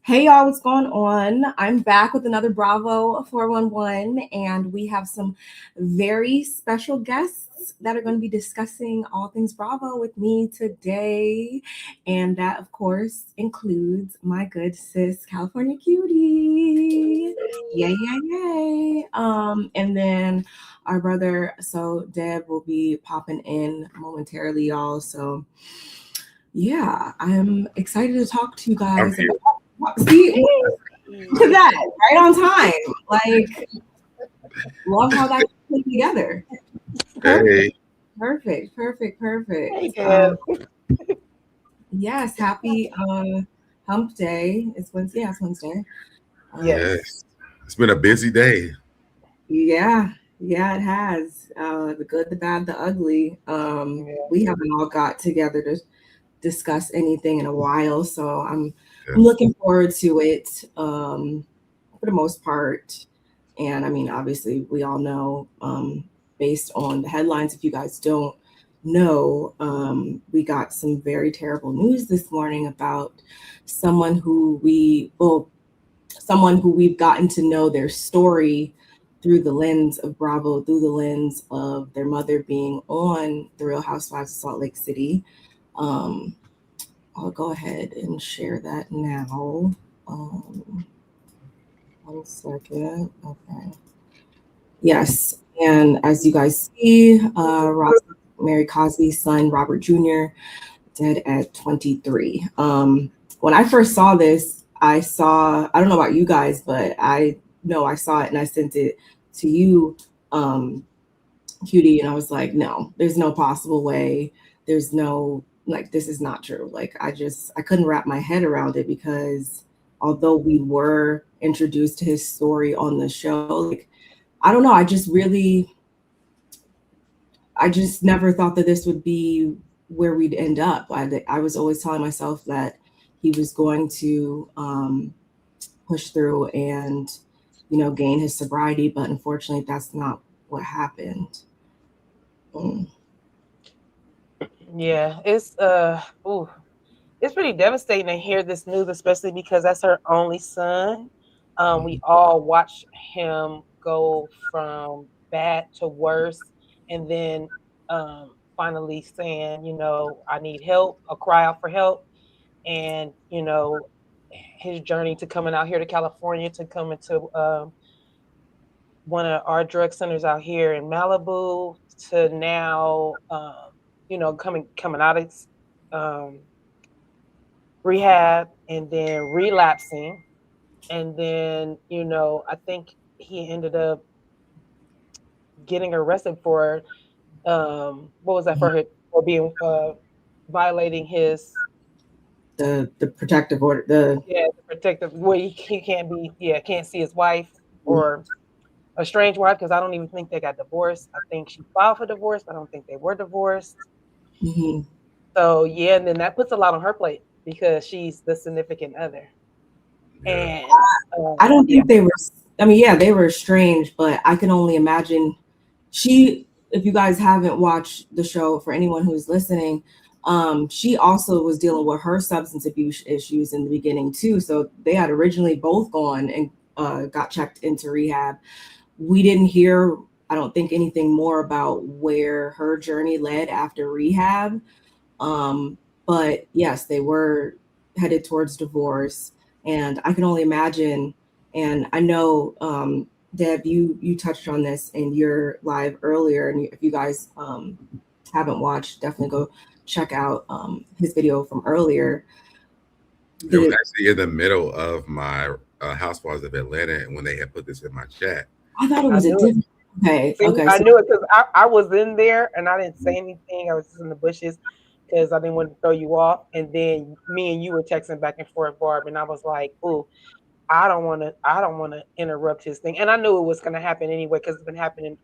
Hey y'all, what's going on? I'm back with another Bravo 411, and we have some very special guests that are going to be discussing all things Bravo with me today. And that, of course, includes my good sis, California Cutie. Yay, yay, yay. And then our brother, so Deb will be popping in momentarily, y'all. So yeah, I'm excited to talk to you guys about. See, look at that, right on time. Like, love how that came together. Hey, Perfect. Hey, Yes, happy Hump Day. It's Wednesday. Yeah, it's Wednesday. yes. It's been a busy day. Yeah, it has. The good, the bad, the ugly. We haven't all got together to discuss anything in a while, so I'm looking forward to it for the most part. And I mean, obviously, we all know, based on the headlines, if you guys don't know, we got some very terrible news this morning about someone who we've gotten to know their story through the lens of Bravo, through the lens of their mother being on The Real Housewives of Salt Lake City. I'll go ahead and share that now. 1 second. Okay. Yes. And as you guys see, Mary Cosby's son, Robert Jr., dead at 23. When I first saw this, I don't know about you guys, but I know I saw it and I sent it to you, Cutiee, and I was like, no, there's no possible way. There's no, like, this is not true. Like, I couldn't wrap my head around it because although we were introduced to his story on the show, like, I don't know, I just never thought that this would be where we'd end up. I was always telling myself that he was going to push through and, gain his sobriety, but unfortunately that's not what happened. Yeah, it's pretty devastating to hear this news, especially because that's her only son. We all watched him go from bad to worse, and then finally saying, I need help, or cry out for help, and his journey to coming out here to California to come into one of our drug centers out here in Malibu to now, coming out of rehab and then relapsing. And then, I think he ended up getting arrested for, what was that, for being, violating his the protective order, the protective, where he can't see his wife or a strange wife, because I don't even think they got divorced. I think she filed for divorce, but I don't think they were divorced. Mm-hmm. So yeah, and then that puts a lot on her plate because she's the significant other. And I don't think they were. I mean, yeah, they were estranged, but I can only imagine if you guys haven't watched the show, for anyone who's listening, she also was dealing with her substance abuse issues in the beginning too. So they had originally both gone and got checked into rehab. We didn't hear, I don't think, anything more about where her journey led after rehab. But yes, they were headed towards divorce, and I can only imagine. And I know, Deb, you touched on this in your live earlier, and if you guys haven't watched, definitely go check out his video from earlier. It was actually in the middle of my Housewives of Atlanta when they had put this in my chat. I thought it was a different. Okay. I knew it because I was in there and I didn't say anything. I was just in the bushes because I didn't want to throw you off. And then me and you were texting back and forth, Barb, and I was like, "Ooh, I don't want to interrupt his thing." And I knew it was going to happen anyway because it's been happening,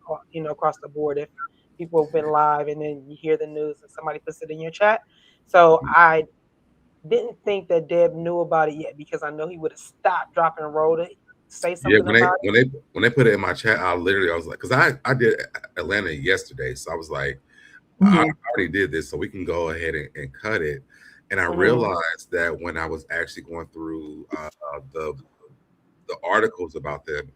across the board. If people have been live and then you hear the news and somebody puts it in your chat, so I didn't think that Deb knew about it yet because I know he would have stopped, drop, and roll to say something about it. When they put it in my chat, I was like, because I did Atlanta yesterday, so I was like, I already did this, so we can go ahead and cut it. And I realized that when I was actually going through the articles about them,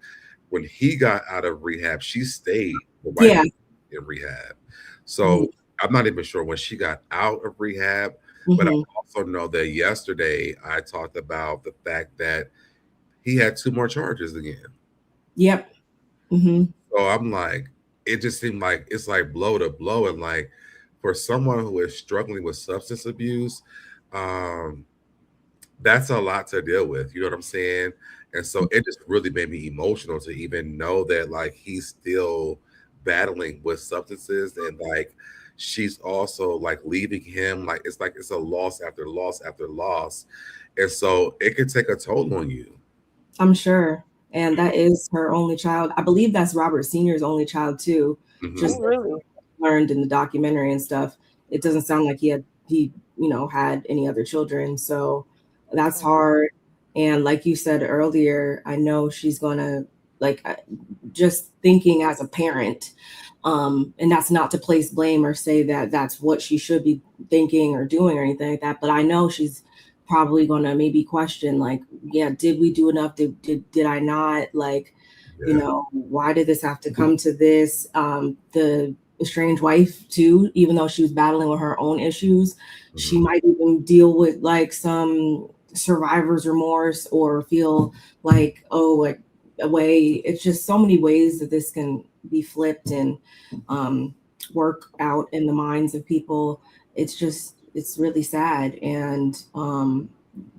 when he got out of rehab, she stayed the wife Yeah. in rehab. So I'm not even sure when she got out of rehab, but I also know that yesterday I talked about the fact that he had 2 more charges again. Yep. So I'm like, it just seemed like it's like blow to blow, and like for someone who is struggling with substance abuse, um, that's a lot to deal with. You know what I'm saying? And so it just really made me emotional to even know that like he's still battling with substances, and like she's also like leaving him. Like it's a loss after loss after loss. And so it can take a toll on you. I'm sure. And that is her only child. I believe that's Robert Sr.'s only child too. Just Really learned in the documentary and stuff. It doesn't sound like he had any other children. So that's hard. And like you said earlier, I know she's gonna like just thinking as a parent. And that's not to place blame or say that that's what she should be thinking or doing or anything like that. But I know she's probably gonna maybe question like, yeah, did we do enough? Did I not? Like, why did this have to come to this? The estranged wife too, even though she was battling with her own issues, she might even deal with like some survivor's remorse or feel like, oh, like a way. It's just so many ways that this can be flipped and work out in the minds of people. It's really sad. And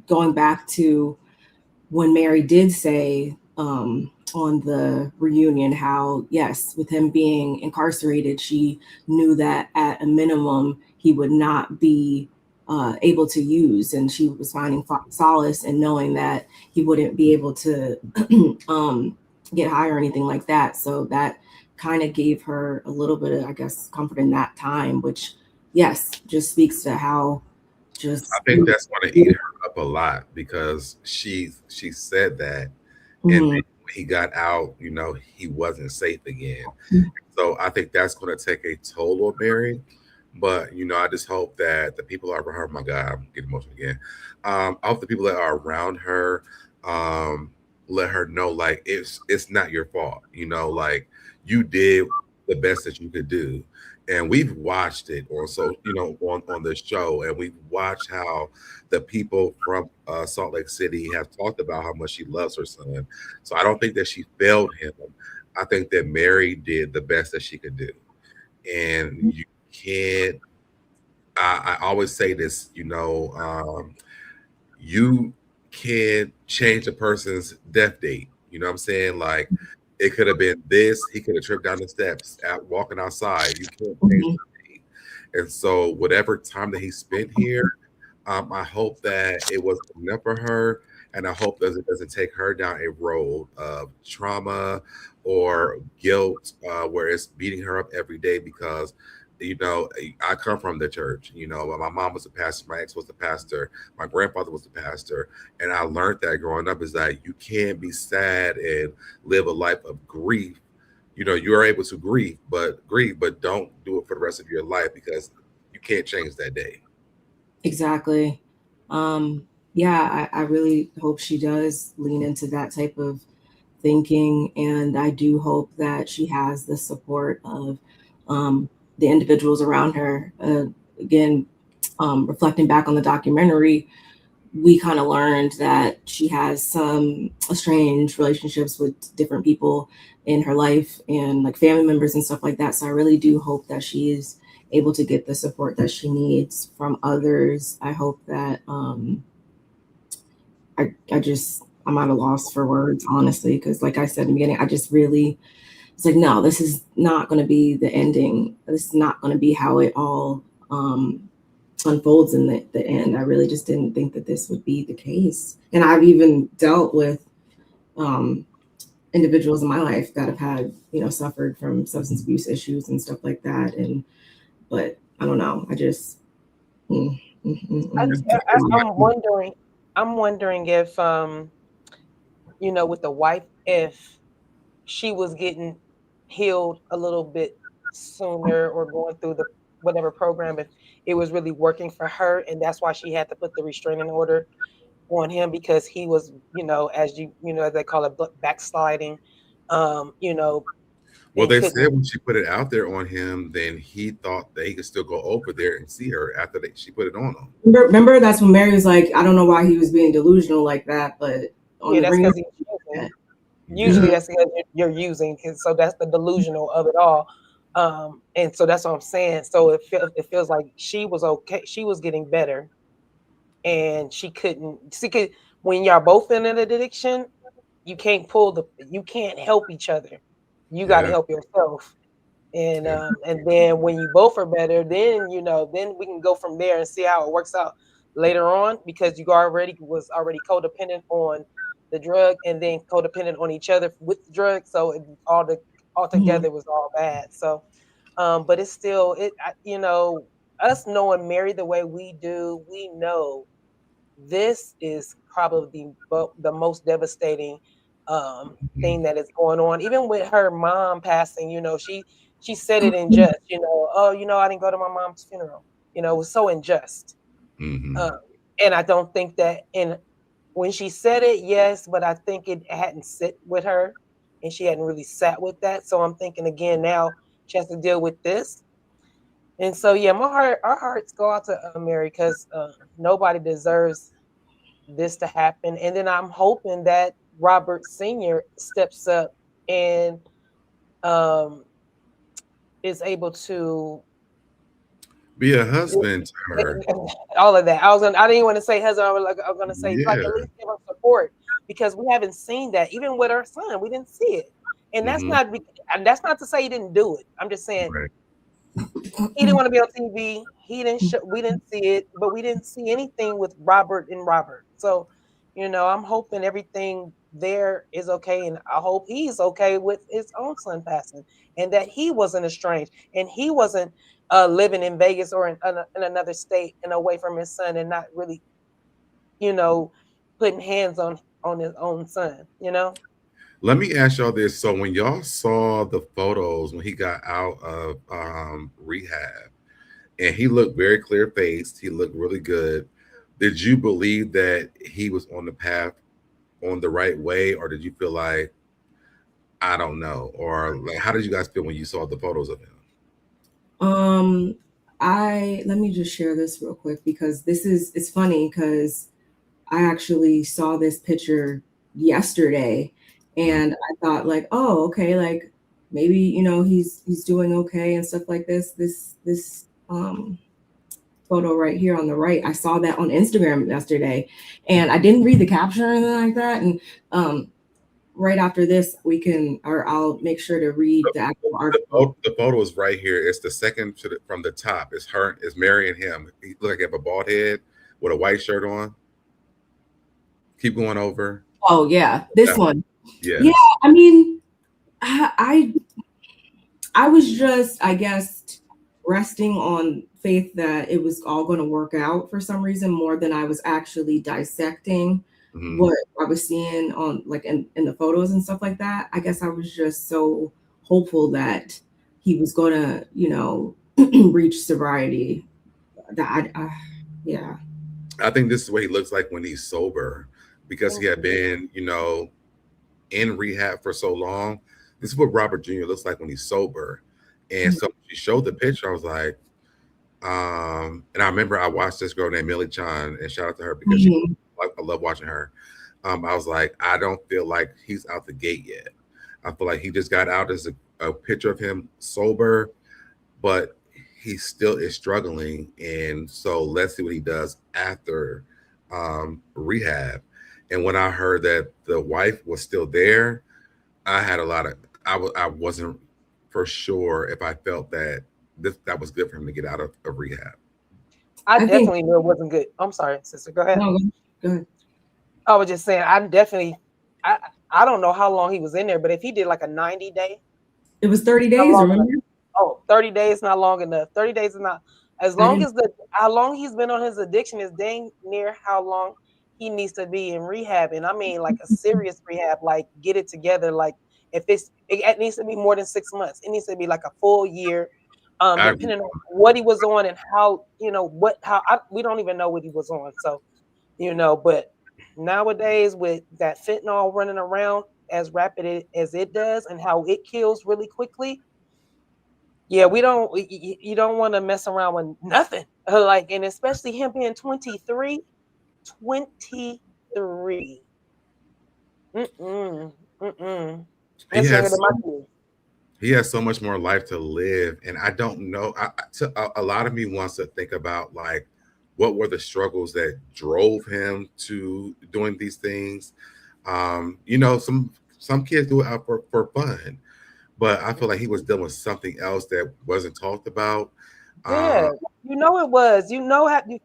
going back to when Mary did say on the reunion how, yes, with him being incarcerated, she knew that at a minimum he would not be able to use. And she was finding solace in knowing that he wouldn't be able to get high or anything like that. So that kind of gave her a little bit of, I guess, comfort in that time, which, yes, just speaks to how just. I think that's going to eat her up a lot because she said that, and then when he got out, he wasn't safe again. So I think that's going to take a toll on Mary. But I just hope that the people around her, my God, I'm getting emotional again. I hope the people that are around her let her know like it's not your fault. Like you did the best that you could do. And we've watched it on the show, and we've watched how the people from Salt Lake City have talked about how much she loves her son. So I don't think that she failed him. I think that Mary did the best that she could do. And you can't, I always say this, you can't change a person's death date. You know what I'm saying? Like it could have been this, he could have tripped down the steps out walking outside. You can't change the date. And so whatever time that he spent here, I hope that it was enough for her, and I hope that it doesn't take her down a road of trauma or guilt, where it's beating her up every day. Because I come from the church. My mom was a pastor, my ex was a pastor, my grandfather was a pastor, and I learned that growing up is that you can't be sad and live a life of grief. You are able to grieve, but don't do it for the rest of your life because you can't change that day. Exactly. Yeah, I really hope she does lean into that type of thinking. And I do hope that she has the support of the individuals around her. Again, reflecting back on the documentary, we kind of learned that she has some estranged relationships with different people in her life and like family members and stuff like that. So I really do hope that she is able to get the support that she needs from others. I hope that I'm at a loss for words, honestly, because like I said in the beginning, I just really, it's like, no, this is not going to be the ending. This is not going to be how it all unfolds in the end. I really just didn't think that this would be the case. And I've even dealt with individuals in my life that have had, suffered from substance abuse issues and stuff like that. But I don't know. I just, I'm wondering if with the wife, if she was getting healed a little bit sooner or going through the whatever program, if it was really working for her, and that's why she had to put the restraining order on him, because he was, as as they call it, backsliding, you know, Well, and they said couldn't. when she put it out there on him, then he thought that he could still go over there and see her after she put it on him. Remember, that's when Mary was like, I don't know why he was being delusional like that, but on Yeah, the that's ring. because he's using. Usually that's because you're using, so that's the delusional of it all. And so that's what I'm saying. So it feels like she was okay. She was getting better, and she couldn't. See, when y'all both in an addiction, you can't help each other. You got to Yeah, help yourself. yeah. And then when you both are better, then we can go from there and see how it works out later on, because you was already codependent on the drug, and then codependent on each other with the drug. So all together was all bad. So, but it's still us knowing Mary the way we do, we know this is probably the most devastating thing that is going on. Even with her mom passing, she said it in jest, oh, I didn't go to my mom's funeral. It was so unjust. Mm-hmm. Um, and I don't think that when she said it, yes, but I think it hadn't sit with her, and she hadn't really sat with that. So I'm thinking again now she has to deal with this. And so yeah, our hearts go out to Mary, because nobody deserves this to happen. And then I'm hoping that Robert Sr. steps up and um, is able to Be a husband to her. all of that. I didn't want to say husband. I was gonna say, like, Yeah. at least give her support, because we haven't seen that. Even with our son, we didn't see it. And Mm-hmm. that's not to say he didn't do it. I'm just saying Right. he didn't want to be on TV. He didn't show, we didn't see it, but we didn't see anything with Robert and Robert. So, I'm hoping everything there is okay, and I hope he's okay with his own son passing, and that he wasn't estranged, and he wasn't living in Vegas or in another state and away from his son, and not really, putting hands on his own son. Let me ask y'all this. So when y'all saw the photos when he got out of rehab and he looked very clear faced, he looked really good. Did you believe that he was on the path on the right way, or did you feel like, I don't know, or like how did you guys feel when you saw the photos of him? Let me just share this real quick, because it's funny, because I actually saw this picture yesterday, and I thought like, oh, okay, like maybe, he's doing okay and stuff like this. This photo right here on the right, I saw that on Instagram yesterday, and I didn't read the caption or anything like that. And right after this, I'll make sure to read the actual article. The photo is right here. It's the second from the top. It's her. It's Mary and him. He look like he have a bald head with a white shirt on. Keep going over. Oh yeah, this one. Yes. Yeah, I mean, I was just, I guess, resting on faith that it was all going to work out for some reason, more than I was actually dissecting what I was seeing on, like, in the photos and stuff like that. I guess I was just so hopeful that he was going to, reach sobriety. That yeah. I think this is what he looks like when he's sober, because he had been, in rehab for so long. This is what Robert Jr. looks like when he's sober. And so she showed the picture. I was like, and I remember I watched this girl named Millie Chan, and shout out to her because I love watching her. I was like, I don't feel like he's out the gate yet. I feel like he just got out as a picture of him sober, but he still is struggling. And so let's see what he does after rehab. And when I heard that the wife was still there, I had I wasn't for sure if I felt that that was good for him to get out of rehab. I definitely knew it wasn't good. I'm sorry, sister. Go ahead. No, go ahead. I was just saying, I don't know how long he was in there, but if he did like a 90-day. It was 30 days, remember? 30 days not long enough. 30 days is not, as long as how long he's been on his addiction is dang near how long he needs to be in rehab. And I mean like a serious rehab, like get it together. Like it needs to be more than 6 months. It needs to be like a full year depending on what he was on and how, we don't even know what he was on. So, but nowadays with that fentanyl running around as rapid as it does and how it kills really quickly, yeah, you don't want to mess around with nothing. Like, and especially him being 23. 23. Mm-mm. Mm-mm. That's younger than my kid. He has so much more life to live, and I don't know. A lot of me wants to think about like what were the struggles that drove him to doing these things. Some kids do it out for fun, but I feel like he was dealing with something else that wasn't talked about. Yeah, it was.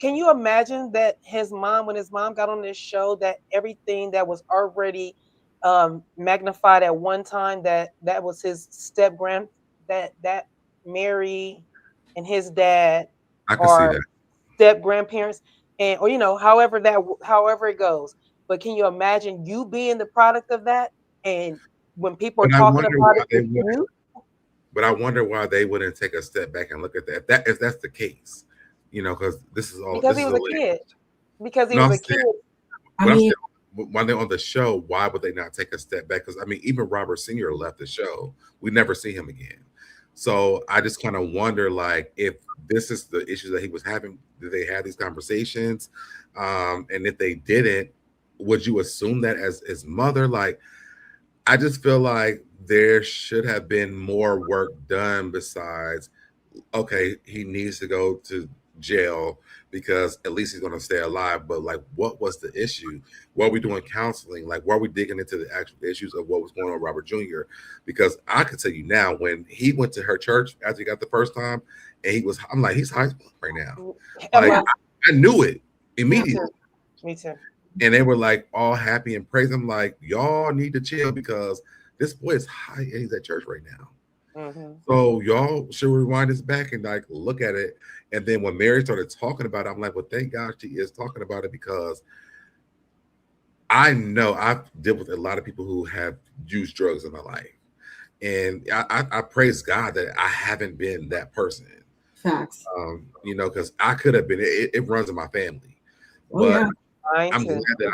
Can you imagine that when his mom got on this show, that everything that was already magnified at one time, that was his that Mary and his dad I can see are that. step grandparents, and or however it goes. But can you imagine you being the product of that, and when people are But I talking wonder about why it, they it's would. you? But I wonder why they wouldn't take a step back and look at that. If that's the case, because this is all. Because This he is was a a kid. Because he No, was I'm a saying, kid. I but I'm mean, saying when they're on the show, why would they not take a step back? Because I mean, even Robert Senior left the show. We never see him again. So I just kind of wonder, like, if this is the issues that he was having, did they have these conversations? And if they didn't, would you assume that as his mother? Like, I just feel like there should have been more work done besides, okay, he needs to go to jail because at least he's going to stay alive. But like, what was the issue? Were we doing counseling? Like, were we digging into the actual issues of what was going on with Robert Jr.? Because I can tell you now, when he went to her church after he got the first time, and I'm like, he's high school right now. Like, I knew it immediately. Me too. And they were like all happy and praising him, like, y'all need to chill because this boy is high and he's at church right now. Mm-hmm. So y'all should rewind this back and like look at it. And then when Mary started talking about it, I'm like, well, thank God she is talking about it, because I know I've dealt with a lot of people who have used drugs in my life. And I praise God that I haven't been that person. facts. Because I could have been. It runs in my family. Oh But yeah. I'm glad that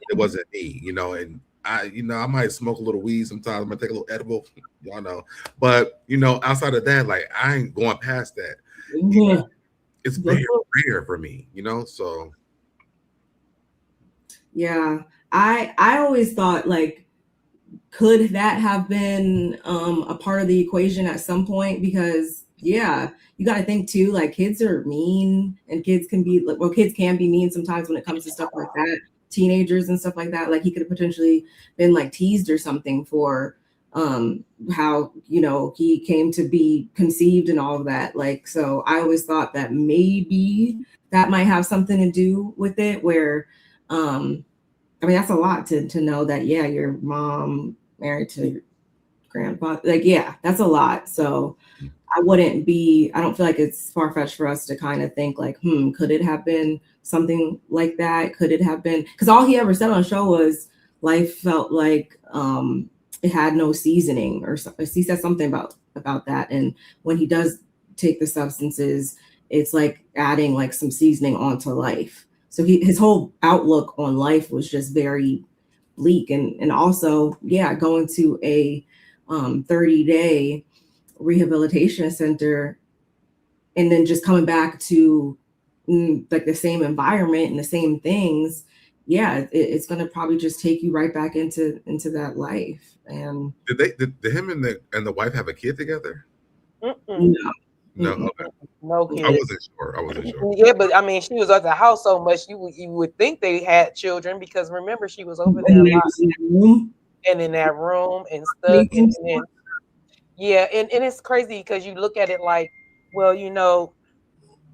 it wasn't me, and I might smoke a little weed sometimes. I might take a little edible, y'all know. But outside of that, like, I ain't going past that. Yeah. It's very rare for me, so yeah. I always thought, like, could that have been a part of the equation at some point? Because yeah, you got to think too, like, kids are mean, and kids can be mean sometimes when it comes to stuff like that, teenagers and stuff like that. Like, he could have potentially been like teased or something for how he came to be conceived and all of that. Like, so I always thought that maybe that might have something to do with it, where I mean, that's a lot to know that, yeah, your mom married to your grandpa. Like, yeah, that's a lot. So I don't feel like it's far-fetched for us to kind of think like, could it have been something like that? Could it have been? Because all he ever said on the show was life felt like it had no seasoning, or he said something about that. And when he does take the substances, it's like adding like some seasoning onto life. So his whole outlook on life was just very bleak. And also, yeah, going to a 30-day rehabilitation center and then just coming back to like the same environment and the same things. Yeah, it's going to probably just take you right back into that life. And did him and the wife have a kid together? Mm-mm. No. Okay. No kid. I wasn't sure. Yeah, but I mean, she was at the house so much, you would think they had children, because remember, she was over there a lot and in that room and stuff. And then, yeah, and it's crazy because you look at it like, well,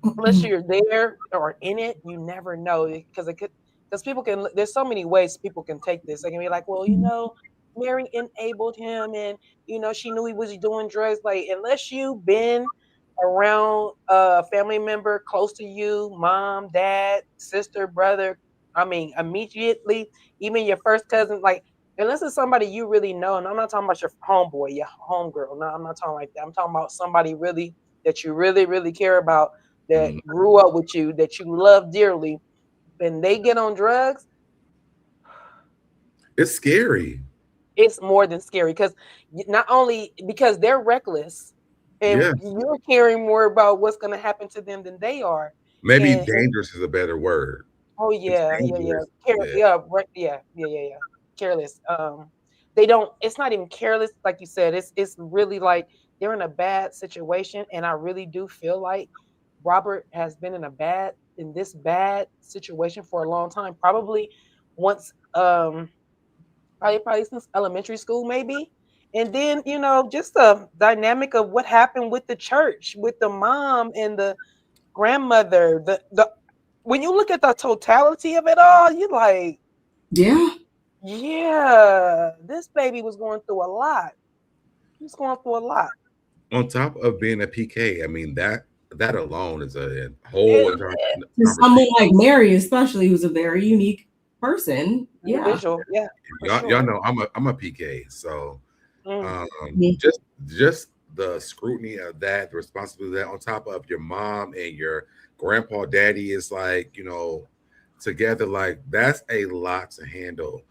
unless you're there or in it, you never know, because people can. There's so many ways people can take this. They can be like, well, Mary enabled him, and she knew he was doing drugs. Like, unless you've been around a family member close to you, mom, dad, sister, brother. I mean, immediately, even your first cousin. Like, unless it's somebody you really know, and I'm not talking about your homeboy, your homegirl. No, I'm not talking like that. I'm talking about somebody really that you really, really care about, that grew up with you, that you love dearly, and they get on drugs. It's scary. It's more than scary because not only because they're reckless, and Yeah. you're caring more about what's going to happen to them than they are. Maybe And dangerous is a better word. oh It's yeah, dangerous. yeah. Careless. They don't. It's not even careless, like you said. It's really like they're in a bad situation, and I really do feel like Robert has been in this bad situation for a long time. Probably once, probably since elementary school, maybe. And then just the dynamic of what happened with the church, with the mom and the grandmother, the when you look at the totality of it all, you're like, Yeah. yeah, this baby was going through a lot. He was going through a lot. On top of being a PK, I mean that alone is a whole It, entire To someone conversation. like Mary, especially, who's a very unique person. Yeah. individual, yeah, for Y'all sure. know I'm a PK, so Mm. Yeah. just the scrutiny of that, the responsibility of that, on top of your mom and your grandpa, daddy is like, together, like that's a lot to handle.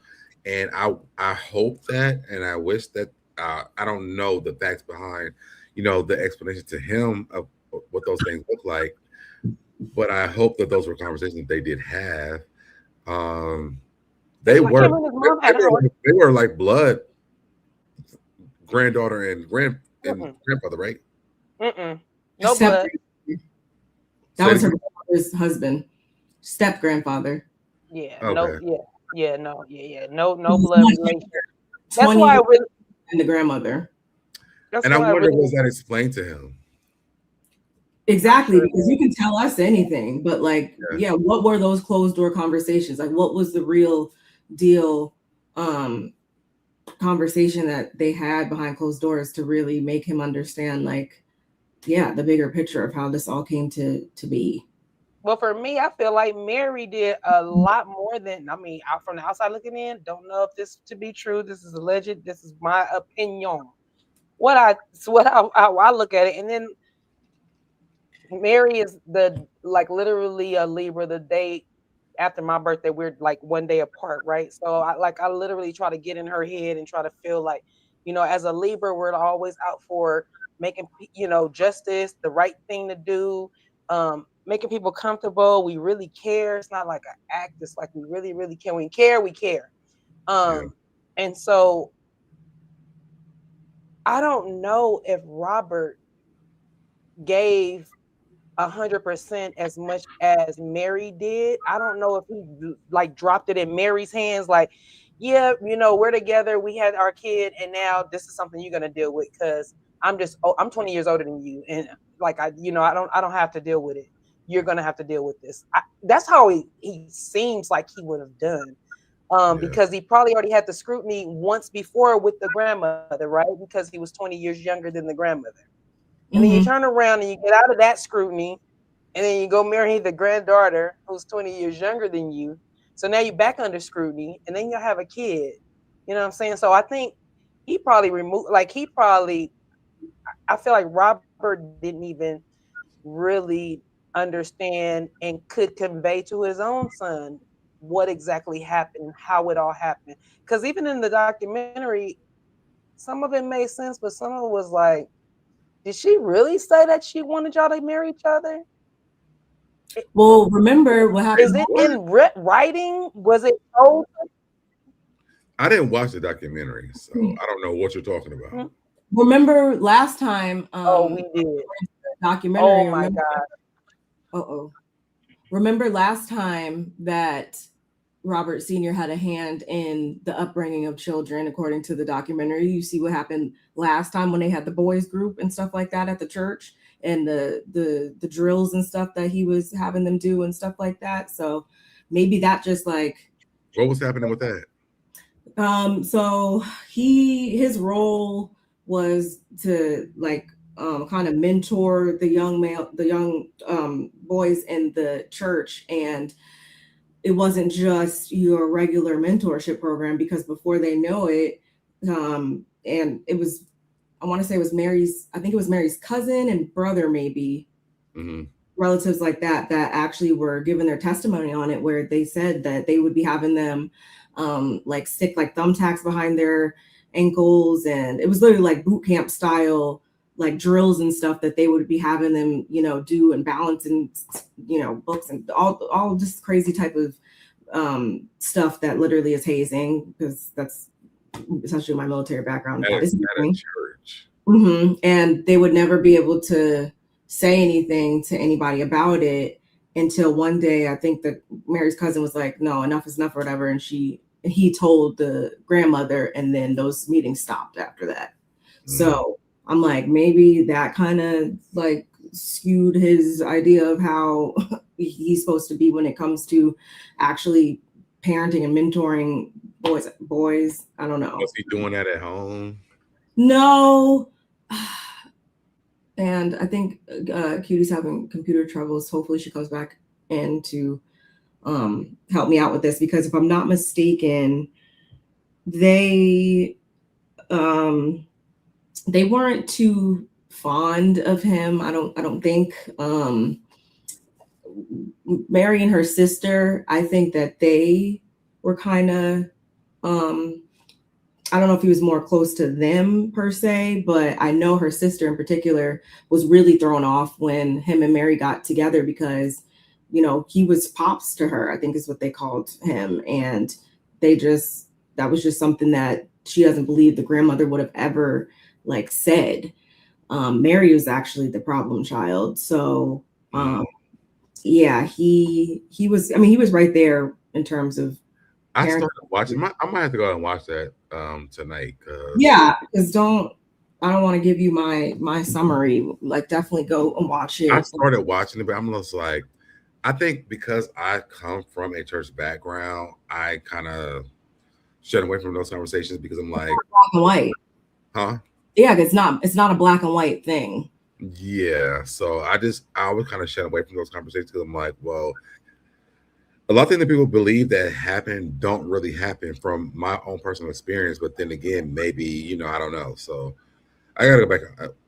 And I hope that, and I wish that I don't know the facts behind, the explanation to him of what those things look like, but I hope that those were conversations they did have. Um, they Like were him and his mom had her. they were like blood granddaughter and Mm-mm, grandfather, right? mm-mm. No Step, blood. that Say it was her again? grandmother's husband, step grandfather. Yeah, no, Okay. no blood relation. That's 20 why I years really. and the grandmother. That's And I why I wonder, really. was that explained to him? I'm Exactly, sure. because you can tell us anything, but like, Yeah. yeah, what were those closed door conversations? Like, what was the real deal conversation that they had behind closed doors to really make him understand, like, yeah, the bigger picture of how this all came to be? Well, for me, I feel like Mary did a lot more than, I mean, out from the outside looking in. Don't know if this to be true. This is alleged. This is my opinion. How I look at it, and then Mary is the like literally a Libra. The day after my birthday, we're like one day apart, right? So I literally try to get in her head and try to feel like, as a Libra, we're always out for making justice, the right thing to do, making people comfortable. We really care. It's not like an act. It's like we really, really care. We care. We care. Yeah. And so I don't know if Robert gave 100% as much as Mary did. I don't know if he like dropped it in Mary's hands, like, yeah, we're together, we had our kid, and now this is something you're gonna deal with because I'm 20 years older than you, and like I don't have to deal with it. You're gonna have to deal with this. That's how he seems like he would have done. Yeah. Because he probably already had the scrutiny once before with the grandmother, right? Because he was 20 years younger than the grandmother. And then you turn around and you get out of that scrutiny, and then you go marry the granddaughter who's 20 years younger than you. So now you're back under scrutiny, and then you'll have a kid. You know what I'm saying? So I think I feel like Robert didn't even really understand and could convey to his own son what exactly happened, how it all happened. Because even in the documentary, some of it made sense, but some of it was like, did she really say that she wanted y'all to marry each other? Well, remember what Is happened? it in writing? Was it told? I didn't watch the documentary, so I don't know what you're talking about. Remember last time, Oh, we did. documentary. Oh my God. Remember last time that Robert Sr. had a hand in the upbringing of children, according to the documentary. You see what happened last time when they had the boys group and stuff like that at the church, and the drills and stuff that he was having them do and stuff like that. So maybe that just like, What was happening with that? so his role was to like kind of mentor the young boys in the church, and it wasn't just your regular mentorship program, because before they know it, and it was, I want to say it was Mary's cousin and brother, maybe relatives like that actually were giving their testimony on it, where they said that they would be having them like stick like thumbtacks behind their ankles, and it was literally like boot camp style, like drills and stuff that they would be having them, do, and balance, and books, and all this crazy type of stuff that literally is hazing, because that's essentially my military background. At a church. And they would never be able to say anything to anybody about it until one day, I think that Mary's cousin was like, no, enough is enough or whatever, and he told the grandmother, and then those meetings stopped after that. So I'm like, maybe that kind of like skewed his idea of how he's supposed to be when it comes to actually parenting and mentoring boys. I don't know. Was he doing that at home? No. And I think Cutie's having computer troubles. Hopefully she comes back in to help me out with this, because if I'm not mistaken, they weren't too fond of him. I don't think. Mary and her sister, I think that they were kind of I don't know if he was more close to them per se, but I know her sister in particular was really thrown off when him and Mary got together, because, he was pops to her, I think is what they called him. And that was just something that she doesn't believe the grandmother would have ever like said. Mary was actually the problem child. So, yeah, he was right there in terms of. I started watching. I might have to go and watch that tonight. Yeah, because I don't want to give you my summary. Like, definitely go and watch it. I started watching it, but I'm just like, I think because I come from a church background, I kind of shut away from those conversations, because I'm like, black and white, huh? Yeah, it's not a black and white thing. Yeah, so I was kind of shut away from those conversations, because I'm like, well, a lot of things that people believe that happen don't really happen from my own personal experience. But then again, maybe, I don't know. So I gotta go back.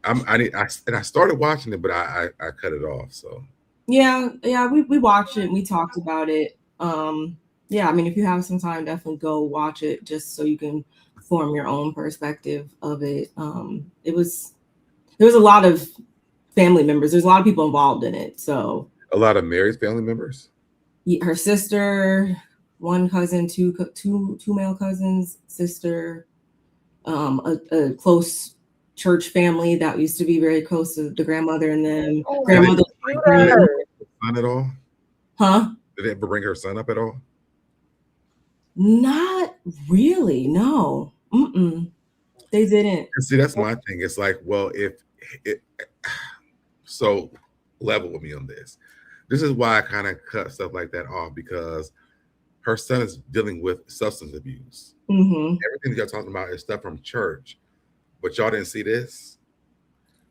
I started watching it, but I cut it off. So yeah, we watched it and we talked about it. Yeah, if you have some time, definitely go watch it, just so you can form your own perspective of it. There was a lot of family members. There's a lot of people involved in it. So a lot of Mary's family members. Her sister, one cousin, two male cousins, sister, a close church family that used to be very close to the grandmother and them. Grandmother. Son at all? Huh? Did they ever bring her son up at all? Not really. No. They didn't. See, that's my thing. It's like, well, so level with me on this. This is why I kind of cut stuff like that off, because her son is dealing with substance abuse. Everything that y'all talking about is stuff from church, but y'all didn't see this.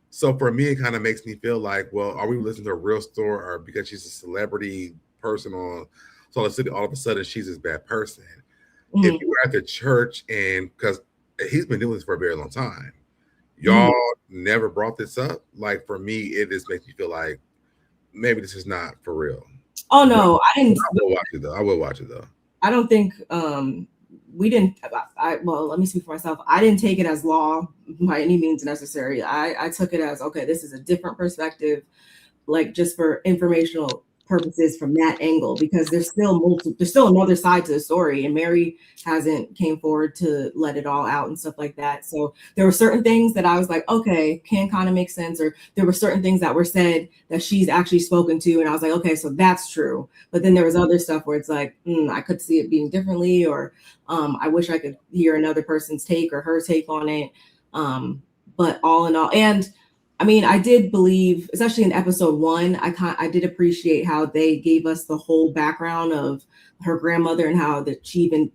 So for me, it kind of makes me feel like, well, are we listening to a real story, or because she's a celebrity person on Salt City, all of a sudden she's this bad person? If you were at the church, and because he's been doing this for a very long time, y'all never brought this up. Like, for me, it just makes me feel like maybe this is not for real. Oh no, I didn't. I will watch it though. I don't think we didn't. Well, let me speak for myself. I didn't take it as law by any means necessary. I took it as, okay, this is a different perspective, like just for informational purposes from that angle, because there's still another side to the story, and Mary hasn't came forward to let it all out and stuff like that. So there were certain things that I was like, okay, can kind of make sense, or there were certain things that were said that she's actually spoken to, and I was like, okay, so that's true. But then there was other stuff where it's like, I could see it being differently, or I wish I could hear another person's take or her take on it. But all in all, and I did believe, especially in episode 1, I did appreciate how they gave us the whole background of her grandmother and how that she even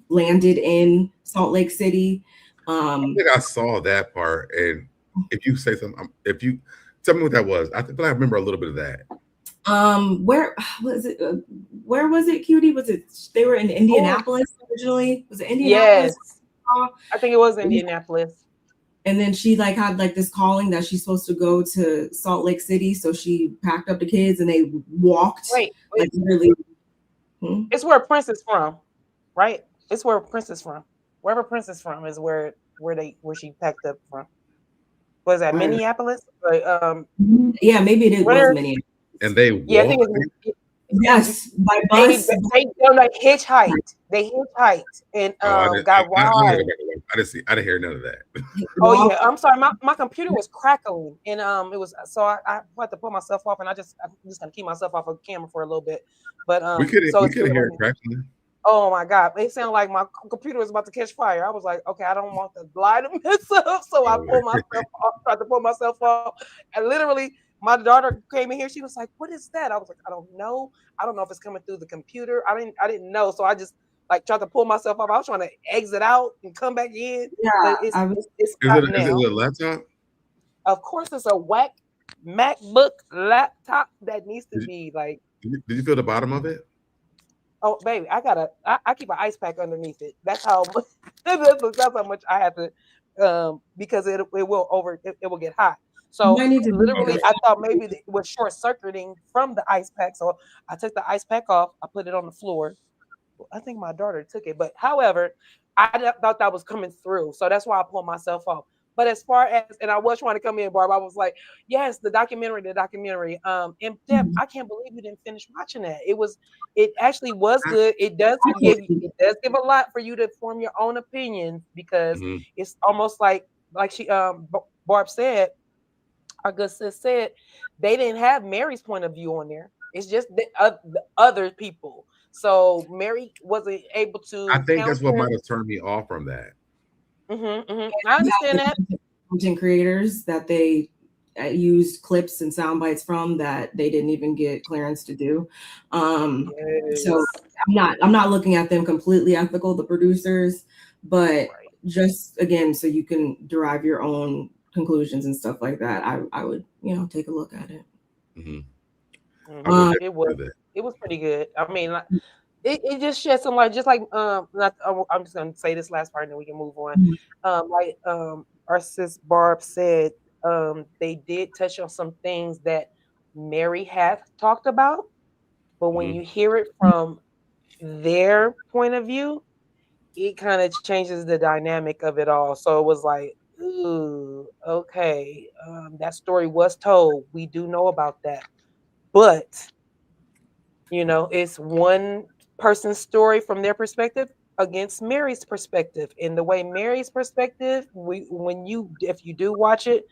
landed in Salt Lake City. I think I saw that part, and if you say something, if you tell me what that was, I remember a little bit of that. Where was it? Where was it, Cutiee? Was it they were in Indianapolis originally? Was it Indianapolis? Yes, I think it was Indianapolis. And then she like had like this calling that she's supposed to go to Salt Lake City, so she packed up the kids and they walked. Wait. Like really. It's where Prince is from, right? It's where Prince is from. Wherever Prince is from is where she packed up from. Was that Minneapolis? Yeah, maybe it was Minneapolis. And they I think it's yes, by bus. They like hitchhiked. They hitchhiked and got robbed. I didn't hear none of that. Oh yeah, I'm sorry. My computer was crackling, and it was so I had to pull myself off, and I'm just gonna keep myself off of camera for a little bit. But we could hear it crackling. Oh my God, it sounded like my computer was about to catch fire. I was like, okay, I don't want the lie to mess up, so I pulled myself off, tried to pull myself off, and literally my daughter came in here. She was like, "What is that?" I was like, "I don't know. I don't know if it's coming through the computer. I didn't know, so I just like tried to pull myself off. I was trying to exit out and come back in. Yeah, but it's is it a laptop? Of course, it's a whack MacBook laptop that needs to be like. Did you feel the bottom of it? Oh, baby, I keep an ice pack underneath it. That's how much. That's how much I have to, because it will get hot. So literally, I thought maybe it was short circuiting from the ice pack. So I took the ice pack off. I put it on the floor. I think my daughter took it, but however, I thought that was coming through. So that's why I pulled myself off. But as far as, and I was trying to come in, Barb, I was like, yes, the documentary. In depth, I can't believe you didn't finish watching that. It actually was good. It does give a lot for you to form your own opinions, because it's almost like she Barb said, our good sis said, they didn't have Mary's point of view on there. It's just the other people. So Mary wasn't able to. I think that's what might have turned me off from that. I understand that. Content creators that they used clips and sound bites from that they didn't even get clearance to do. So I'm not looking at them completely ethical, the producers, but just again, so you can derive your own conclusions and stuff like that. I would take a look at it. It was pretty good. I mean, it just shed some light, just like I'm just gonna say this last part and then we can move on. Our sis Barb said, they did touch on some things that Mary had talked about, but when you hear it from their point of view, it kind of changes the dynamic of it all. So it was like, ooh, okay, that story was told. We do know about that, but it's one person's story from their perspective against Mary's perspective. And the way Mary's perspective, if you do watch it,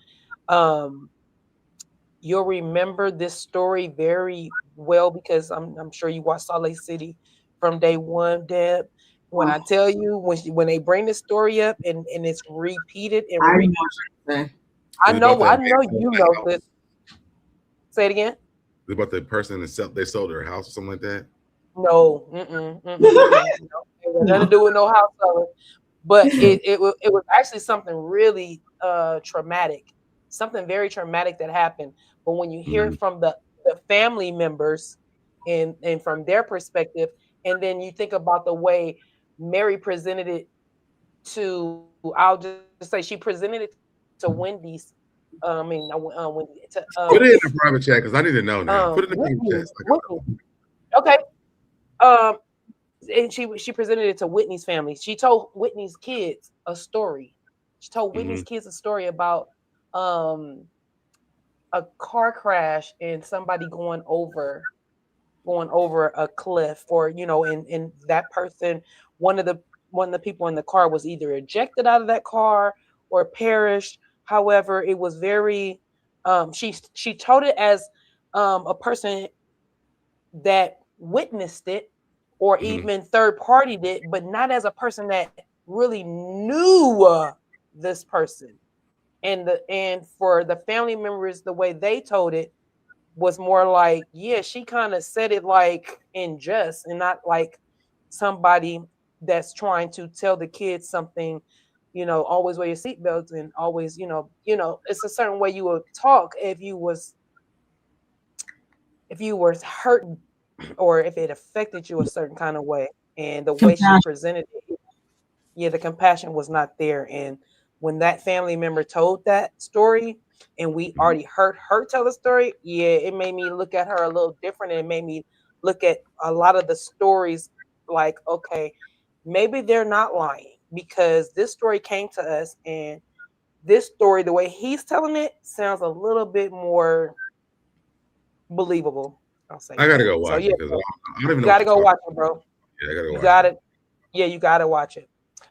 you'll remember this story very well, because I'm sure you watched Salt Lake City from day one, Deb. When I tell you, when they bring the story up and it's repeated and I know you know this. Say it again. About the person that they sold their house or something like that? No, nothing to do with no house selling. But it was actually something really traumatic, something very traumatic that happened. But when you hear it from the family members and from their perspective, and then you think about the way Mary presented it to, I'll just say she presented it to Wendy's. Put it in a private chat, because I need to know now. Put it in the private chat. Okay. And she presented it to Whitney's family. She told Whitney's kids a story. She told Whitney's kids a story about a car crash and somebody going over a cliff, or and that person, one of the people in the car was either ejected out of that car or perished. However, it was very she told it as a person that witnessed it, or even third party did, but not as a person that really knew this person. And for the family members, the way they told it was more like, yeah, she kind of said it like in jest, and not like somebody that's trying to tell the kids something, always wear your seatbelts, and always, it's a certain way you would talk if if you were hurt or if it affected you a certain kind of way, and the way she presented it, yeah, the compassion was not there. And when that family member told that story, and we already heard her tell the story, yeah, it made me look at her a little different, and it made me look at a lot of the stories like, okay, maybe they're not lying, because this story came to us, and this story, the way he's telling it, sounds a little bit more believable. I'll say. I gotta go watch it because I don't even know. You gotta go watch it, bro. Yeah, I gotta go you watch got it. it. Yeah, you gotta watch it.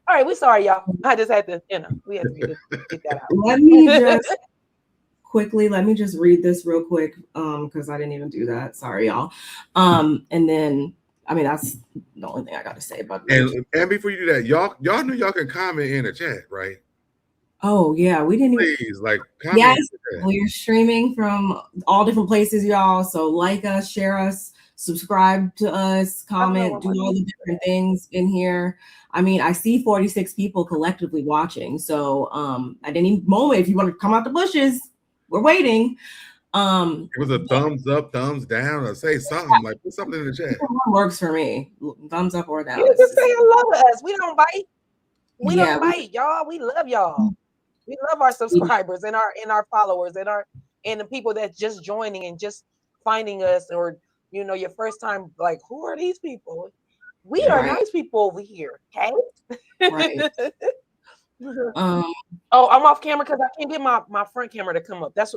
All right, we sorry, y'all. I just had to, we had to get that out. Let me just quickly, read this real quick, because I didn't even do that. Sorry, y'all. And then, I mean, that's the only thing I got to say about it. And before you do that, y'all know y'all can comment in the chat, right? Oh yeah, we didn't even. Please, like, comment. Yes, we're streaming from all different places, y'all. So like us, share us, subscribe to us, comment, do all the different things in here. I mean, I see 46 people collectively watching. So at any moment, if you want to come out the bushes, we're waiting. It was a thumbs up, thumbs down, or say something, like put something in the chat. Works for me. Thumbs up or down. You just say hello to us. We don't bite. We don't bite, y'all. We love y'all. We love our subscribers and our followers and the people that's just joining and just finding us, or your first time, like, who are these people? We are nice people over here, okay? Right. Oh, I'm off camera because I can't get my front camera to come up. That's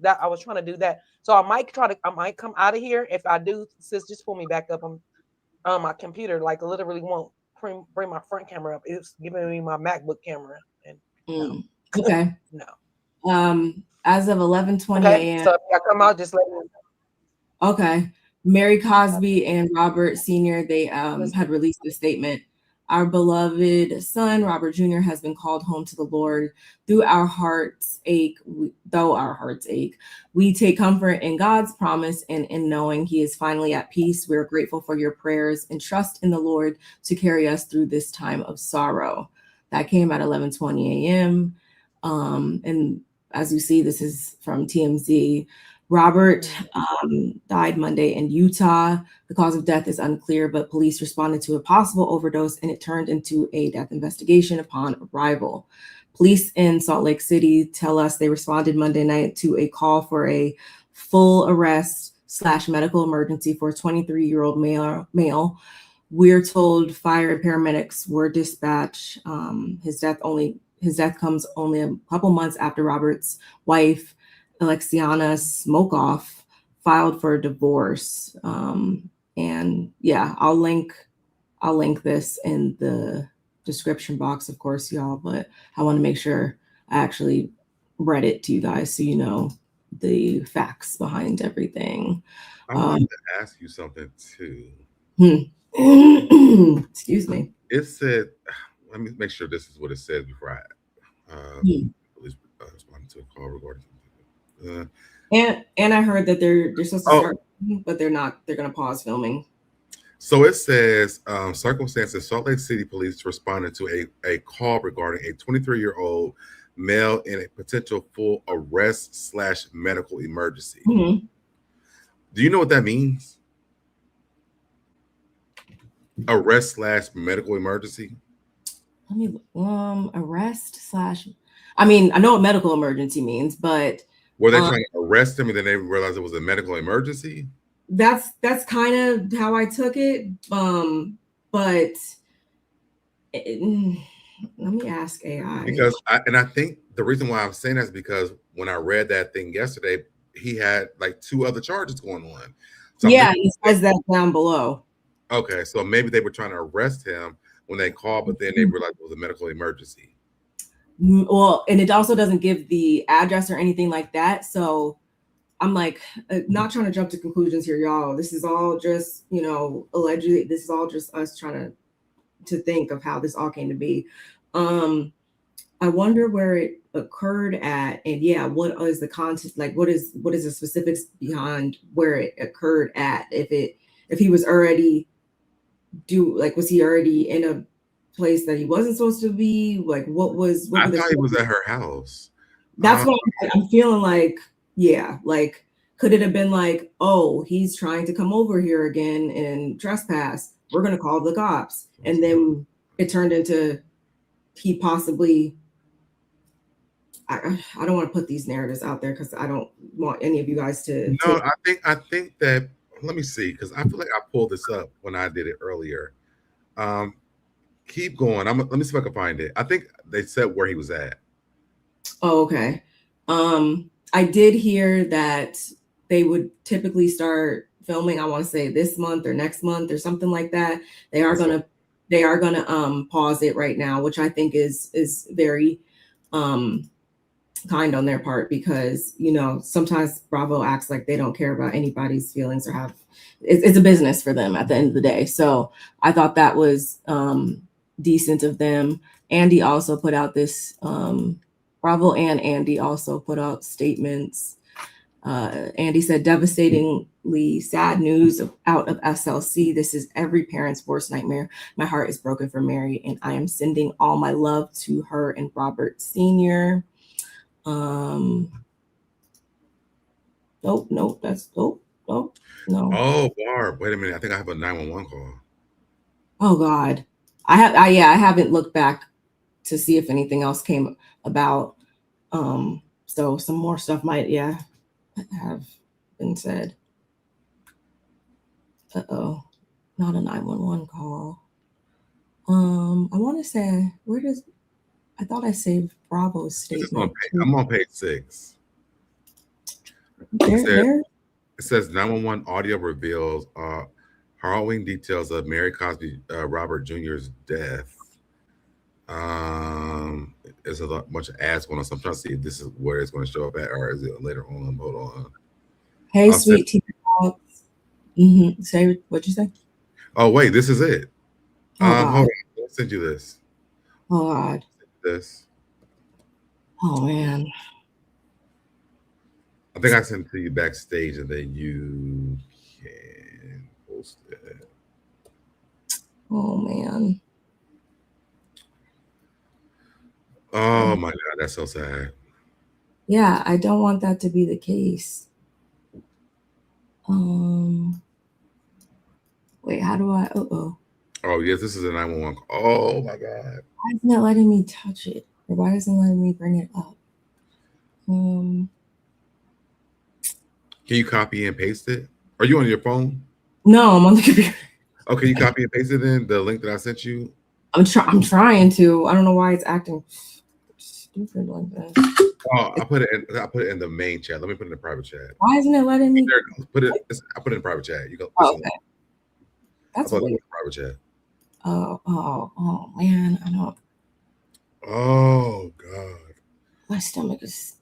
I was trying to do that. So I might come out of here. If I do, sis, just pull me back up. I'm my computer like literally won't bring my front camera up. It's giving me my MacBook camera. And okay. No. As of 11:20 a.m. So if I come out, just let me know. Okay. Mary Cosby and Robert Sr., they had released a statement. Our beloved son, Robert Jr., has been called home to the Lord. Though our hearts ache, we take comfort in God's promise and in knowing he is finally at peace. We're grateful for your prayers and trust in the Lord to carry us through this time of sorrow. That came at 11:20 a.m. And as you see, this is from TMZ. Robert died Monday in Utah. The cause of death is unclear, but police responded to a possible overdose, and it turned into a death investigation upon arrival. Police in Salt Lake City tell us they responded Monday night to a call for a full arrest / medical emergency for a 23-year-old male. We're told fire and paramedics were dispatched. His death comes only a couple months after Robert's wife, Alexiana Smokeoff, filed for divorce. And yeah, I'll link this in the description box, of course, y'all, but I want to make sure I actually read it to you guys so you know the facts behind everything. I wanted to ask you something too. Excuse me. It said, let me make sure this is what it says before I respond to a call regarding and I heard that they're supposed to start, but they're not. They're going to pause filming. So it says, circumstances, Salt Lake City police responded to a call regarding a 23-year-old male in a potential full arrest / medical emergency. Mm-hmm. Do you know what that means? Arrest / medical emergency? Let me arrest / I mean, I know what medical emergency means, but were they trying to arrest him and then they realized it was a medical emergency? That's kind of how I took it. But let me ask AI. Because I think the reason why I'm saying that is because when I read that thing yesterday, he had like 2 other charges going on. So yeah, he says that down below. Okay, so maybe they were trying to arrest him when they called, but then they realized it was a medical emergency. Well, and it also doesn't give the address or anything like that. So I'm like, not trying to jump to conclusions here, y'all. This is all just, allegedly, this is all just us trying to think of how this all came to be. I wonder where it occurred at, and yeah, what is the context? Like, what is the specifics behind where it occurred at? If he was already was he already in a place that he wasn't supposed to be? Like, what I thought he was at her house. That's what I'm feeling like. Yeah, like, Could it have been like, oh, he's trying to come over here again and trespass? We're going to call the cops. And then it turned into he possibly, I don't want to put these narratives out there because I don't want any of you guys to. No, I think that, let me see, because I feel like I pulled this up when I did it earlier. Keep going. Let me see if I can find it. I think they said where he was at. Oh, okay. I did hear that they would typically start filming, I want to say this month or next month or something like that. They are gonna pause it right now, which I think is very kind on their part, because sometimes Bravo acts like they don't care about anybody's feelings or it's a business for them at the end of the day. So I thought that was decent of them. Andy also put out this Bravo and Andy also put out statements. Andy said, devastatingly sad news out of SLC. This is every parent's worst nightmare. My heart is broken for Mary, and I am sending all my love to her and Robert Sr. No. Oh, Barb, wait a minute. I think I have a 911 call. Oh God. I haven't looked back to see if anything else came about. So some more stuff might have been said. Uh-oh. Not a 911 call. I want to say, I thought I saved Bravo's statement. I'm on page 6. It says 911 audio reveals harrowing details of Mary Cosby Robert Jr.'s death. There's a bunch of ads going on, so I'm trying to see if this is where it's going to show up at, or is it later on? Hold on. Hey, sweet tea. Say, what'd you say? Oh wait, this is it. Hold on. I'll send you this. Oh God. This. Oh man. I think I sent it to you backstage, and then you can post it. Oh man. Oh my God, that's so sad. Yeah, I don't want that to be the case. Wait, how do I? Oh yes, this is a 911. Oh my God. Why isn't it letting me touch it? Or why isn't it letting me bring it up? Can you copy and paste it? Are you on your phone? No, I'm on the computer. Okay, you copy and paste it in the link that I sent you? I'm trying to. I don't know why it's acting stupid like that. Oh, I put it in the main chat. Let me put it in the private chat. Why isn't it letting me? I put it in the private chat. You go. Oh, okay. That's weird. In the private chat. Oh man, I don't. Oh God. My stomach is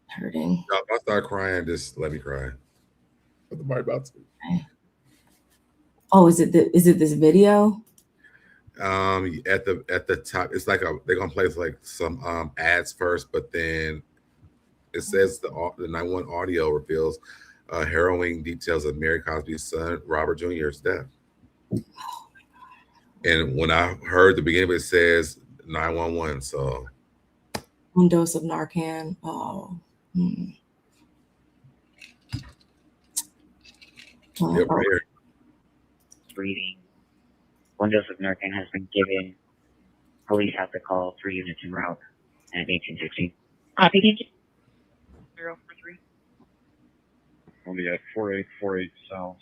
hurting. If I start crying, just let me cry. I'm about to. Okay. Oh, is it this video? At the top, it's like they're gonna play like some ads first, but then it says the 911 audio reveals harrowing details of Mary Cosby's son Robert Jr.'s death. And when I heard the beginning, it says 911. So 1 dose of Narcan. Oh. Right here. Breathing. 1 dose of Narcan has been given. Police have to call 3 units en route at 1816. Copy, thank you. 043. I'll be at 4848 South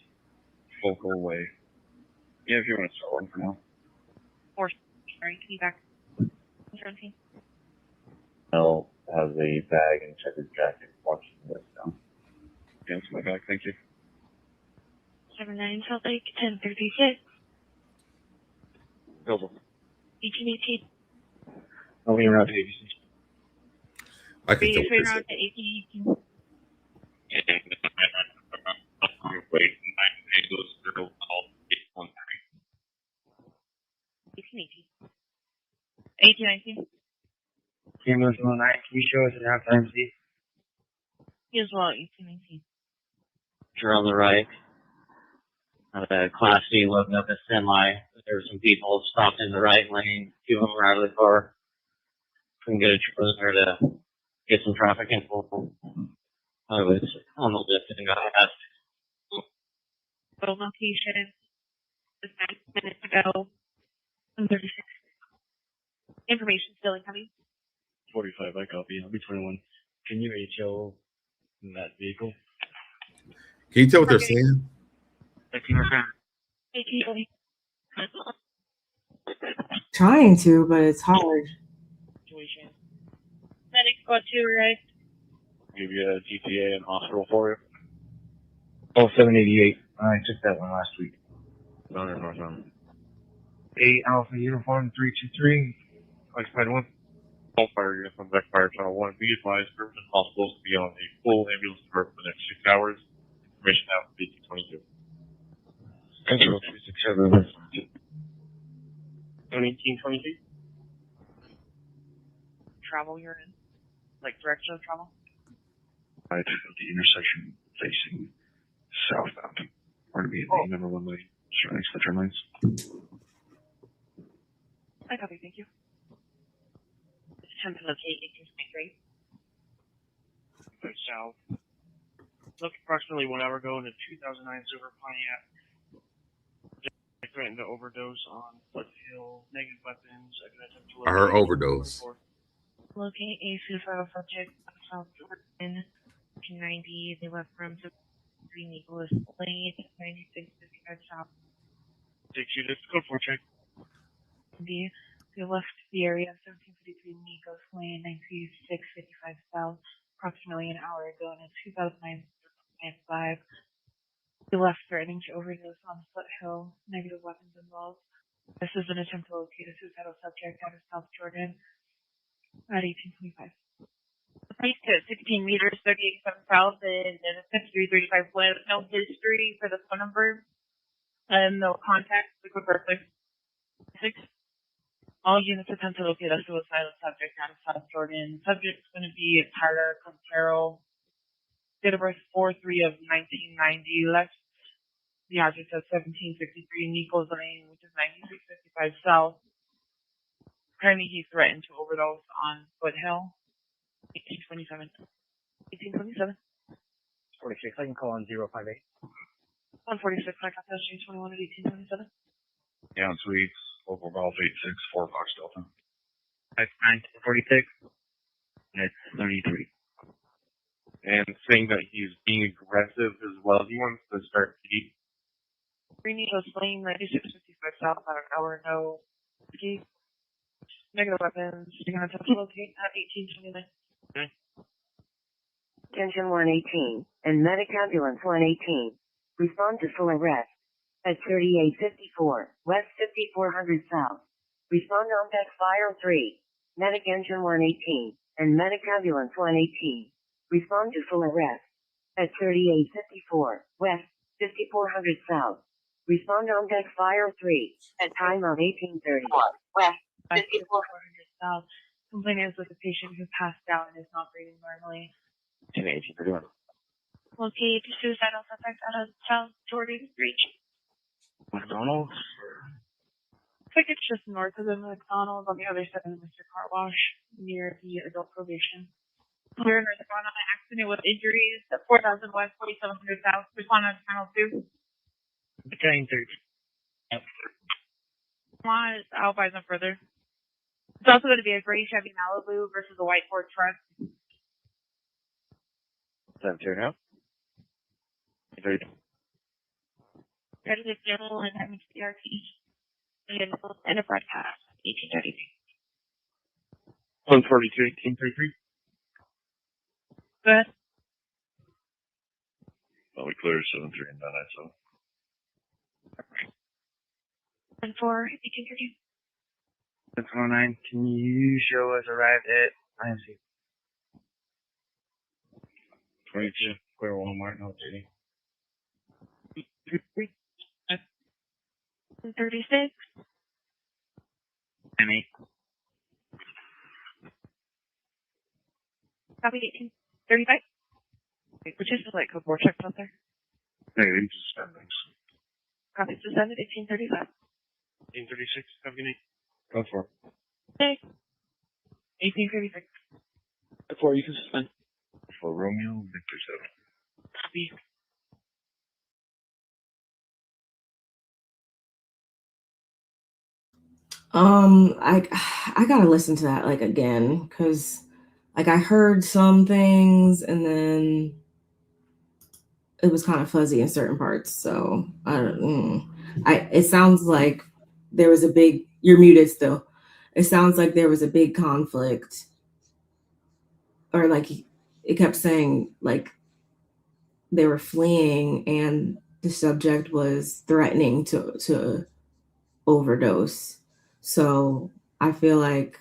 Focal Way. Yeah, if you want to start one for now. 4, sorry, can you back? 17. Mel has a bag and checkered jacket. Watch this down. Yeah, it's my bag, thank you. 79 South Lake, 1036. Available. 1818. I'll be around to 86. I can Be around to 1818. Wait, 9 Angels Girl called 813. 1818. 1819. Cameras on 9, can you show us at halftime, please? As well, 1819. You're on the right. Class C loading up a semi. There were some people stopped in the right lane. 2 of them were out of the car. Couldn't get a trailer there to get some traffic control. I was on the list and got asked. Total location, just 9 minutes ago, 36. Information still incoming. 45, I copy. I'll be 21. Can you HO in that vehicle? Can you tell what they're saying? 18%. Trying to, but it's hard. Situation. Medic squad 2 arrived. Give you a GTA and hospital for you. Oh, 788. I took that one last week. Northbound. 8 Alpha Uniform 323. Occupied 1. All fire units on deck fire channel 1. Be advised, Permanent hospitals to be on a full ambulance alert for the next 6 hours. Information now from 1822. Control 267. 1822? Travel you're in? Like direction of travel? Right at the intersection facing southbound. We're going to be in the number 1 way. Just right next to the turn lanes. I copy, thank you. Attempt to locate 1823. South. Look approximately 1 hour ago in a 2009 Silver Pontiac. They threatened to overdose on Foothill, negative weapons. I can attempt to I heard overdose. Locate a suicidal subject of South Jordan, 1990. They left from 3 Nicholas Lane, 9655 South. 6 units, code 4 check. They left the area of 1753 Nicholas Lane, 9655 South, approximately an hour ago in a 2009 5. They left threatening to overdose on Foothill, negative weapons involved. This is an attempt to locate a suicidal subject out of South Jordan at 1825. Place to 16 meters, 38.7 South, and a 5335 west. No history for the phone number, and no contact. Liquid birthday. 6. All units attempt to locate a suicidal subject out of South Jordan. Subject's going to be Tyler Quintero. Date of birth 4/3 of 1990. Left the address of 1763 Nichols Lane, which is 9655 South. Apparently he threatened to overdose on Foothill. 1827. 1827. 46. I can call on 058. 146. I got that 21 at 1827. Yeah, suites, local golf 86, 4 Fox Delta. 46. That's 33. And saying that he's being aggressive as well. He wants to start heat. 3 Nichols Lane, 9655 South, about an hour ago. Negative weapons. You're going to attempt to locate at 1829. Okay. Attention 118 and Medic Ambulance 118. Respond to full arrest at 3854 West 5400 South. Respond on deck fire 3. Medic Engine 118 and Medic Ambulance 118. Respond to full arrest at 3854 West 5400 South. Respond on deck fire 3 at time of 1830 West 5400 South. Complainant is with a patient who passed out and is not breathing normally. 1831. Locate the suicidal subject out of South Jordan Reach. McDonald's? Looks like it's just north of the McDonald's on the other side of the Mr. Car Wash near the adult probation. Clear and respond on an accident with injuries at 4000 West 4700 South. Respond on channel 2. Became 30. Come on, I'll advise them further. It's also going to be a gray Chevy Malibu versus a white Ford truck. 72 now. 30. President General and having CRT. And a broadcast. 1830. 142, 1833. Go ahead. Well, we cleared 73 and 997. And for 1830. 609. Can you show us arrived at IMC? 22, clear Walmart, no updating. 36. M8. Copy 1835. Which is like code 4 checks out there. Negative suspendings. Copy suspended 1835. 1836, have a good night. Go for it. Okay. 1836. Before you can suspend. Alpha Romeo, Victor 7. Copy. I gotta listen to that like again because like I heard some things and then it was kind of fuzzy in certain parts. So it sounds like there was a big. You're muted still. It sounds like there was a big conflict, or like it kept saying like they were fleeing and the subject was threatening to overdose. So I feel like,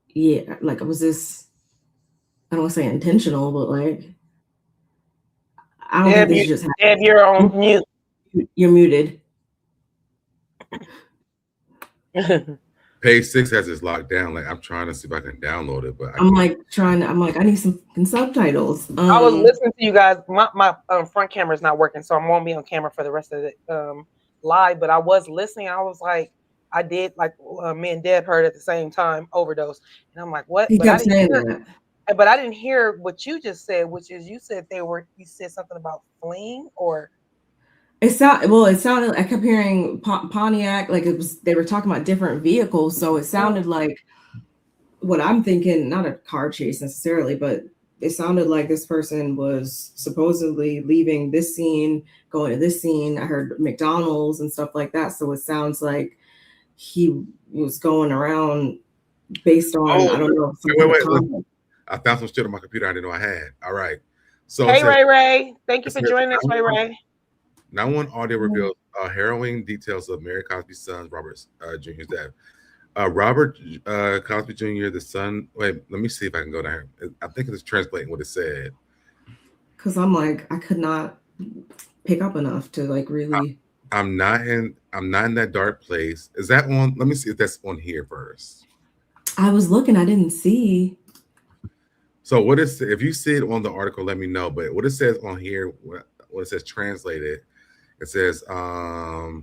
yeah, like was this, I don't want to say intentional, but like I don't think this just happened. Deb, you're on mute. You're muted. Page 6 has this locked down. Like I'm trying to see if I can download it, but I'm like I need some subtitles. I was listening to you guys. My front camera is not working, so I won't be on camera for the rest of the live. But I was listening. I was like, I did like me and Deb heard at the same time overdose, and I'm like, what? He kept saying that. But I didn't hear what you just said, which is you said you said something about fleeing or. It sounded. I kept hearing Pontiac, like they were talking about different vehicles, so it sounded like what I'm thinking, not a car chase necessarily, but it sounded like this person was supposedly leaving this scene, going to this scene. I heard McDonald's and stuff like that, so it sounds like he was going around based on I don't know. Wait. I found some shit on my computer I didn't know I had. All right. So hey, Ray, thank you for joining us, Ray. 911 audio reveals harrowing details of Mary Cosby's son, Robert Jr.'s death. Robert Cosby Jr., the son. Wait, let me see if I can go down here. I think it's translating what it said. Because I'm like, I could not pick up enough to like really. I'm not in that dark place. Is that on? Let me see if that's on here first. I was looking, I didn't see. So what is, if you see it on the article, let me know. But what it says on here, what it says translated, it says in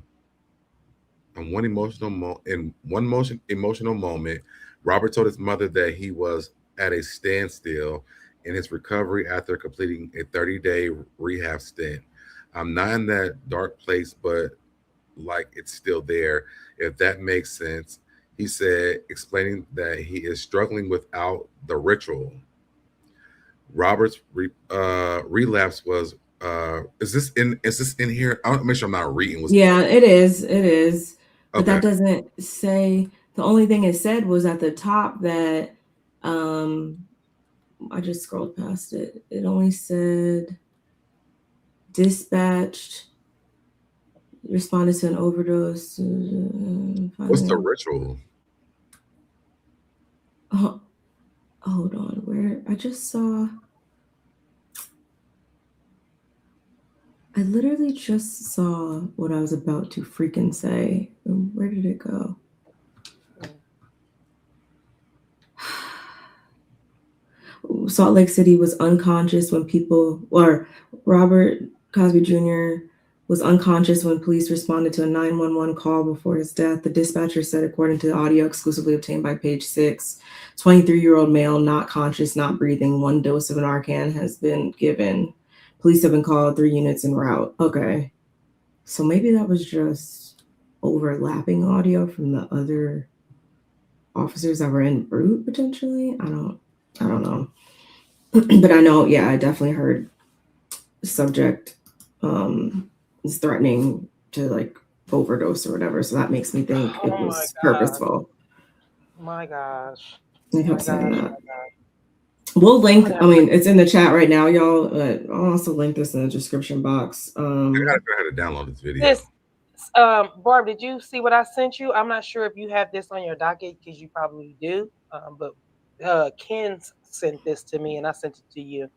one emotional moment, Robert told his mother that he was at a standstill in his recovery after completing a 30-day rehab stint. I'm not in that dark place, but like it's still there, if that makes sense. He said, explaining that he is struggling without the ritual. Robert's relapse was is this in here? I want to make sure I'm not reading. Yeah, it is. But okay. That doesn't say. The only thing it said was at the top that I just scrolled past it. It only said dispatched, responded to an overdose. What's the ritual? Hold on, where I just saw. I literally just saw what I was about to freaking say. Where did it go? Salt Lake City was unconscious when Robert Cosby Jr. was unconscious when police responded to a 911 call before his death. The dispatcher said, according to the audio exclusively obtained by Page 6, 23-year-old male, not conscious, not breathing. 1 dose of Narcan has been given. Police have been called, 3 units en route. Okay. So maybe that was just overlapping audio from the other officers that were en route, potentially. I don't know. But I know, yeah, I definitely heard the subject is threatening to like overdose or whatever. So that makes me think it was purposeful. My gosh. I kept saying that. We'll link, I mean, it's in the chat right now, y'all. But I'll also link this in the description box. I gotta go ahead and download this video. Barb, did you see what I sent you? I'm not sure if you have this on your docket because you probably do. But Ken sent this to me and I sent it to you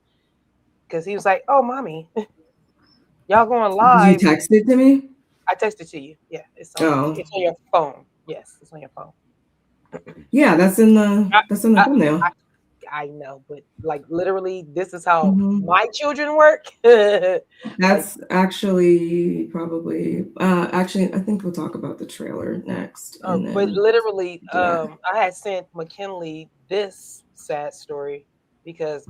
because he was like, "Oh, mommy, y'all going live?" Did you text it to me? I texted to you. Yeah, it's on your phone. Yes, it's on your phone. Yeah, that's in the thumbnail. I know, but like literally, this is how my children work. That's actually probably. Actually, I think we'll talk about the trailer next. But literally, I had sent McKinley this sad story because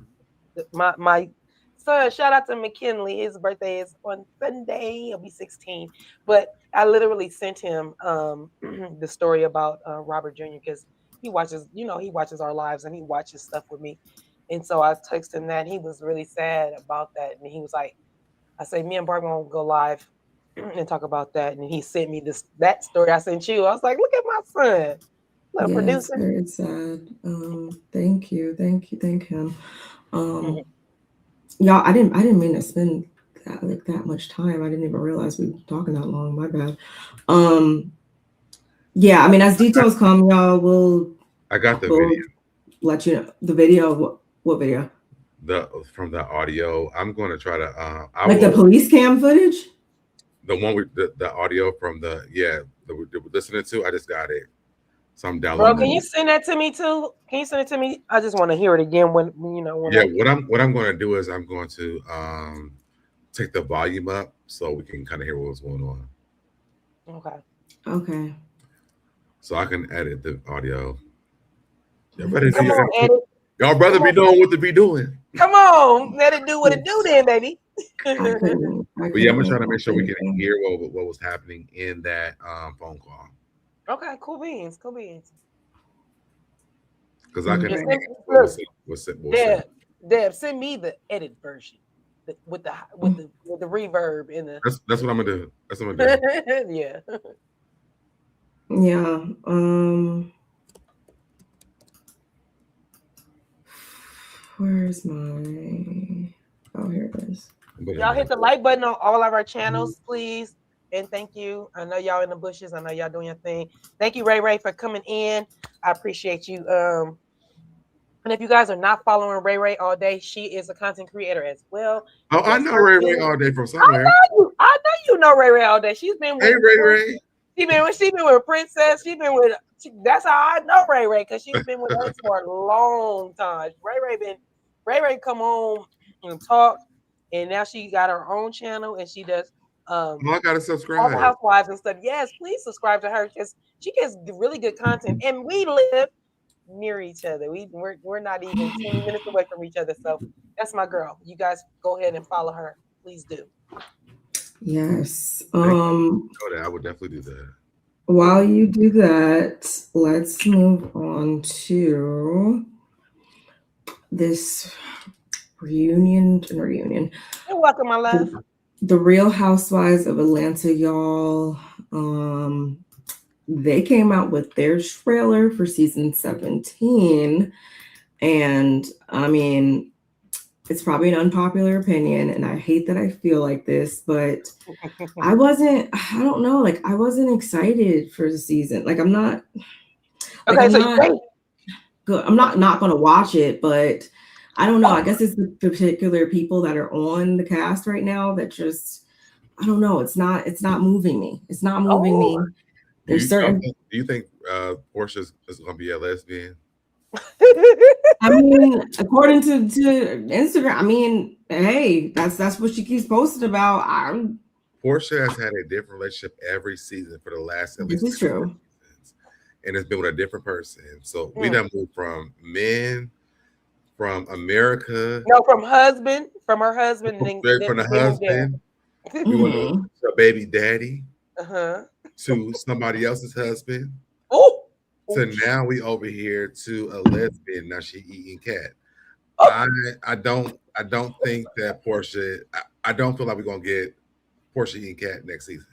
my son, shout out to McKinley. His birthday is on Sunday. He'll be 16. But I literally sent him the story about Robert Jr. because he watches, he watches our lives and he watches stuff with me. And so I texted him that. He was really sad about that. And he was like, I say, me and Barb gonna go live and talk about that. And he sent me that story I sent you. I was like, look at my son. Little Yes, producer. very sad. Thank you, thank him. Y'all, I didn't mean to spend that much time. I didn't even realize we were talking that long. My bad. Yeah, I mean, as details come, y'all, I got the video. Let you know the video. What video? From the audio. I'm going to try to the police cam footage. The one with the audio from that we're listening to. I just got it, so I'm downloading. Bro, can you send that to me too? Can you send it to me? I just want to hear it again when. What I'm going to do is I'm going to take the volume up so we can kind of hear what's going on. Okay. So I can edit the audio. Y'all brother be knowing what to be doing. Come on, let it do what it do then, baby. But yeah, I'm gonna try to make sure we can hear what was happening in that phone call. Okay, cool beans. Because I can. Deb, send me the edit version with the reverb in the. That's what I'm gonna do. Yeah. Yeah. Where's my? Oh, here it is. Y'all hit the like button on all of our channels, please. And thank you. I know y'all in the bushes. I know y'all doing your thing. Thank you, Ray, for coming in. I appreciate you. And if you guys are not following Ray all day, she is a content creator as well. Oh, I know Ray all day from somewhere. I know you know Ray all day. She's been with Ray. She been with Princess. That's how I know Ray because she's been with us for a long time. Ray come home and talk, and now she got her own channel and she does I gotta subscribe. All the housewives and stuff. Yes, please subscribe to her because she gets really good content, and we live near each other. We're not even 20 minutes away from each other. So that's my girl. You guys go ahead and follow her. Please do. Yes. I would definitely do that. While you do that, let's move on to this reunion. You're welcome, my love. The Real Housewives of Atlanta, y'all. They came out with their trailer for season 17. And I mean, it's probably an unpopular opinion, and I hate that I feel like this, but I wasn't excited for the season. Like, I'm not. Like, okay, I'm not going to watch it, but I don't know. I guess it's the particular people that are on the cast right now that just, I don't know. It's not moving me. It's not moving me. There's certain. Do you think Portia is going to be a lesbian? I mean, according to Instagram, I mean, hey, that's what she keeps posting about. Portia has had a different relationship every season for the last at least. This is true. Seasons, and it's been with a different person. So we done moved from men, from America. No, from her husband. From the husband. We went to a baby daddy. To somebody else's husband. So now we over here to a lesbian. Now she eating cat. I don't think that Portia. I don't feel like we're gonna get Portia eating cat next season.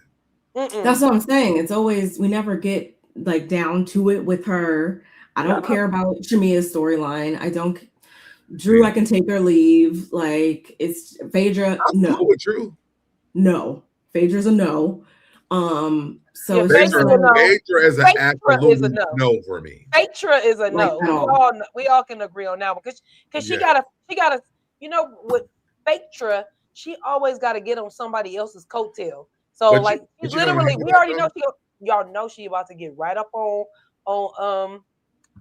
That's what I'm saying. It's always, we never get like down to it with her. I don't care about Shamia's storyline. I don't. Drew, I can take or leave. Like, it's Phaedra. No, with Drew. No, Phaedra's a no. So Phaedra is an absolute no for me. Phaedra is a no. We all can agree on that one because she gotta, with Phaedra, she always gotta get on somebody else's coattail. So literally, we already know y'all know she about to get right up on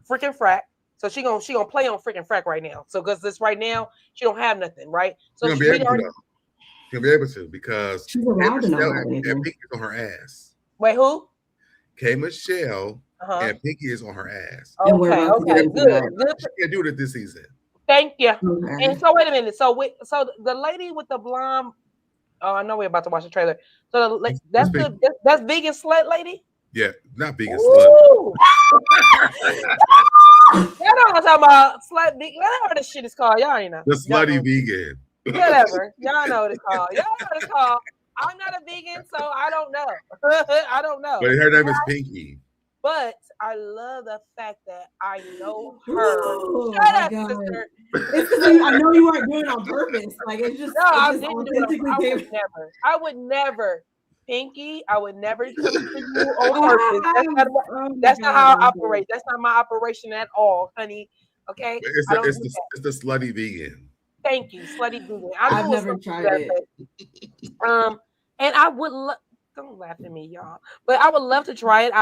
freaking frack. So she gonna play on freaking frack right now. So because this right now she don't have nothing, right? So she'll be able to because she's allowed to know Pinky is on her ass. Wait, who? K. Michelle and Pinky is on her ass. Okay, good. She can't do it this season. Thank you. Okay. And so wait a minute. So the lady with the blonde. Oh, I know we're about to watch the trailer. So that's vegan slut lady. Yeah, not vegan slut. Ooh. Y'all know what I'm talking about. Slut vegan. Whatever this shit is called. Y'all ain't know. The slutty vegan. Whatever. Y'all know what it's called. Y'all know what it's called. I'm not a vegan, so I don't know. I don't know. But her name is Pinky. But I love the fact that I know her. Oh, Shut my up, God. sister. It's because I know you weren't doing it on purpose. Like it's just, No, I it just didn't do it. authentically came. I would never, Pinky. I would never come to you on purpose. That's not how I operate. That's not my operation at all, honey. Okay, It's the slutty vegan. Thank you, slutty vegan. I've never tried it. And I would don't laugh at me, y'all. But I would love to try it.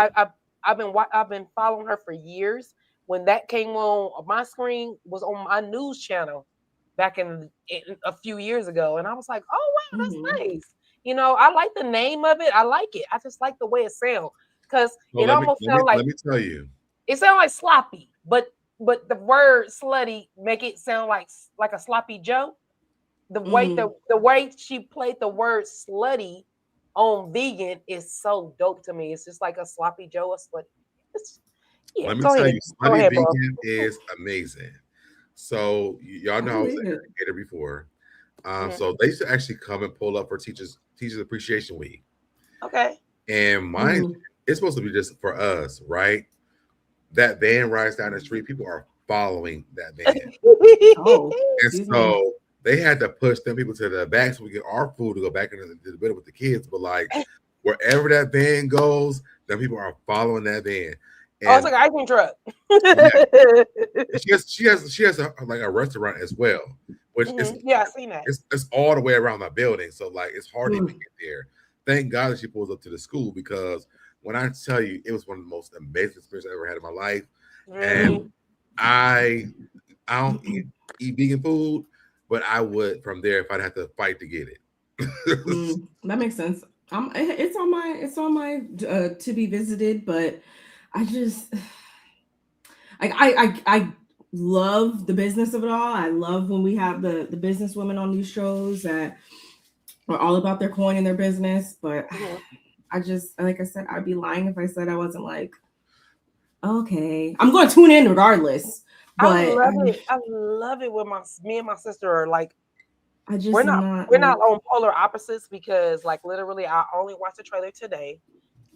I've been following her for years. When that came on my screen was on my news channel back in a few years ago, and I was like, oh wow, that's nice. You know, I like the name of it. I like it. I just like the way it sounds because it almost sounds like. Let me tell you, it sounds like sloppy, but the word slutty make it sound like a sloppy Joe. The way she played the word slutty on vegan is so dope to me. It's just like a sloppy Joe, a slutty. Let me tell you, slutty vegan is amazing. So y'all know I was an educator before. So they used to actually come and pull up for Teachers Appreciation Week. Okay. And mine, it's supposed to be just for us, right? That van rides down the street. People are following that van. And so they had to push them people to the back so we get our food to go back into the bed with the kids. But like wherever that van goes, then people are following that van. And it's like an ice cream truck. She has a restaurant as well, which is I've seen that. It's all the way around the building, so like it's hard to even get there. Thank God that she pulls up to the school because when I tell you, it was one of the most amazing experiences I ever had in my life. And I don't eat vegan food, but I would from there if I'd have to fight to get it. That makes sense. It's on my to be visited, but I just I love the business of it all. I love when we have the business women on these shows that are all about their coin and their business. But I just, like I said, I'd be lying if I said I wasn't like, okay, I'm going to tune in regardless. But I love it when me and my sister are like, we're not on polar opposites because like literally I only watched the trailer today.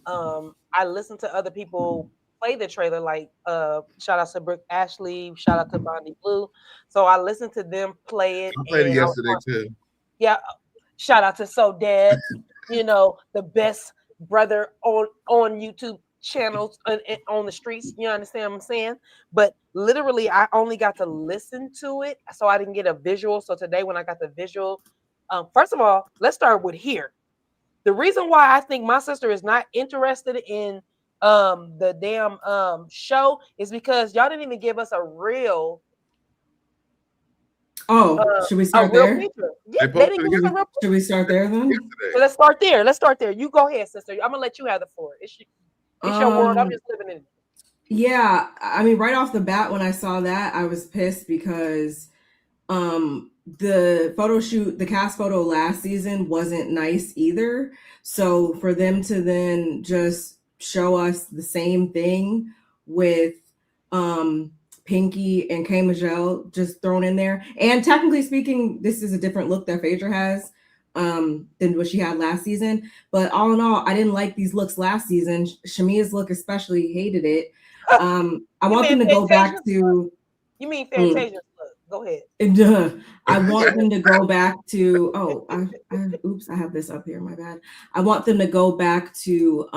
I listened to other people play the trailer, like shout out to Brooke Ashley, shout out to Bondi Blue. So I listened to them play it. I played it yesterday too. Yeah, shout out to So Dead, the best brother on YouTube channels on the streets. You understand what I'm saying? But literally, I only got to listen to it, so I didn't get a visual. So today, when I got the visual, first of all, let's start with here. The reason why I think my sister is not interested in the damn show is because y'all didn't even give us a real. Should we start there? Yeah, they didn't give us a real. Should we start there then? So let's start there. You go ahead, sister. I'm gonna let you have the floor. It's your world. I'm just living in it. Yeah, I mean, right off the bat, when I saw that, I was pissed because the photo shoot, the cast photo last season wasn't nice either. So for them to then just show us the same thing with Pinky and K Michelle just thrown in there, and technically speaking, this is a different look that Phaedra has than what she had last season. But all in all, I didn't like these looks last season. Shamia's look especially hated it. I want them to go back to. You mean Fantasia's look? Go ahead. I want them to go back to. Oops, I have this up here. My bad. I want them to go back to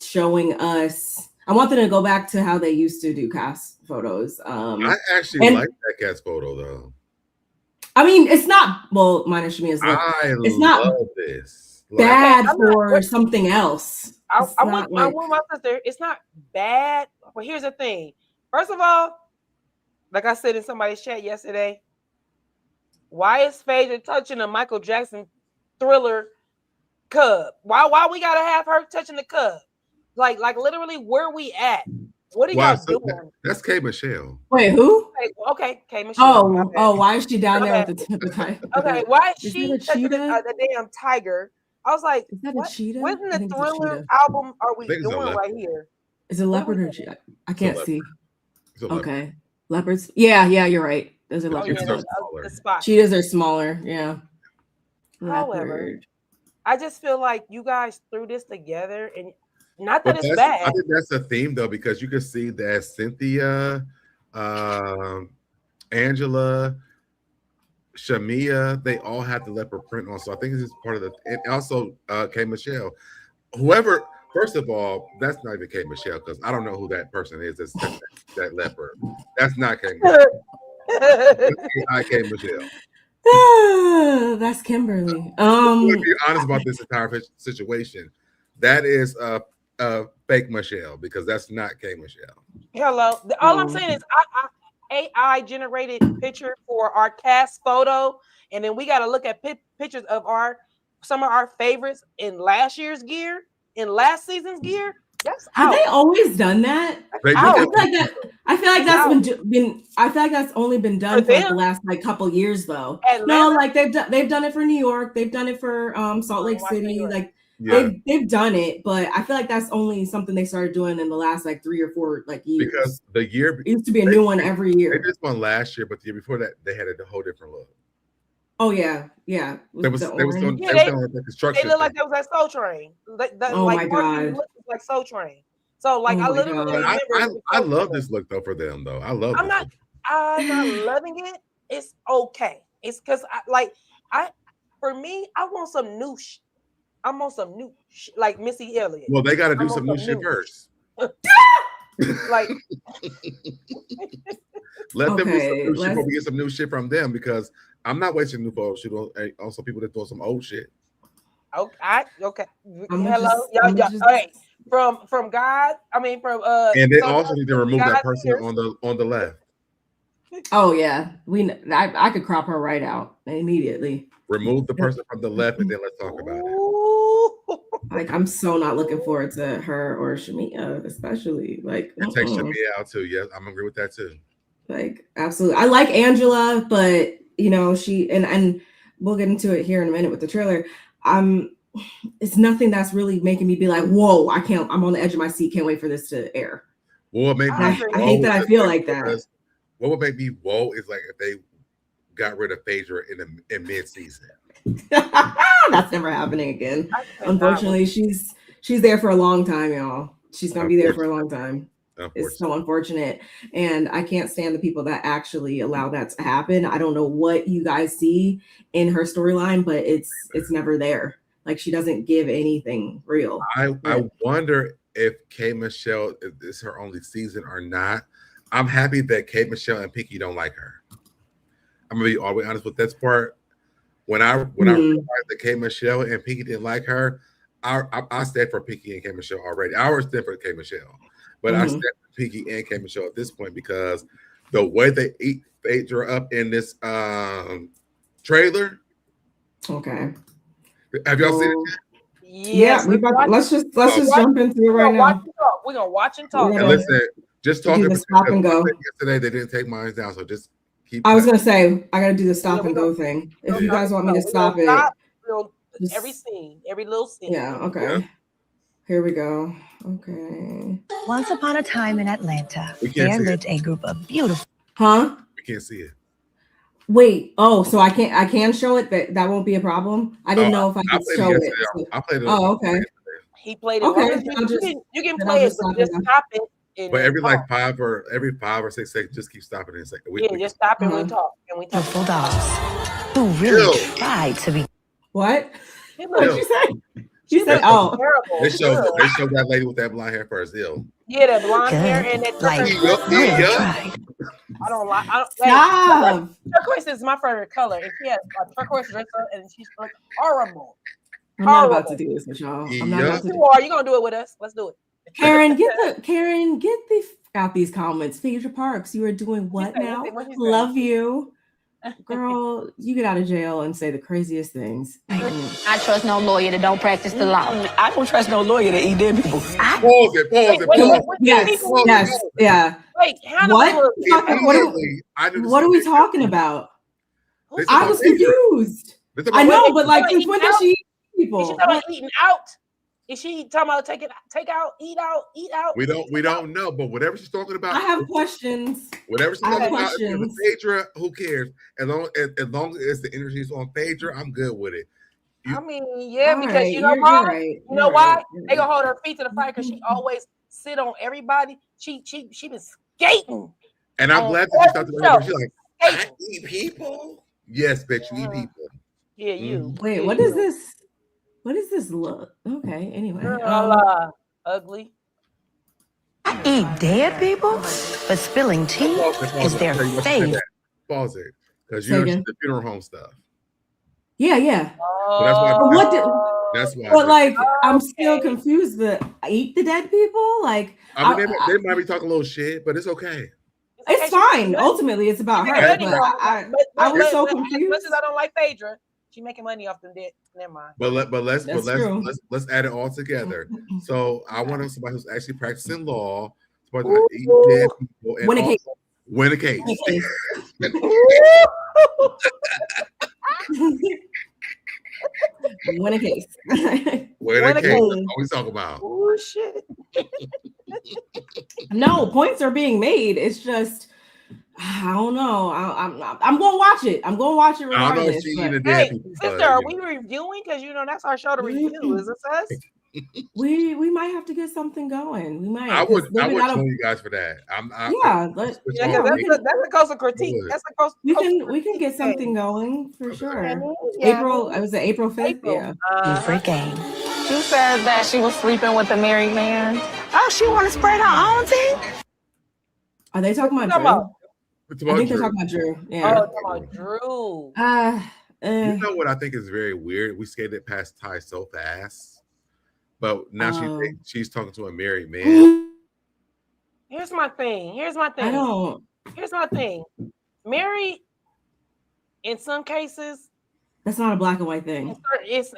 showing us. I want them to go back to how they used to do cast photos. I actually like that cast photo though. I mean, it's not minus Shamia's look. It's not this bad for something else. I want my sister. It's not bad, but here's the thing. First of all, like I said in somebody's chat yesterday, why is Phaedra touching a Michael Jackson Thriller cub? Why we gotta have her touching the cub? Like literally, where we at? What are Wow, y'all so doing? that's K Michelle. Wait, who? Okay, Michelle. Oh, why is she down there My with the tiger? Okay, why is Is she that a touching cheetah? the damn tiger? I was like, Is that a what? cheetah? What in I the think it's a Thriller cheetah. album are I we think it's a doing right leopard. here? Is it What are we leopard or doing? cheetah? I can't see. It's a leopard. Okay, leopards. Yeah, you're right. Those are The leopards. cheetahs are smaller. The spot. Cheetahs are smaller. Yeah. However, Leopard. I just feel like you guys threw this together, and not that But it's I bad. think that's the theme though, because you can see that Cynthia, Angela, Shamia, they all have the leopard print on. So I think this is part of the, and also K Michelle. Whoever, first of all, that's not even K Michelle, because I don't know who that person is. That's that leopard. That's not K Michelle. That's K Michelle. That's Kimberly. To be honest about this entire situation, that is fake Michelle, because that's not K Michelle. Hello. All I'm saying is AI generated picture for our cast photo, and then we got to look at pictures of some of our favorites in last year's gear, in last season's gear. That's Have they always done that? I feel like that's been. I feel like that's only been done for like the last like couple years though. Atlanta? No, like they've done it for New York. They've done it for Salt Lake City. Like they've done it, but I feel like that's only something they started doing in the last like 3 or 4 like years. Because the year it used to be a new one every year. They did one last year, but the year before that they had a whole different look. Oh yeah. They was on the construction. They look like they was at Soul Train. Oh my god, like Soul Train. So like I literally remember. I love this look though for them though. I love. I'm not loving it. It's okay. It's because for me, I want some new. I want some new like Missy Elliott. Well, they got to do some new shit first. Like, let them do some new shit before we get some new shit from them, because I'm not wasting new photo shoot on also people that doing some old shit. Okay. Hello, y'all. Hey, from God. I mean, from and they also need to remove that person on the left. Oh yeah, I could crop her right out immediately. Remove the person from the left, and then let's talk about it. Like I'm so not looking forward to her or Shamia, especially like. Take Shamia out too. Yes, I'm agree with that too. Like absolutely, I like Angela, but you know she and we'll get into it here in a minute with the trailer. It's nothing that's really making me be like, whoa, I can't. I'm on the edge of my seat. Can't wait for this to air. Well, maybe I hate that I feel like that. What would make me whoa is like if they got rid of Phaedra in mid-season. That's never happening again. Unfortunately, she's there for a long time, y'all. She's gonna be there for a long time. It's so unfortunate, and I can't stand the people that actually allow that to happen. I don't know what you guys see in her storyline, but it's never there. Like she doesn't give anything real. I wonder if K Michelle is her only season or not. I'm happy that K Michelle and Pinky don't like her. I'm gonna be all the way honest with this part. When I realized that K Michelle and Pinky didn't like her, I stand for Pinky and K Michelle already. I always stand for K Michelle, but I stand for Pinky and K Michelle at this point because the way they eat Phaedra up in this trailer. Okay. Have y'all seen it? Yes. Yeah, let's just jump into it right now. We're gonna watch and talk. And listen, just talking about stop and go. Yesterday they didn't take mine down, so just keep. I was gonna say I gotta do the stop and go thing. If you guys want me to stop it, every scene, every little scene. Yeah. Okay. Yeah. Here we go. Okay. Once upon a time in Atlanta, there lived a group of beautiful. Huh? We can't see it. Wait. Oh, so I can show it. That won't be a problem. I didn't know if I could show it. So. I played it. Oh, okay. He played it. Okay. You can play it, but just stop it. But every 5 or 6 seconds, just keep stopping in a second. Just stop and we talk. Beautiful dogs who really tried to be. What? What did you say? She said, "Oh, they show that lady with that blonde hair first. Ill. Yeah, that blonde hair and that tried. I don't like. Stop. Turquoise is my favorite color. And she has a turquoise dress up, and she's like horrible. I'm not about to do this with y'all. I'm not about to. You are. You gonna do it with us? Let's do it. Karen, get the out these comments. Phaedra Parks, you are doing what now? Love you. girl, you get out of jail and say the craziest things. I trust no lawyer that don't practice the law. I don't trust no lawyer that eat dead people. Pause it. Yes, yeah. Wait, Hannah, what are we talking about? I was confused. I know, but like, since when does she eat people? Is she talking about eating out? Is she talking about take out, eat out? We don't know, but whatever she's talking about, I have questions. Whatever she's talking about, Phaedra, who cares? As long as the energy is on Phaedra, I'm good with it. Because you know why? Right. You know why? They gonna hold her feet to the fire because she always sit on everybody. She been skating. And I'm glad that she started to she's like, I eat people. Yes, bitch, you eat people. Yeah, you. Wait, what is this? What is this look? Okay, anyway. Ugly. I eat dead people, but spilling tea is their fate. Pause it. Because you know the funeral home stuff. Yeah. So that's why. But like, I'm still confused. Eat the dead people? Like, I mean, they might be talking a little shit, but it's okay. It's fine. Ultimately, it's about her. I was so confused. As much as I don't like Phaedra, she making money off them dead. Never mind. But let's add it all together. So I want somebody who's actually practicing law, supposed to eat dead people and win a case. Win a case. Win a case. That's what we talk about. Oh shit. No, points are being made. It's just, I don't know. I'm gonna watch it. I'm gonna watch it regardless. Hey, sister, are we reviewing? Because that's our show to review. Is this us? We might have to get something going. We might. I would join you guys for that. That's a coastal critique. That's a coastal. We can get something going for sure. April 5th. Yeah. Free game. She said that she was sleeping with a married man. Oh, she want to spread her own tea? Are they talking about Drew? I think they're talking about Drew. Yeah. Oh, talking about Drew. You know what I think is very weird? We skated past Ty so fast. But now she's talking to a married man. Here's my thing. Here's my thing. Married, in some cases, that's not a black and white thing. It's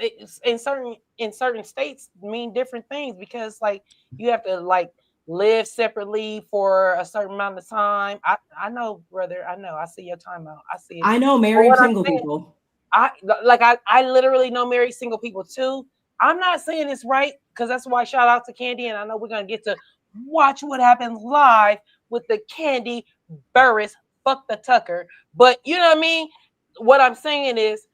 in certain states mean different things because like you have to like live separately for a certain amount of time. I know, brother. I know. I see your timeout. I see it. I know married single people. I literally know married single people too. I'm not saying it's right because that's why shout out to Kandi, and I know we're gonna get to watch what happens live with the Kandi Burris fuck the Tucker. But you know what I mean? What I'm saying is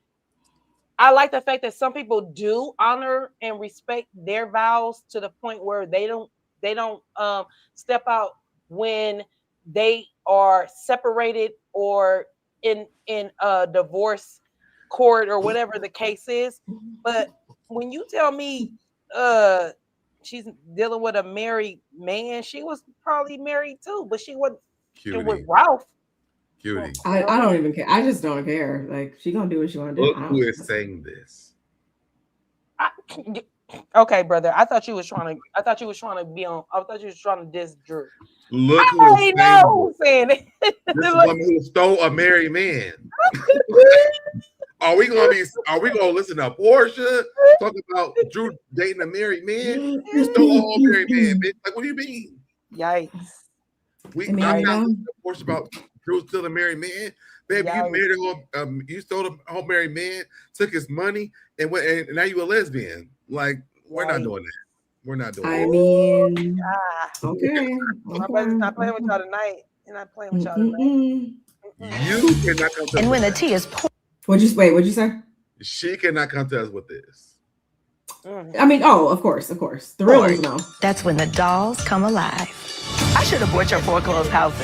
I like the fact that some people do honor and respect their vows to the point where they don't step out when they are separated or in a divorce court or whatever the case is. But when you tell me she's dealing with a married man, she was probably married too, but she wasn't with Ralph. Cutiee. I don't even care. I just don't care. Like she gonna do what she wanna do. Look who is saying this. Okay, brother. I thought you was trying to diss Drew. Look I already know who's saying it. This is woman who stole a married man. Are we gonna listen to Portia talk about Drew dating a married man? You stole a whole married man, bitch. Like, what do you mean? Yikes. I'm not listening to Portia about Drew still a married man. Baby, you married you stole a whole married man, took his money, and now you a lesbian. Like, we're not doing that. We're not doing that. I mean, okay. I'm not playing with y'all tonight. You're not playing with y'all tonight. You cannot come to And when the tea is poured. What'd you say? She cannot come to us with this. I mean, of course. The real ones know. That's when the dolls come alive. I should have bought your foreclosed house.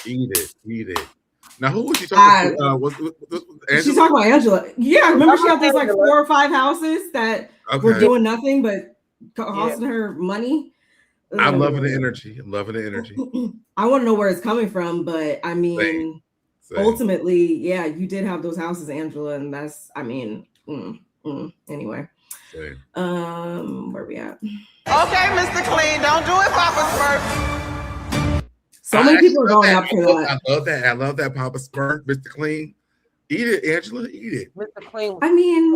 Eat it. Now, who was she talking to? She's talking about Angela. Yeah, remember she had those like 4 or 5 houses that were doing nothing but costing her money. I'm loving the energy. I want to know where it's coming from, but I mean, ultimately, yeah, you did have those houses, Angela, and that's, I mean, anyway. Where we at? Okay, Mr. Clean, don't do it Papa's first. So many people are going up for that. I love that Papa Smurf, Mr. Clean. Eat it, Angela. Eat it. Mr. Clean. I mean,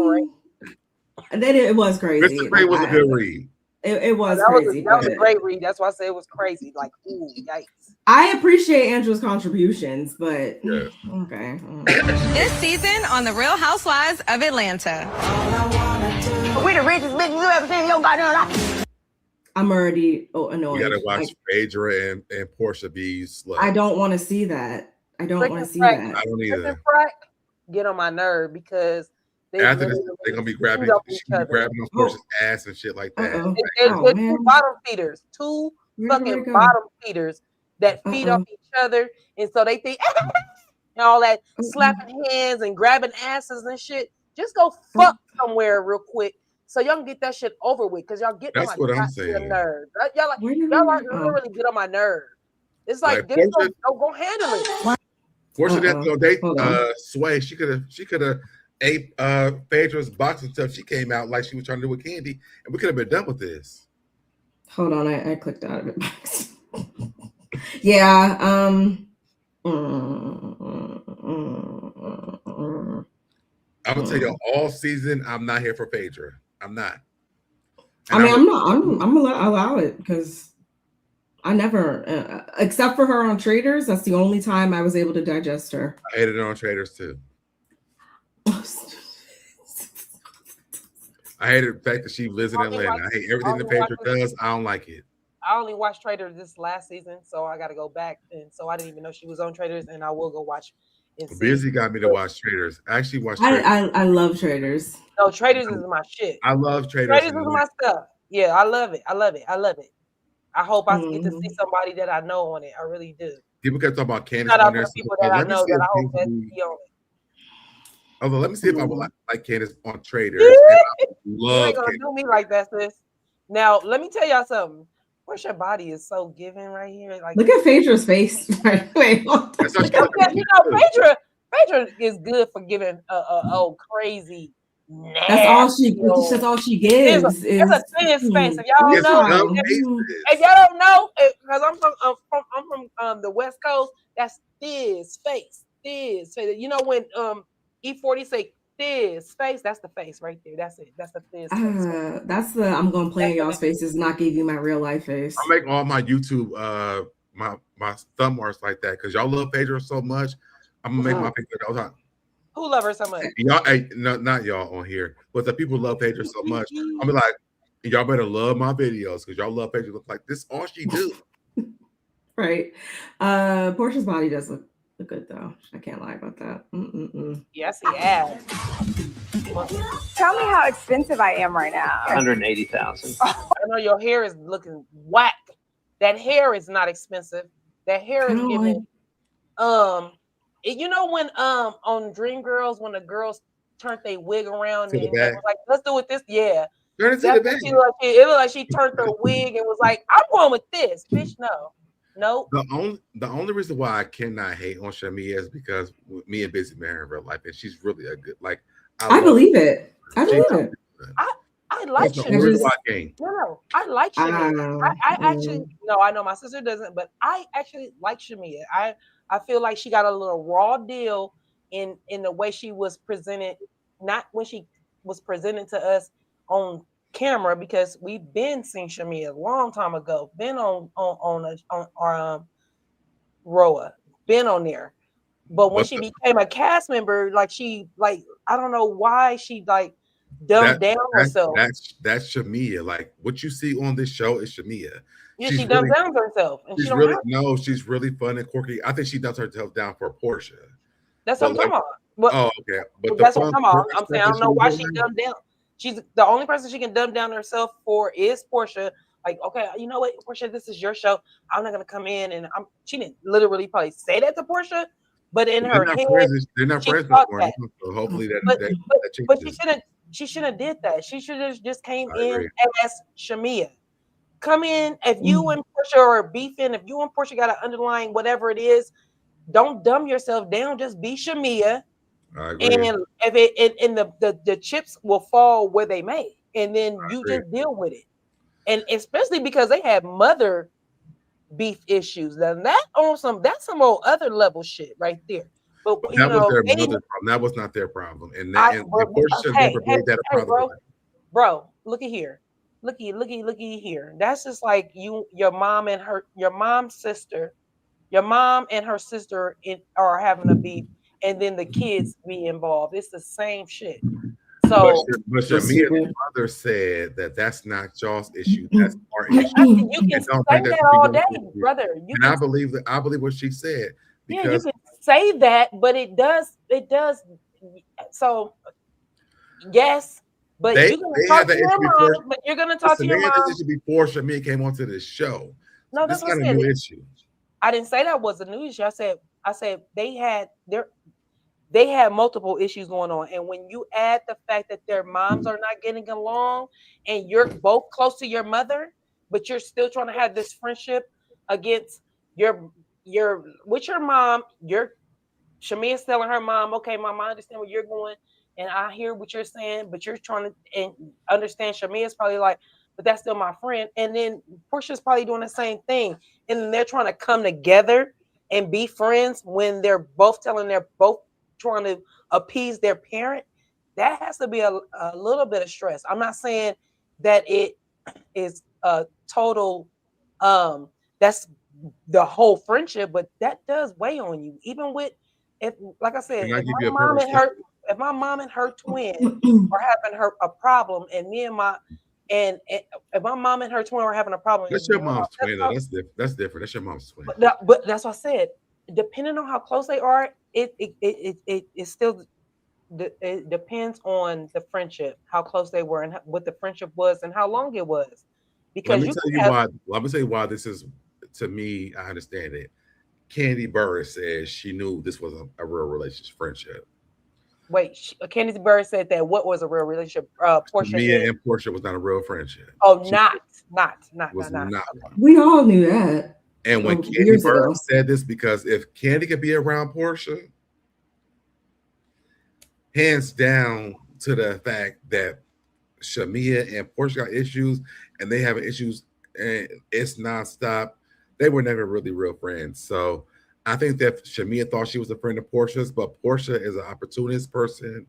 it was crazy. Mr. Clean was a good read. It was that crazy. That was a great read. That's why I said it was crazy. Like, ooh, yikes. I appreciate Angela's contributions, but okay. This season on The Real Housewives of Atlanta. We the richest bitch you ever seen in your goddamn life. I'm already annoyed. You gotta watch Phaedra and Portia be sluts. I don't want to see that. I don't want to see that. I don't either. Get on my nerve because after this, they're gonna be grabbing on Portia's ass and shit like that. They're two bottom feeders, two fucking bottom feeders that feed off each other, and so they think and all that slapping hands and grabbing asses and shit. Just go fuck somewhere real quick so y'all can get that shit over with, because y'all get on my nerves. Y'all really get on my nerve. It's like go handle it. Portia, that Sway, she could have ate Phaedra's box and stuff. She came out like she was trying to do with Kandi, and we could have been done with this. Hold on, I clicked out of it. Yeah. I'm gonna tell you all season, I'm not here for Phaedra. I'm not. And I'm gonna allow it because I never, except for her on Traders, that's the only time I was able to digest her. I hated her on Traders too. I hated the fact that she lives in Atlanta. I hate everything that Phaedra does. I don't like it. I only watched Traders this last season, so I got to go back, and so I didn't even know she was on Traders, and I will go watch. Busy got me to watch Traders. I actually watched. I love Traders. No, Traders is my shit. I love Traders. Traders is my stuff. Yeah, I love it. I love it. I love it. I hope I get to see somebody that I know on it. I really do. People kept talking about Candace Shout on out there. to people that I know that I hope that be on it. Although, let me see if I would like Candace on Traders. You ain't gonna do me like that, sis. Now, let me tell y'all something. Where's your body is so giving right here. Like, look at Phaedra's face. Wait, Phaedra is good for giving a crazy. That's all she gives. It's a thin space. If y'all don't know, if y'all don't know, because I'm from the West Coast, that's Thiz face. You know when E40 say Thiz face, that's the face right there. That's it. That's the Thiz face. That's the I'm gonna play in y'all's faces, not give you my real life face. I make all my YouTube my thumb marks like that because y'all love Phaedra so much. I'm gonna make my picture all the time. Who love her so much? Y'all, no, not y'all on here, but the people love Phaedra so much. I'm be like, y'all better love my videos because y'all love Phaedra. Look like this, all she do. Right. Portia's body does look good though. I can't lie about that. Yes, he has. Tell me how expensive I am right now. $180,000. I know your hair is looking whack. That hair is not expensive. That hair is giving. You know when on Dreamgirls when the girls turned their wig around and was like, let's do it this, yeah. Turn it to the back. It looked like she turned her wig and was like, I'm going with this, bitch. No. The only reason why I cannot hate on Shamia is because me and Busy married in real life, and she's really a good. Like I believe it. I believe it. I like Shamia. No, I like Shamia. I actually I know my sister doesn't, but I actually like Shamia. I feel like she got a little raw deal in the way she was presented, not when she was presented to us on camera, because we've been seeing Shamia a long time ago, been on our Roa, been on there. But when she became a cast member, like I don't know why she dumbed down herself. That's Shamia. Like what you see on this show is Shamia. Yeah, she dumbed down herself. And she's really fun and quirky. I think she dumps herself down for Portia. That's what I'm talking about. Okay. But that's what I'm talking about. I'm saying I don't know why she dumbed down. She's the only person she can dumb down herself for is Portia. Like, okay, you know what, Portia, this is your show. I'm not gonna come in and she didn't literally probably say that to Portia, but in her head, they're not friends anymore. So hopefully that changes. But she shouldn't have did that. She should have just came in as Shamia. Come in if you and Portia are beefing, if you and Portia got an underlying whatever it is, don't dumb yourself down. Just be Shamia. And if the chips will fall where they may, and then you just deal with it. And especially because they had mother beef issues. Now that's some old other level shit right there. But you that was know, their mother's problem. That was not their problem. And Portia should never made that a problem. Bro, look at here. Looky here. That's just like your mom and her sister are having a beef, and then the kids be involved. It's the same shit. So, but Shamia's mother said that that's not y'all's issue. That's our issue. You can say that all day, brother. And I believe that. I believe what she said. Yeah, you can say that, but it does. So, yes. But you're gonna talk to your mom. But you're gonna talk to your mom. This issue before Shamia came onto this show. No, that's not a new issue. I didn't say that was a new issue. I said they had multiple issues going on, and when you add the fact that their moms are not getting along, and you're both close to your mother, but you're still trying to have this friendship against your mom. Shamia's telling her mom, "Okay, mom, I understand where you're going." And I hear what you're saying, but you're trying to understand. Shamia's probably like, but that's still my friend. And then Portia's probably doing the same thing. And then they're trying to come together and be friends when they're both trying to appease their parent. That has to be a little bit of stress. I'm not saying that it is a total, that's the whole friendship, but that does weigh on you. Even with, like I said, if my mom and her twin are having a problem, and if my mom and her twin are having a problem, that's your mom's twin. That's different. That's your mom's twin. But that's what I said. Depending on how close they are, it still it depends on the friendship, how close they were, and what the friendship was, and how long it was. Because let me tell you why this is. To me, I understand it. Kandi Burruss says she knew this was a real relationship, friendship. Wait, Kandi Burruss said that what was a real relationship? Portia and Portia was not a real friendship. Oh, not. We all knew that. And when Kandi Burruss said this, because if Kandi could be around Portia, hands down to the fact that Shamia and Portia got issues, and they have issues, and it's nonstop. They were never really real friends. So I think that Shamia thought she was a friend of Portia's, but Portia is an opportunist person.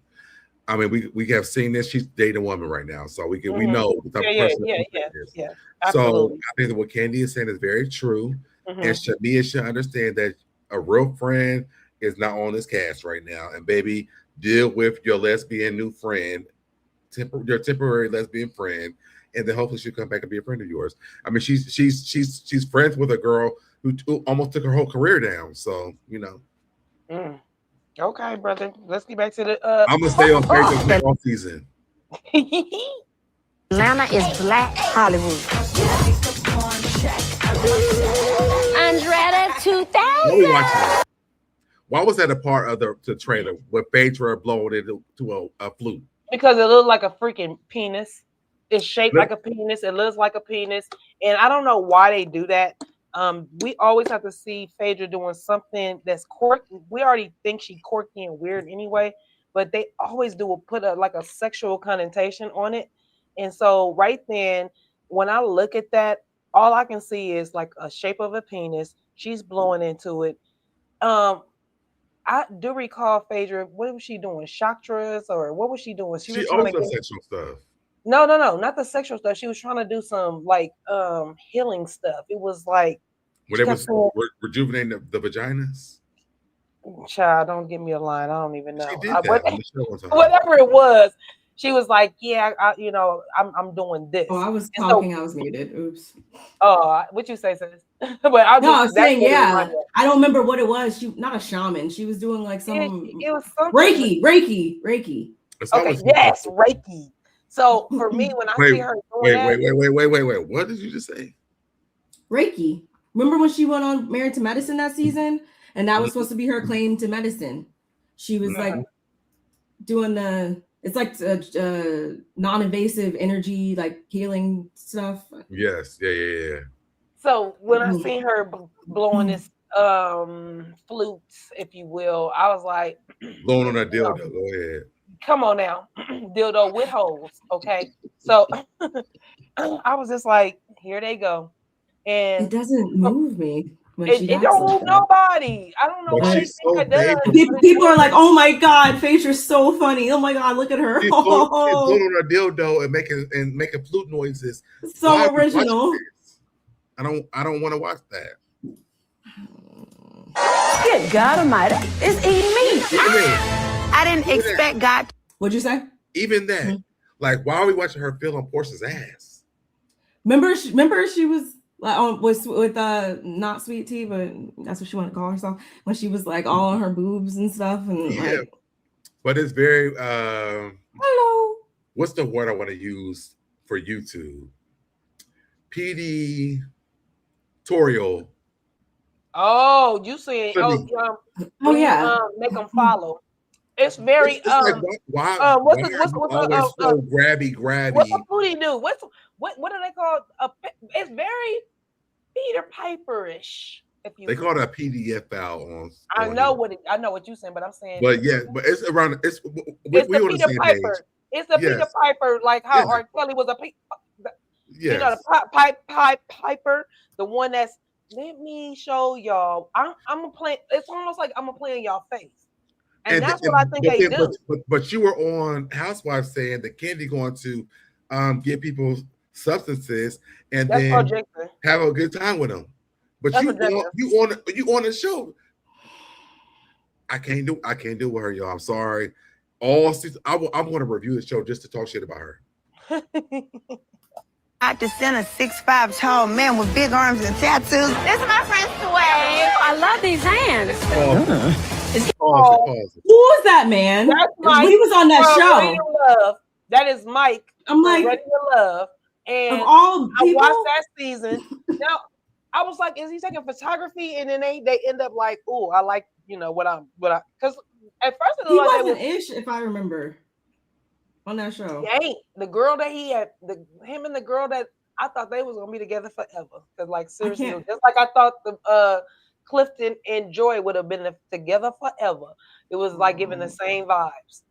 I mean, we have seen this. She's dating a woman right now, so we know the type of person is. Yeah. So I think that what Kandi is saying is very true, and Shamia should understand that a real friend is not on this cast right now. And baby, deal with your lesbian new friend, your temporary lesbian friend, and then hopefully she'll come back and be a friend of yours. I mean, she's friends with a girl who almost took her whole career down. So Okay, brother. Let's get back to the. I'm gonna stay on Facebook all season. Atlanta is Black Hollywood. Andretta 2000. Why was that a part of the trailer where Phaedra blowing it to a flute? Because it looked like a freaking penis. It's shaped like a penis. It looks like a penis, and I don't know why they do that. We always have to see Phaedra doing something that's quirky. We already think she's quirky and weird anyway, but they always put a sexual connotation on it. And so right then, when I look at that, all I can see is like a shape of a penis. She's blowing into it. I do recall Phaedra. What was she doing? Chakras, or what was she doing? She was trying to get sexual stuff. No, not the sexual stuff. She was trying to do some healing stuff. It was like where they was rejuvenating the vaginas. Child, don't give me a line. I don't even know. She did that whatever it was, she was like, "Yeah, I'm doing this." Oh, I was talking. I was muted. Oops. Oh, what you say, sis? But I was saying, yeah. I don't remember what it was. She not a shaman. She was doing like some. It was something. Reiki. Okay. Yes, Reiki. So for me, when I see her doing wait. What did you just say? Reiki. Remember when she went on Married to Medicine that season? And that was supposed to be her claim to medicine. She was like doing it's like non-invasive energy, like healing stuff. Yes. Yeah. So when I see her blowing this flutes, if you will, I was like, blowing on that dildo. Go ahead. Come on now, dildo with holes. Okay, so I was just like, here they go, and it doesn't move, me when It she don't got move nobody. I don't know But why she's they think so it does. baby. People are like, "Oh my God, Faith, you're so funny. Oh my God, look at her. She's blowing on her dildo and making flute noises. So Why are we original. watching this? I don't want to watch that. Good God Almighty, it's eating me. I didn't expect God. What'd you say? Even that, like, why are we watching her feel on Portia's ass? Remember she was like on with not Sweet Tea, but that's what she wanted to call herself when she was like all on her boobs and stuff, and like. But it's very hello. What's the word I want to use for YouTube? Peditorial. Oh, you saying yeah. Make them follow. It's very it's like, why what's so grabby? What's the booty do? What do they call it's very Peter Piper-ish. They call it a PDF file on. I know what you're saying, but I'm saying. But yeah, but it's around. It's the Peter Piper. It's the Peter Piper, like how R. Kelly was a you know, the Piper, the one that's. Let me show y'all. I'm gonna play. It's almost like I'm gonna play in y'all face, and that's what I think they do. But you were on Housewives saying that Kandi going to give people substances and then have a good time with them. But you on the show. I can't do with her, y'all. I'm sorry. All season, I'm going to review the show just to talk shit about her. I to send a 6'5" tall man with big arms and tattoos. This is my friend Sway. I love these hands. Pause. Who was that man? That's Mike. He was on that show. Ready to Love. That is Mike. I'm like, Ready to Love. And of all people? I watched that season. Now I was like, is he taking photography? And then they end up like, oh, I like, you know, what I because at first it he like wasn't ish, if I remember, on that show. He ain't. The girl that he had, him and the girl that I thought they was gonna be together forever. Because like seriously, just like I thought the Clifton and Joy would have been together forever. It was like giving the same vibes.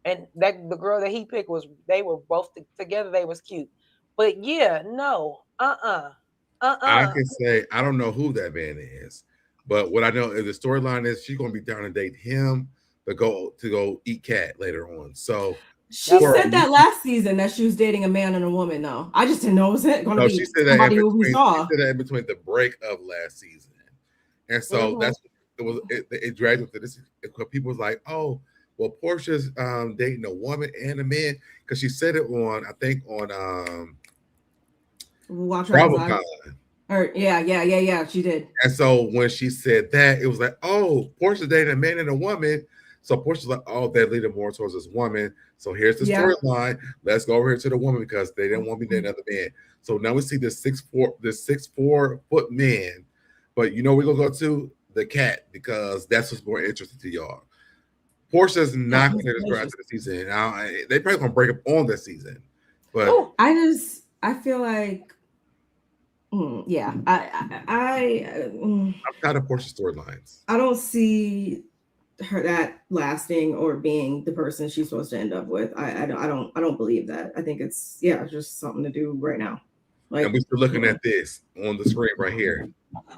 And that the girl that he picked they were both together. They was cute. But yeah, no, I can say I don't know who that man is, but what I know is the storyline is she's gonna be down to date him to go eat cat later on. So she said that last season that she was dating a man and a woman. No, I just didn't know was it going to be somebody who we saw. She said that in between the break of last season, and so that's it was. It dragged into this. People was like, oh, well, Portia's dating a woman and a man because she said it on I think on BravoCon. Or yeah, she did. And so when she said that, it was like, oh, Portia's dating a man and a woman. So Portia's like, oh, they're leaning more towards this woman. So here's the storyline. Let's go over here to the woman because they didn't want me to date another man. So now we see this 6'4" foot man. But you know we're gonna go to the cat because that's what's more interesting to y'all. Portia's not gonna this girl after the season. Now they probably gonna break up on this season. But I feel like I'm tired of Portia's storylines. I don't see her that lasting or being the person she's supposed to end up with. I don't believe that. I think it's just something to do right now. Like, and we're still looking at this on the screen right here.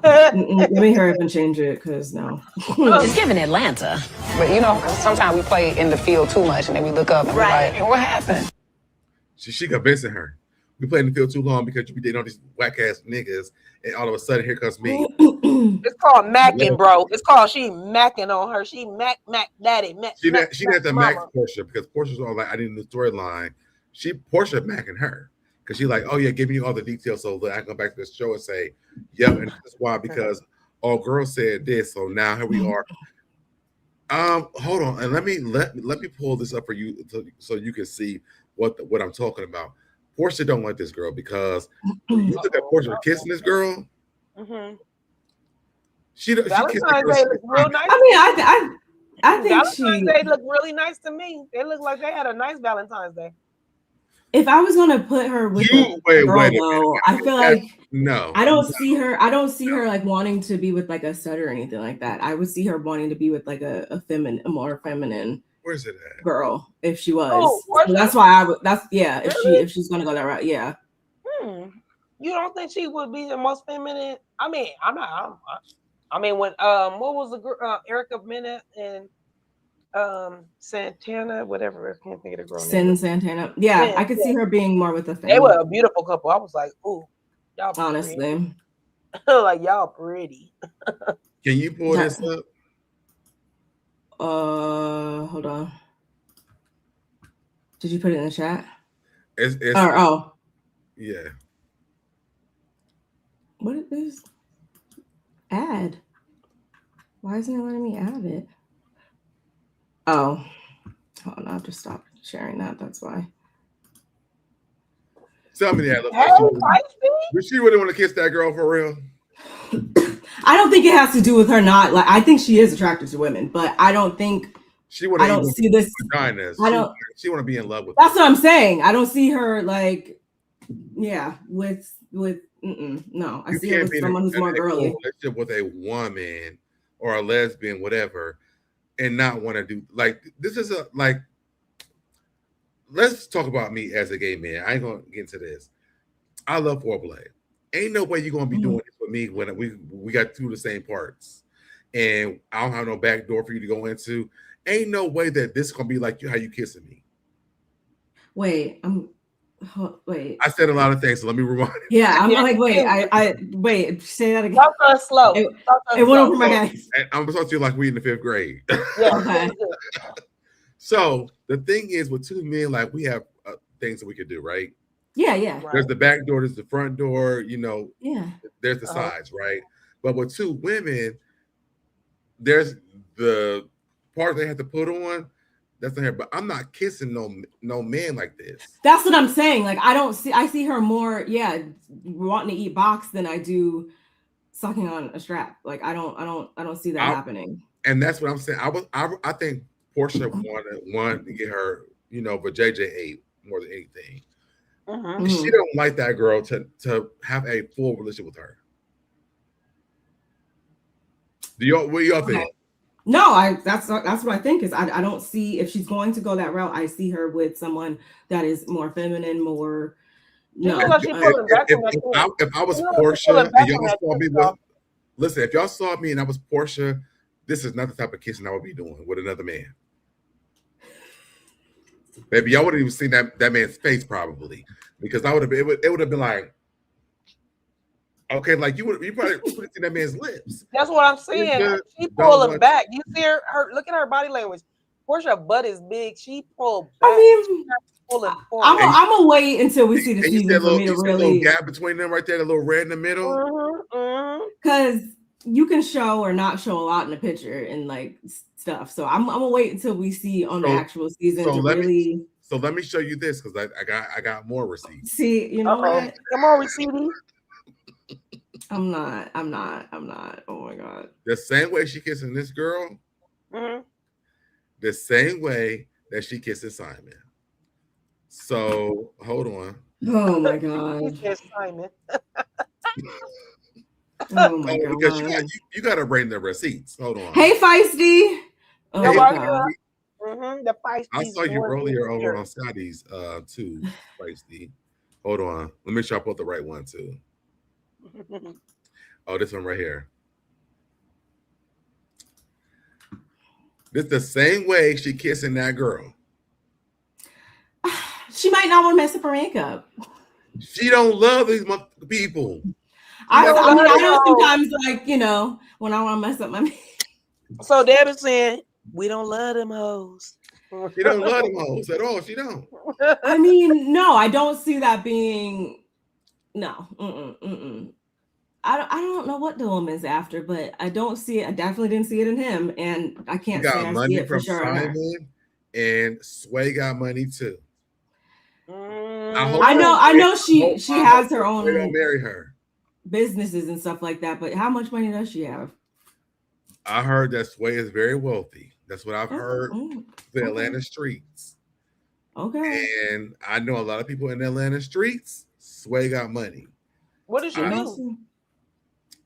Let me hurry up and change it because no. It's giving Atlanta. But you know, sometimes we play in the field too much and then we look up and we're like, hey, what happened? She convincing her. We played in the field too long because you be dating all these whack ass niggas, and all of a sudden here comes me. It's called macking, bro. It's called she macking on her. She mac daddy. She had to mac Portia because Portia's all like, I need a new storyline. Portia macking her because she's like, oh yeah, give me all the details so that I can go back to the show and say, yeah, and that's why because all girls said this, so now here we are. Hold on, and let me pull this up for you so you can see what I'm talking about. Portia don't like this girl because you look at Portia kissing this girl. Mm-hmm. Valentine's Day look real nice. I mean, I think Valentine's Day look really nice to me. They look like they had a nice Valentine's Day. If I was gonna put her with a girl, though, I feel like no, I don't see her like wanting to be with like a stud or anything like that. I would see her wanting to be with like a more feminine. Where's it at? Girl, if she was. Oh, so that's why I would. That's if she's gonna go that route, yeah. You don't think she would be the most feminine? I mean, I mean, when what was the girl Erica Mena and Santana, whatever, I can't think of the girl name. Santana. Yeah, Sin, I could see her being more with the family. They were a beautiful couple. I was like, ooh, y'all honestly. Like y'all pretty. Can you pull this up? Hold on. Did you put it in the chat? Oh. Yeah. What is this? Add. Why isn't it letting me add it? Oh. Hold on, I'll just stop sharing that. That's why. Tell me that. Does she really want to kiss that girl for real? I don't think it has to do with her not like. I think she is attracted to women, but I don't think she would. I don't see this. Vaginas. She want to be in love with. That's what I'm saying. I don't see her like, yeah, with. No, I see her with someone who's more girly. Relationship with a woman or a lesbian, whatever, and not want to do like this is a like. Let's talk about me as a gay man. I ain't gonna get into this. I love foreplay. Ain't no way you're gonna be doing this with me when we got through the same parts, and I don't have no back door for you to go into. Ain't no way that this is gonna be like how you kissing me. Wait. I said a lot of things, so let me rewind. Yeah, I'm like, wait. I wait. Say that again. Talk slow. It went over my head. And I'm talking to you like we in the 5th grade. Yeah. Okay. So the thing is, with two men, like we have things that we could do, right? Yeah. There's the back door, there's the front door, you know. Yeah. There's the sides, right? But with two women, there's the part they have to put on. That's not here. But I'm not kissing no man like this. That's what I'm saying. Like I see her more, wanting to eat box than I do sucking on a strap. Like I don't see that happening. And that's what I'm saying. I think Portia wanted to get her, but JJ ate more than anything. Mm-hmm. She don't like that girl to have a full relationship with her. What do y'all think? No, that's what I think is I don't see if she's going to go that route. I see her with someone that is more feminine, more. No. If I was Portia and y'all saw me with, listen, if y'all saw me and I was Portia, this is not the type of kissing I would be doing with another man. Maybe y'all wouldn't even seen that man's face probably, because I would have been. It would have been like, okay, like you probably would have seen that man's lips. That's what I'm saying. She pulling back. You see her look at her body language. Portia butt is big. She pulled back. I mean, pulling forward. I'm gonna wait until we see the season for me to really. Little gap between them right there, the little red in the middle. Because you can show or not show a lot in the picture and like stuff. So I'm gonna wait until we see on the actual season to really. So let me show you this because I got more receipts. See, you know what? Come on, receipt. I'm not. Oh my god. The same way she kissing this girl, the same way that she kisses Simon. So hold on. Oh my god. Simon. Oh my god. Because you got to bring the receipts. Hold on. Hey, Feisty. Oh my god. The Feisty. I saw you earlier over on Scotty's too, Feisty. Hold on. Let me make sure I put the right one too. Oh, this one right here. This the same way she kissing that girl. She might not want to mess up her makeup. She don't love these people. I know sometimes, like, when I want to mess up my makeup. So Debbie's saying, we don't love them hoes. She don't love them hoes at all. She don't. I mean, no, I don't see that being. No. I don't know what the woman's after, but I don't see it. I definitely didn't see it in him, and I can't say I see it for sure. Simon and Sway got money too. I know she has her own. They don't marry her. Businesses and stuff like that, but how much money does she have? I heard that Sway is very wealthy. That's what I've heard. The Atlanta streets. Okay. And I know a lot of people in the Atlanta streets. Sway got money. What does she do?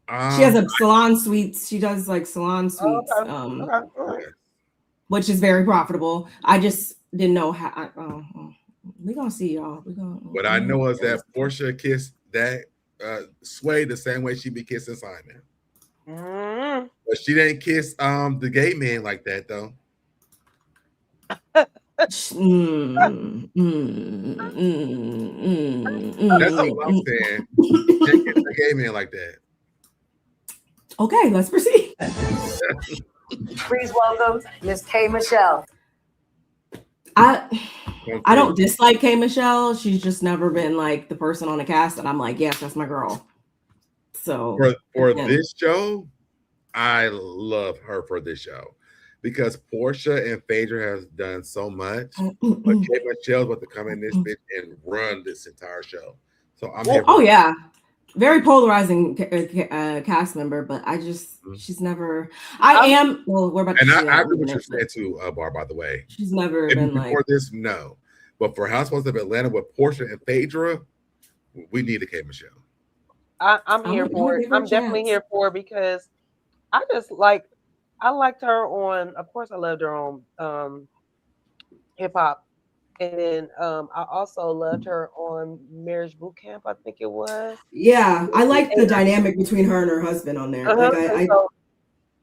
She has a salon suites. She does like salon suites, which is very profitable. I just didn't know how. We're gonna see, y'all. What I know is that Portia kissed that Sway the same way she be kissing Simon. Mm-hmm. But she didn't kiss the gay man like that though. That's all I'm saying. She didn't kiss the gay man like that. Okay, let's proceed. Please welcome Miss K. Michelle. I don't dislike K. Michelle. She's just never been like the person on the cast that I'm like, yes, that's my girl. So for this show, I love her for this show because Portia and Phaedra has done so much, but K. Michelle's about to come in this bitch and run this entire show. So I'm here. Oh yeah, very polarizing cast member, but I just she's never. Well, we're about to. And I agree with what you said too, Bar. By the way, she's never been before like this. No, but for Housewives of Atlanta with Portia and Phaedra, we need a K. Michelle. I'm here for it. I'm definitely here for it because I just like. I liked her on. Of course, I loved her on Hip Hop, and then I also loved her on Marriage Boot Camp. I think it was. Yeah, I like the dynamic between her and her husband on there. Like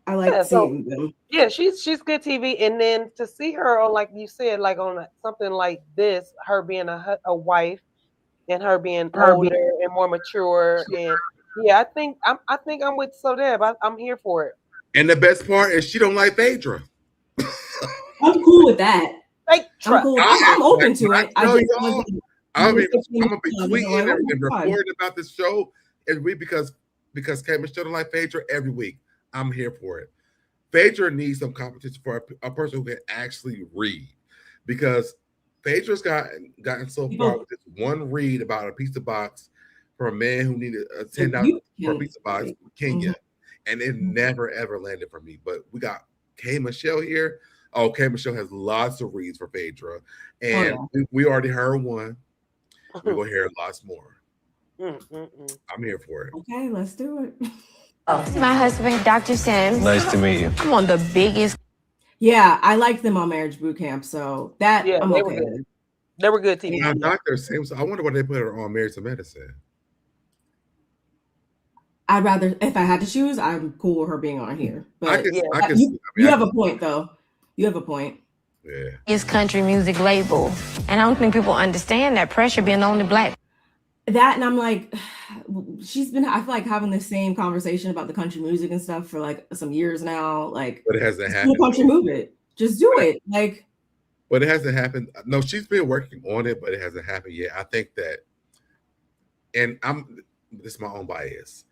I like seeing them. Yeah, she's good TV, and then to see her on, like you said, like on something like this, her being a wife, and her being older and more mature, and yeah, I think I'm with Sodeb. I'm here for it. And the best part is she don't like Phaedra. I'm cool with that. I'm cool. I'm open to it. I'm gonna be tweeting and reporting about this show every week because K. Michelle don't like Phaedra every week. I'm here for it. Phaedra needs some competition for a person who can actually read because Phaedra's gotten so far with this one read about a pizza box for a man who needed a $10 for a pizza box in Kenya. And it never ever landed for me. But we got K. Michelle here. Oh, K. Michelle has lots of reads for Phaedra. And we already heard one. We're going to hear lots more. I'm here for it. Okay, let's do it. This is my husband, Dr. Sims. Nice to meet you. I'm on the biggest. Yeah, I liked them on Marriage Boot Camp. So that I'm okay with. They were good TV. Now, Dr. Sims, I wonder why they put her on Married to Medicine. I'd rather, if I had to choose, I'm cool with her being on here. But you have a point, though. You have a point. Yeah. It's country music label. And I don't think people understand that pressure being the only black. That, and I'm like, she's been, I feel like having the same conversation about the country music and stuff for like some years now. Like, but it hasn't happened. Country move it. Just do it. Like, but it hasn't happened. No, she's been working on it, but it hasn't happened yet. I think that, and this is my own bias.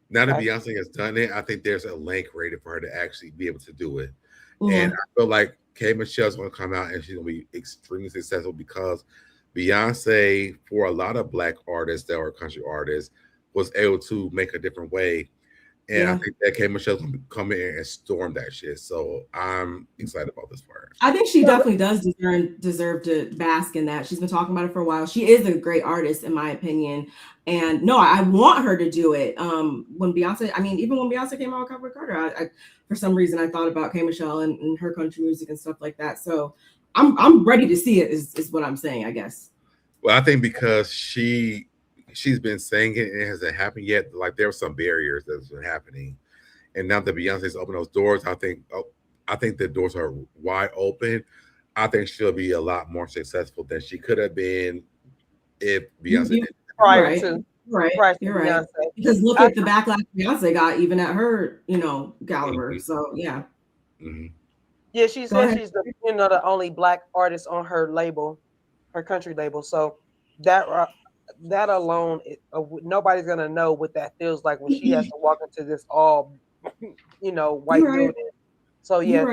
Now that Beyonce has done it, I think there's a link rated for her to actually be able to do it. And I feel like K. Michelle's going to come out and she's going to be extremely successful because Beyonce, for a lot of black artists that are country artists, was able to make a different way. And I think that K. Michelle's going to come in and storm that shit. So I'm excited about this part. I think she definitely does deserve to bask in that. She's been talking about it for a while. She is a great artist, in my opinion. And no, I want her to do it. When Beyonce, I mean, even when Beyonce came out with Cover Carter, I for some reason I thought about K. Michelle and her country music and stuff like that. So I'm ready to see it. Is what I'm saying, I guess. Well, I think because she's been saying it and it hasn't happened yet. Like there were some barriers that's been happening, and now that Beyonce's opened those doors, I think the doors are wide open. I think she'll be a lot more successful than she could have been if Beyonce didn't. Prior to You're right. Because look at the backlash Beyonce got even at her, caliber. So yeah. Mm-hmm. Yeah, she said she's the only black artist on her label, her country label. So that alone, nobody's gonna know what that feels like when she has to walk into this all, white building. So yeah,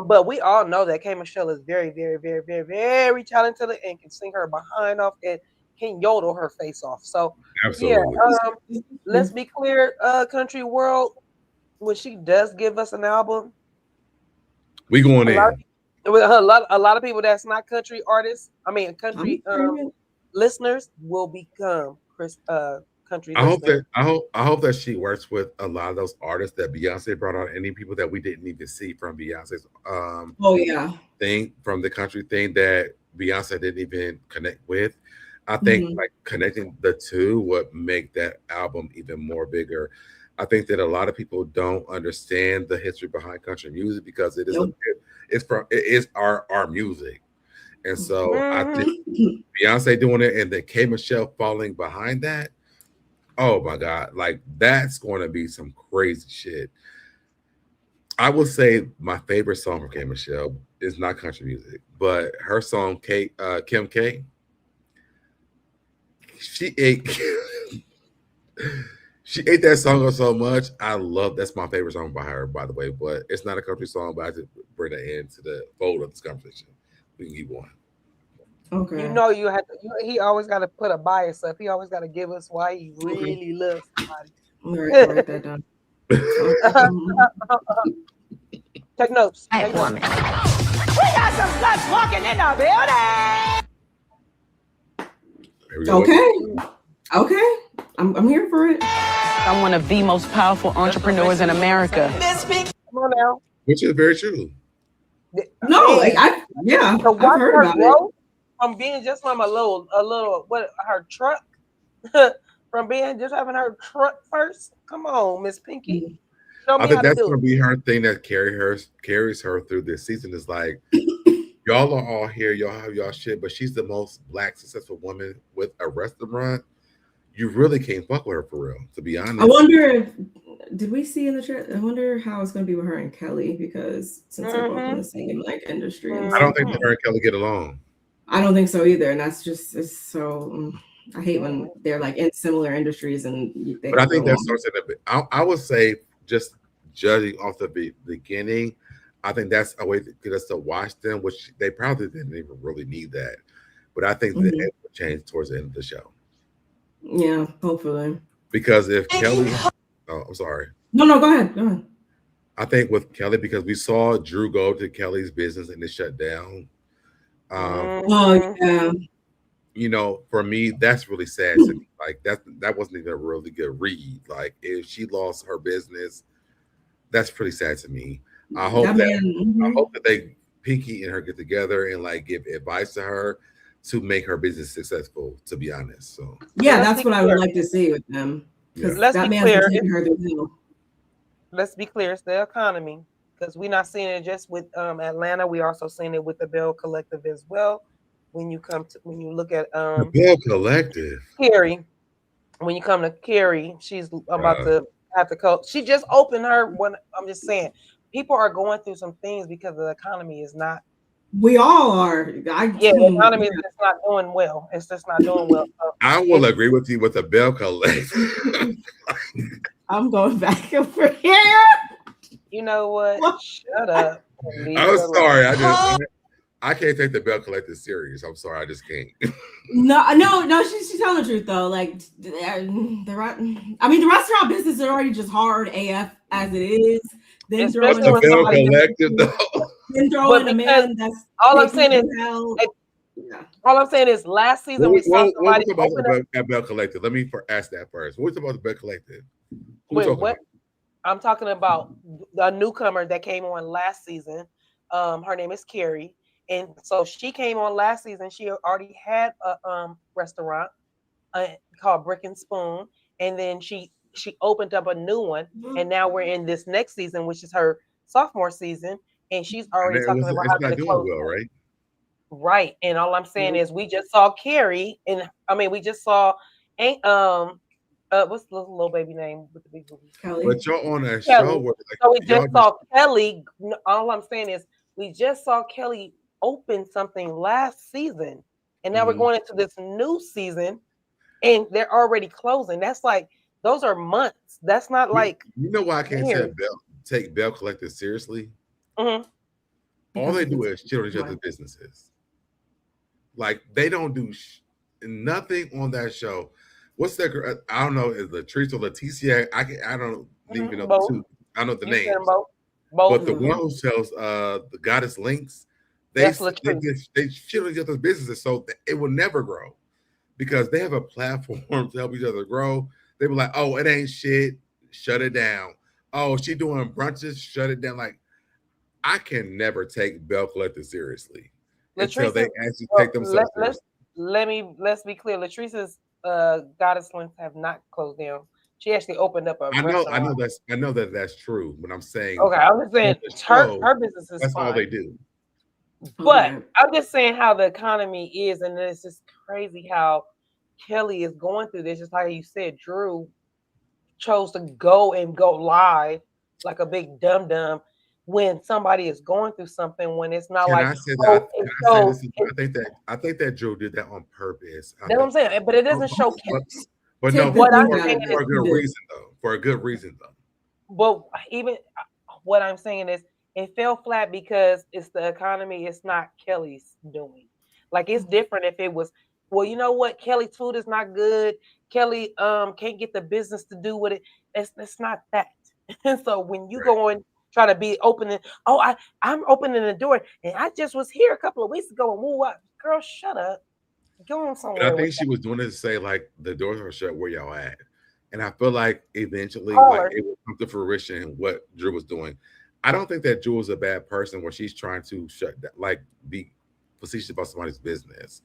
but we all know that K. Michelle is very, very, very, very, very talented and can sing her behind off and can yodel her face off. So absolutely. Yeah, let's be clear, country world, when she does give us an album, we going in. A lot of people that's not country artists, country listeners will become country. I hope that she works with a lot of those artists that Beyonce brought on, any people that we didn't even see from Beyonce's thing, from the country thing that Beyonce didn't even connect with. I think like connecting the two would make that album even more bigger. I think that a lot of people don't understand the history behind country music because it is it is our music. And so I think Beyonce doing it and then K Michelle falling behind that. Oh my God, like that's going to be some crazy shit. I will say my favorite song from K Michelle is not country music, but her song Kim K. She ate she ate that song up so much. I love that's my favorite song by her, by the way. But it's not a country song, but I just bring that into the fold of this conversation. We can keep going. Okay. You know, you have to. He always got to put a bias up. He always got to give us why he really loves somebody. Write that down. Take notes. Hey, woman. We got some sluts walking in the building. Okay. I'm here for it. I'm one of the most powerful entrepreneurs in America. Come on now. Which is very true. No, I've heard about it. From being just from a little what her truck from being just having her truck first. Come on, Miss Pinky. I think that's gonna be her thing that carries her through this season. Is like y'all are all here, y'all have y'all shit, but she's the most black successful woman with a restaurant. You really can't fuck with her for real, to be honest. I wonder if did we see in the chat? I wonder how it's gonna be with her and Kelly because since they're both in the same like industry. And I don't think that her and Kelly get along. I don't think so either, and that's just it's so. I hate when they're like in similar industries and. But I think that's something that I would say, just judging off the beginning, I think that's a way to get us to watch them, which they probably didn't even really need that. But I think the end will change towards the end of the show. Yeah, hopefully. Because if Kelly, I'm sorry. No, go ahead. I think with Kelly, because we saw Drew go to Kelly's business and it shut down. Yeah. You know, for me, that's really sad to me. Like that wasn't even a really good read. Like if she lost her business, that's pretty sad to me. I hope that they Pinky and her get together and like give advice to her to make her business successful. To be honest, so yeah, that's what I would like to see with them. Because let's be clear, let's be clear, it's the economy. Because we're not seeing it just with Atlanta, we also seeing it with the Bell Collective as well. When you look at the Bell Collective, Carrie, when you come to Carrie, she's about to have to coach. She just opened her one. I'm just saying, people are going through some things because the economy is not. We all are. The economy is just not doing well. It's just not doing well. So I will agree with you with the Bell Collective. I'm going back over here. You know what? Shut up. I'm sorry. I can't take the Bell Collective serious. I'm sorry. I just can't. No. She's telling the truth though. Like the restaurant business is already just hard AF as it is. Then throw in the Bell Collective though. Then throw in a man that's all I'm saying is all I'm saying is last season we saw somebody at Bell Collective. Let me ask that first. What was about the Bell Collective? Wait, what? I'm talking about a newcomer that came on last season. Her name is Carrie. And so she came on last season. She already had a restaurant called Brick and Spoon. And then she opened up a new one. And now we're in this next season, which is her sophomore season. And she's already talking about how to close. Well, right? Right. And all I'm saying is we just saw Carrie. And we just saw what's the little baby name with the big boobies? Kelly. But you're on a show where so we just saw Kelly. All I'm saying is we just saw Kelly open something last season, and now we're going into this new season, and they're already closing. That's like those are months. That's not like you know why I can't take Bell Collective seriously. All they do is shit on each other's businesses. Like they don't do nothing on that show. What's that? I don't know. Is Latrice or Leticia? I don't even know the two. I know the names. But the one who sells the Goddess Links, they shit on each other's businesses, so it will never grow because they have a platform to help each other grow. They were like, "Oh, it ain't shit. Shut it down. Oh, she doing brunches. Shut it down." Like, I can never take Bell Collective seriously until they actually take themselves seriously. let's be clear. Latrice's Goddess Links have not closed down. She actually opened up a restaurant. I know that's true. But I'm saying, okay, I'm just saying her business is that's fine. all they do. But I'm just saying how the economy is, and it's just crazy how Kelly is going through this. Just like you said, Drew chose to go live like a big dum-dum when somebody is going through something, when it's not I think that Drew did that on purpose. That's what I'm saying, but it doesn't show Kelly. But no, what I'm for saying a good reason though. For a good reason though. But even what I'm saying is it fell flat because it's the economy. It's not Kelly's doing. Like it's different if it was, well, you know what? Kelly's food is not good. Kelly can't get the business to do with it. It's not that. And so when you go and try to be opening, I'm opening the door and I just was here a couple of weeks ago and woo up. Girl, shut up. Go on somewhere. But I think she was doing it to say like the doors are shut, where y'all at? And I feel like eventually like it will come to fruition what Drew was doing. I don't think that Drew is a bad person where she's trying to shut that, like be facetious about somebody's business.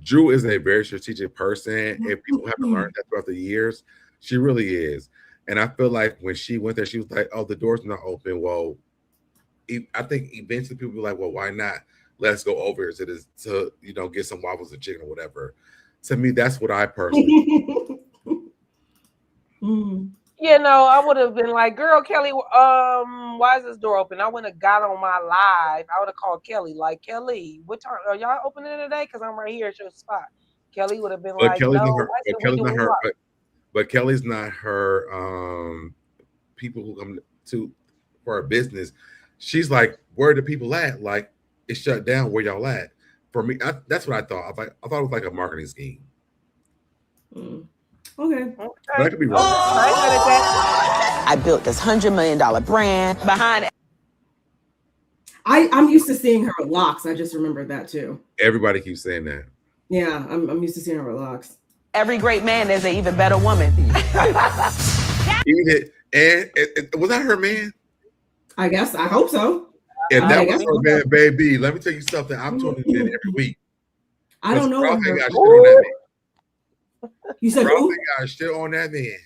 Drew is a very strategic person. If people haven't learned that throughout the years, she really is. And I feel like when she went there, she was like, "Oh, the door's not open." Well, I think eventually people be like, "Well, why not? Let's go over here to get some waffles and chicken or whatever." To me, that's what I personally. Yeah, no, I would have been like, "Girl, Kelly, why is this door open?" I wouldn't have got on my live. I would have called Kelly, like, "Kelly, what time are y'all opening today? Because I'm right here at your spot." Kelly would have been like, "No, but Kelly's not her people who come for her business. She's like, where are the people at? Like, it's shut down. Where y'all at? For me, that's what I thought. I thought it was like a marketing scheme. Okay. But I could be wrong. I built this $100 million brand behind. I'm used to seeing her with locks. I just remembered that too. Everybody keeps saying that. Yeah, I'm used to seeing her with locks. Every great man is an even better woman. Was that her man? I guess. I hope so. If that was her man, baby, let me tell you something. I'm tuning in every week. I don't know. You said who? Got shit on that man.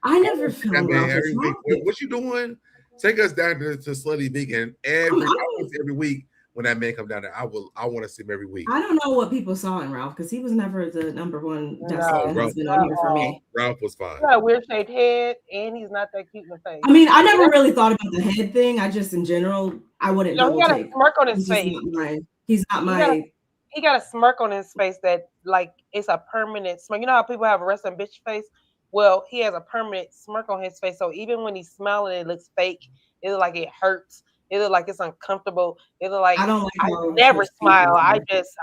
I never feel that man every week. What you doing? Take us down to Slutty Vegan every week. When that man come down there, I want to see him every week. I don't know what people saw in Ralph because he was never the number one husband on here for me. Ralph was fine. He's got a weird shaped head, and he's not that cute in the face. I mean, I never really thought about the head thing. I just, in general, I wouldn't. No, he got a smirk on his face. He's not my. He got a smirk on his face that like it's a permanent smirk. You know how people have a resting bitch face? Well, he has a permanent smirk on his face. So even when he's smiling, it looks fake. It looks like it hurts. It looks like it's uncomfortable. It looks like I never smile. I just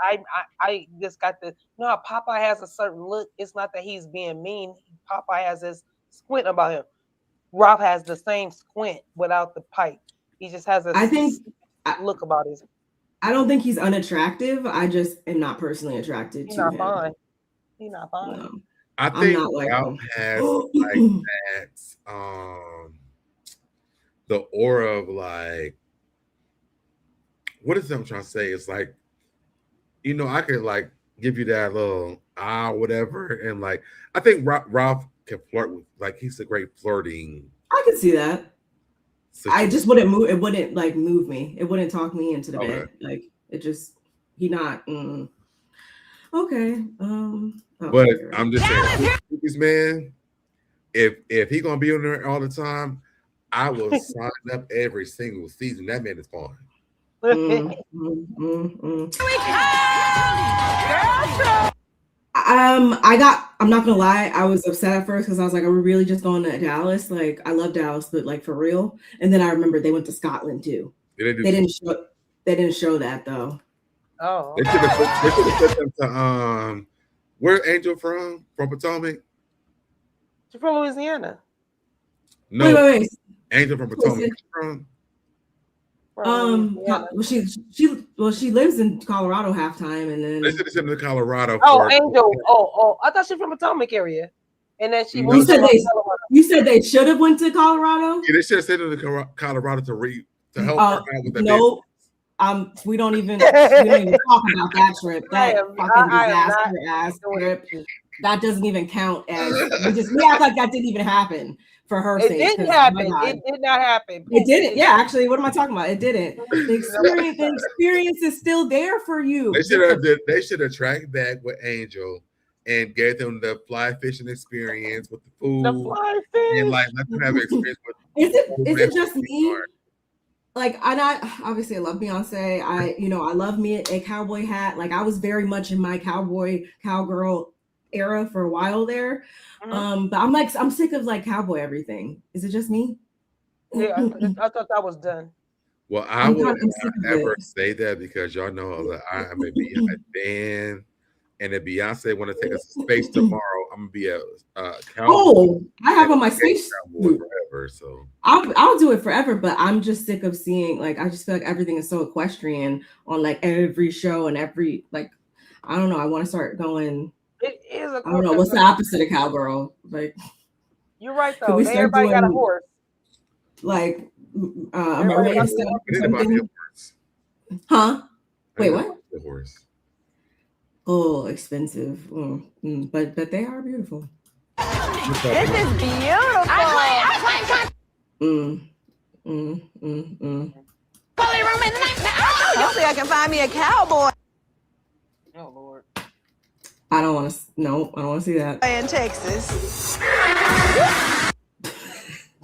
got the, you know how Popeye has a certain look. It's not that he's being mean. Popeye has this squint about him. Ralph has the same squint without the pipe. He just has a look about his. I don't think he's unattractive. I just am not personally attracted to him. Fine. He's not fine. No. I think Ralph has like that the aura of like, what is that I'm trying to say? It's like, I could like give you that little whatever, and like I think Ralph can flirt with, like, he's a great flirting. I can see that. I just wouldn't move. It wouldn't like move me. It wouldn't talk me into the bed. Like it just, he not. Okay. But I'm just saying, this man, if he gonna be on there all the time, I will sign up every single season. That man is fun. I'm not gonna lie, I was upset at first because I was like, are we really just going to Dallas? Like, I love Dallas, but like for real. And then I remember they went to Scotland too. They didn't show that though. Oh, they should have sent them to where's Angel from? From Potomac? She's from Louisiana. No, wait. Angel from Potomac. She lives in Colorado half time, and then they should have sent her to Colorado. Angel. I thought she's from Potomac area, and then she. You said they should have went to Colorado. Yeah, they should have sent her to Colorado to help her out with the business. We don't even talk about that trip. That fucking disaster ass trip. That doesn't even count as we act like that didn't even happen for her sake. It didn't happen. It did not happen. It didn't. Yeah, actually, what am I talking about? It didn't. The experience is still there for you. They should have tracked back with Angel and gave them the fly fishing experience with the food. The fly fish. And like let them have an experience with. Is it just me? Like obviously I love Beyonce. I love me a cowboy hat. Like I was very much in my cowgirl era for a while there. But I'm sick of like cowboy everything. Is it just me? Yeah, I thought that was done. Well, I would never say that because y'all know that I'm a Beyonce fan. And if Beyonce want to take us to space tomorrow, I'm gonna be a cowboy. Oh, I have on my space cowboy forever. So I'll do it forever, but I'm just sick of seeing like I just feel like everything is so equestrian on like every show and every like I don't know. I want to start going. It is a. I don't know what's the opposite of cowgirl. Like you're right though. Everybody got a horse. Like a mermaid stuff or something. Huh? Wait, what? The horse. Oh, expensive. But they are beautiful. This is beautiful. Hopefully I can find me a cowboy. Oh Lord. I don't want to see that. In Texas.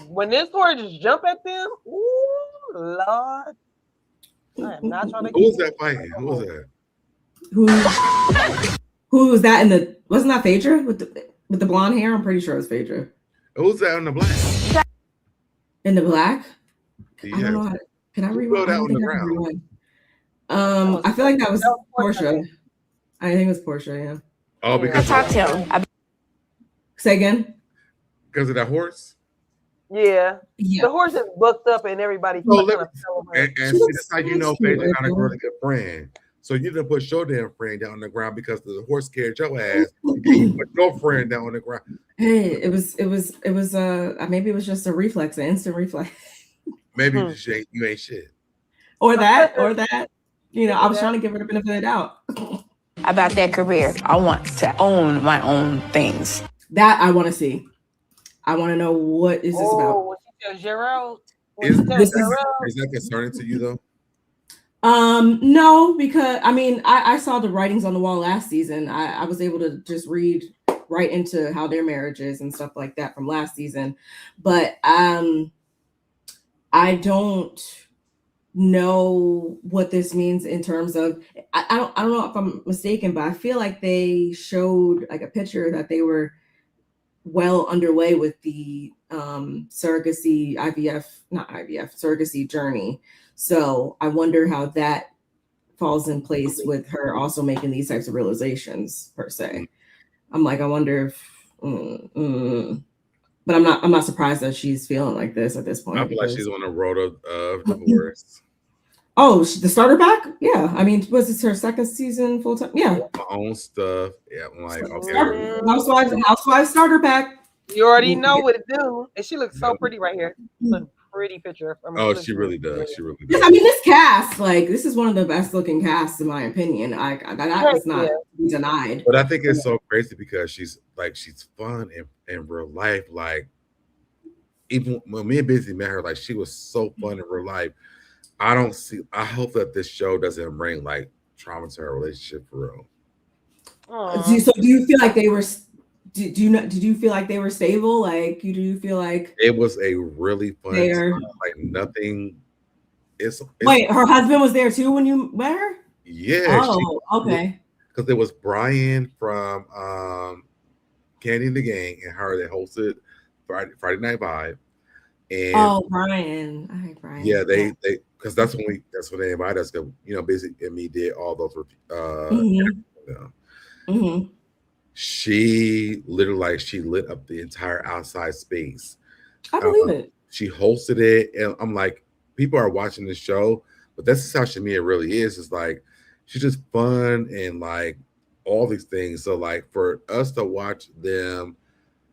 When this horse just jump at them, ooh, Lord. I am not trying to. Who was that fighting? Who was that? Who was that wasn't that Phaedra with the blonde hair? I'm pretty sure it was Phaedra. Who was that in the black? In the black? Yeah. I don't know can I rewind? That on the ground. I feel like that was Portia. I think it was Portia, yeah. Oh, because I talked to him. Say again? Because of that horse? Yeah. The horse is booked up and everybody and that's how you know Phaedra's not a really good friend. So you didn't put your damn friend down on the ground because the horse scared your ass. You put your friend down on the ground. Hey, it was maybe it was just an instant reflex. Maybe you ain't shit. Or that. I was trying to give her the benefit of the doubt. About that career, I want to own my own things. That I want to see. I want to know what is this about. What she said, Gerald? Is that concerning to you though? No, because I mean I saw the writings on the wall last season. I was able to just read right into how their marriage is and stuff like that from last season. But I don't know what this means in terms of I don't know if I'm mistaken, but I feel like they showed like a picture that they were well underway with the surrogacy journey. So I wonder how that falls in place with her also making these types of realizations per se. I'm like, I wonder if, but I'm not surprised that she's feeling like this at this point. I feel like she's on the road of divorce. Oh, the starter pack? Yeah. I mean, was this her second season full time? Yeah. My own stuff. Yeah. I'm like, okay. Housewives starter pack. You already know what to do. And she looks so pretty right here. It's a pretty picture. She really does. She really does. I mean, this cast, like, this is one of the best looking casts in my opinion. That is not denied. But I think it's so crazy because she's fun in real life. Like, even when me and Busy met her, like, she was so fun in real life. I hope that this show doesn't bring like trauma to her relationship for real. So do you feel like they were? Did you feel like they were stable? Like, do you feel like it was a really fun time, like nothing? Wait, her husband was there too when you met her? Yeah. Oh, okay. Because there was Brian from Kandi and the Gang and her that hosted Friday Night Vibe. And Brian. I hate Brian. Yeah, they because that's when they invited us. Basically, and me did all those. She literally she lit up the entire outside space. I believe it. She hosted it, and I'm like, people are watching the show, but this is how Shamia really is. It's like she's just fun and like all these things. So like for us to watch them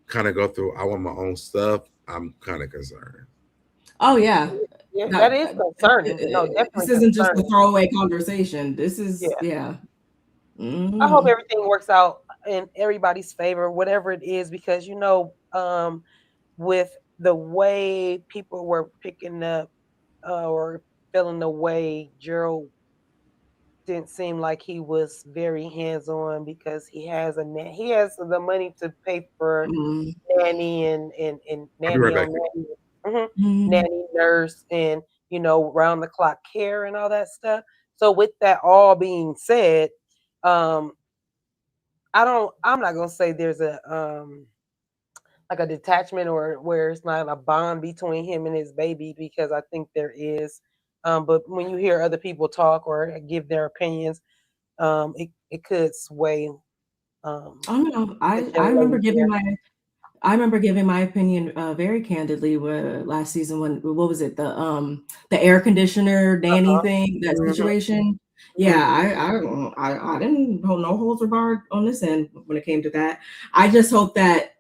kind of go through, I want my own stuff. I'm kind of concerned. Oh yeah. Yeah, that is concerning. No, definitely this isn't just a concerning. throwaway conversation. This is yeah. I hope everything works out in everybody's favor, whatever it is, because with the way people were picking up or feeling the way Gerald didn't seem like he was very hands-on because he has the money to pay for nanny and nanny right on nanny, nanny nurse and round the clock care and all that stuff. So with that all being said, I'm not gonna say there's a like a detachment or where it's not a bond between him and his baby, because I think there is. But when you hear other people talk or give their opinions, it could sway. I don't know. I remember giving my opinion very candidly last season when what was it, the air conditioner nanny thing, that situation. Yeah, I didn't hold no holds barred on this end when it came to that. I just hope that,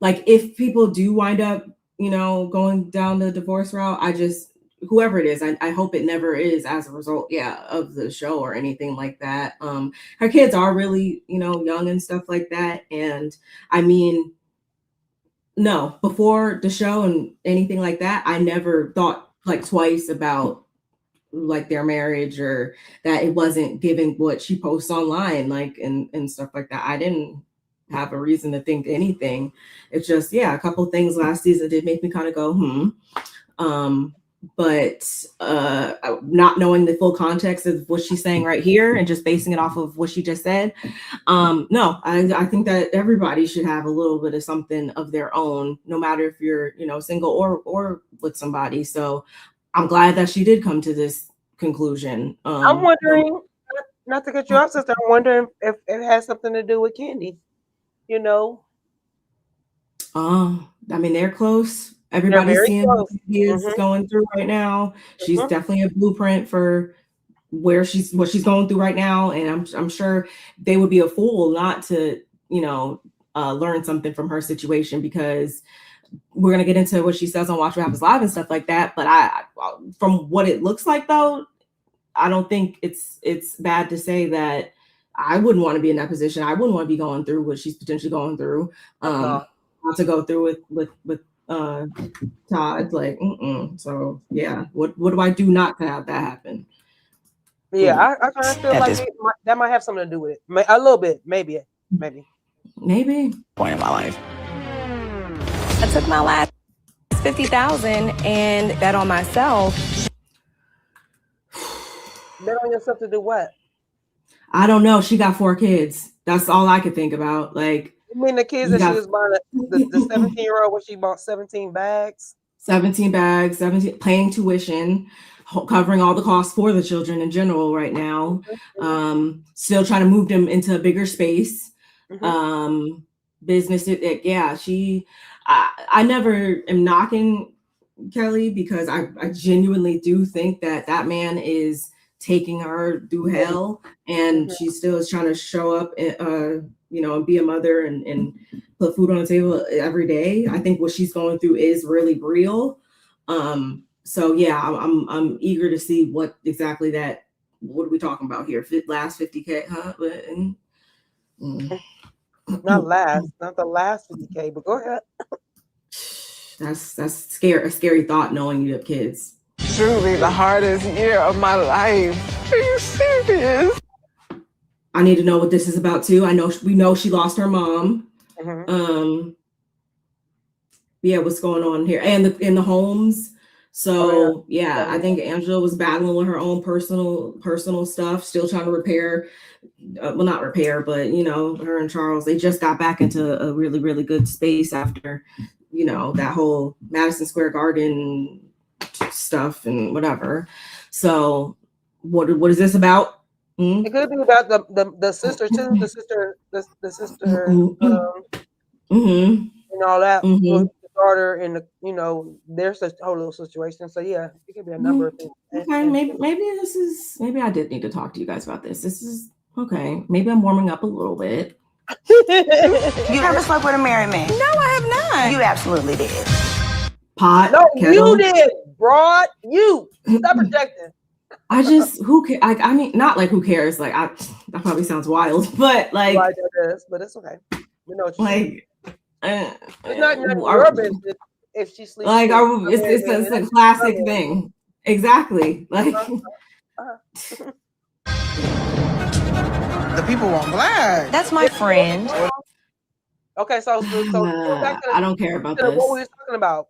like, if people do wind up, going down the divorce route, whoever it is, I hope it never is as a result, of the show or anything like that. Her kids are really, young and stuff like that. And I mean, no, before the show and anything like that, I never thought like twice about like their marriage or that it wasn't giving what she posts online, like, and stuff like that. I didn't have a reason to think anything. It's just, a couple things last season did make me kind of go, but not knowing the full context of what she's saying right here and just basing it off of what she just said. No, I think that everybody should have a little bit of something of their own, no matter if you're, single or with somebody. So I'm glad that she did come to this conclusion. I'm wondering, not to cut you off, sister, I'm wondering if it has something to do with Kandi. I mean, they're close. Everybody's seeing what he is going through right now. She's definitely a blueprint for what she's going through right now. And I'm sure they would be a fool not to, learn something from her situation, because we're going to get into what she says on Watch What Happens Live and stuff like that. But from what it looks like, though, I don't think it's bad to say that I wouldn't want to be in that position. I wouldn't want to be going through what she's potentially going through. Not to go through with Todd, like, so yeah, what do I do not to have that happen? Yeah, I kind of feel like that might have something to do with it, a little bit, maybe point in my life. I took my last $50,000 and bet on myself. Bet on yourself to do what? I don't know. She got 4 kids. That's all I could think about. Like, you mean the kids that she was buying, the 17-year-old, when she bought 17 bags? 17 bags, paying tuition, covering all the costs for the children in general right now. Still trying to move them into a bigger space. Business. I never am knocking Kelly, because I genuinely do think that man is taking her through hell, and she still is trying to show up, and be a mother and put food on the table every day. I think what she's going through is really real. So yeah, I'm eager to see what exactly what are we talking about here? Last 50K, huh? Not the last 50K, but go ahead. That's a scary thought, knowing you have kids. Truly the hardest year of my life. Are you serious? I need to know what this is about too. We know she lost her mom. What's going on here? And in the homes. So I think Angela was battling with her own personal stuff, still trying to repair. Well, not repair, but her and Charles, they just got back into a really, really good space after, that whole Madison Square Garden stuff and whatever. So what is this about? It could be about the sister too, the sister and all that, the daughter and their whole little situation. So yeah, it could be a number of things. Okay, maybe I did need to talk to you guys about this. This is okay. Maybe I'm warming up a little bit. You ever slept with a married man? No, I have not. You absolutely did. Pot. No, kettle. you did. broad. You stop projecting. I just I mean, not like who cares. Like that probably sounds wild, but like, Right, that is, but it's okay. We know what you're saying. It's not your business if she sleeps. Like, it's a classic thing. Exactly. Like, the people want black. That's my friend. Okay, so back to I don't care about this. What we were talking about?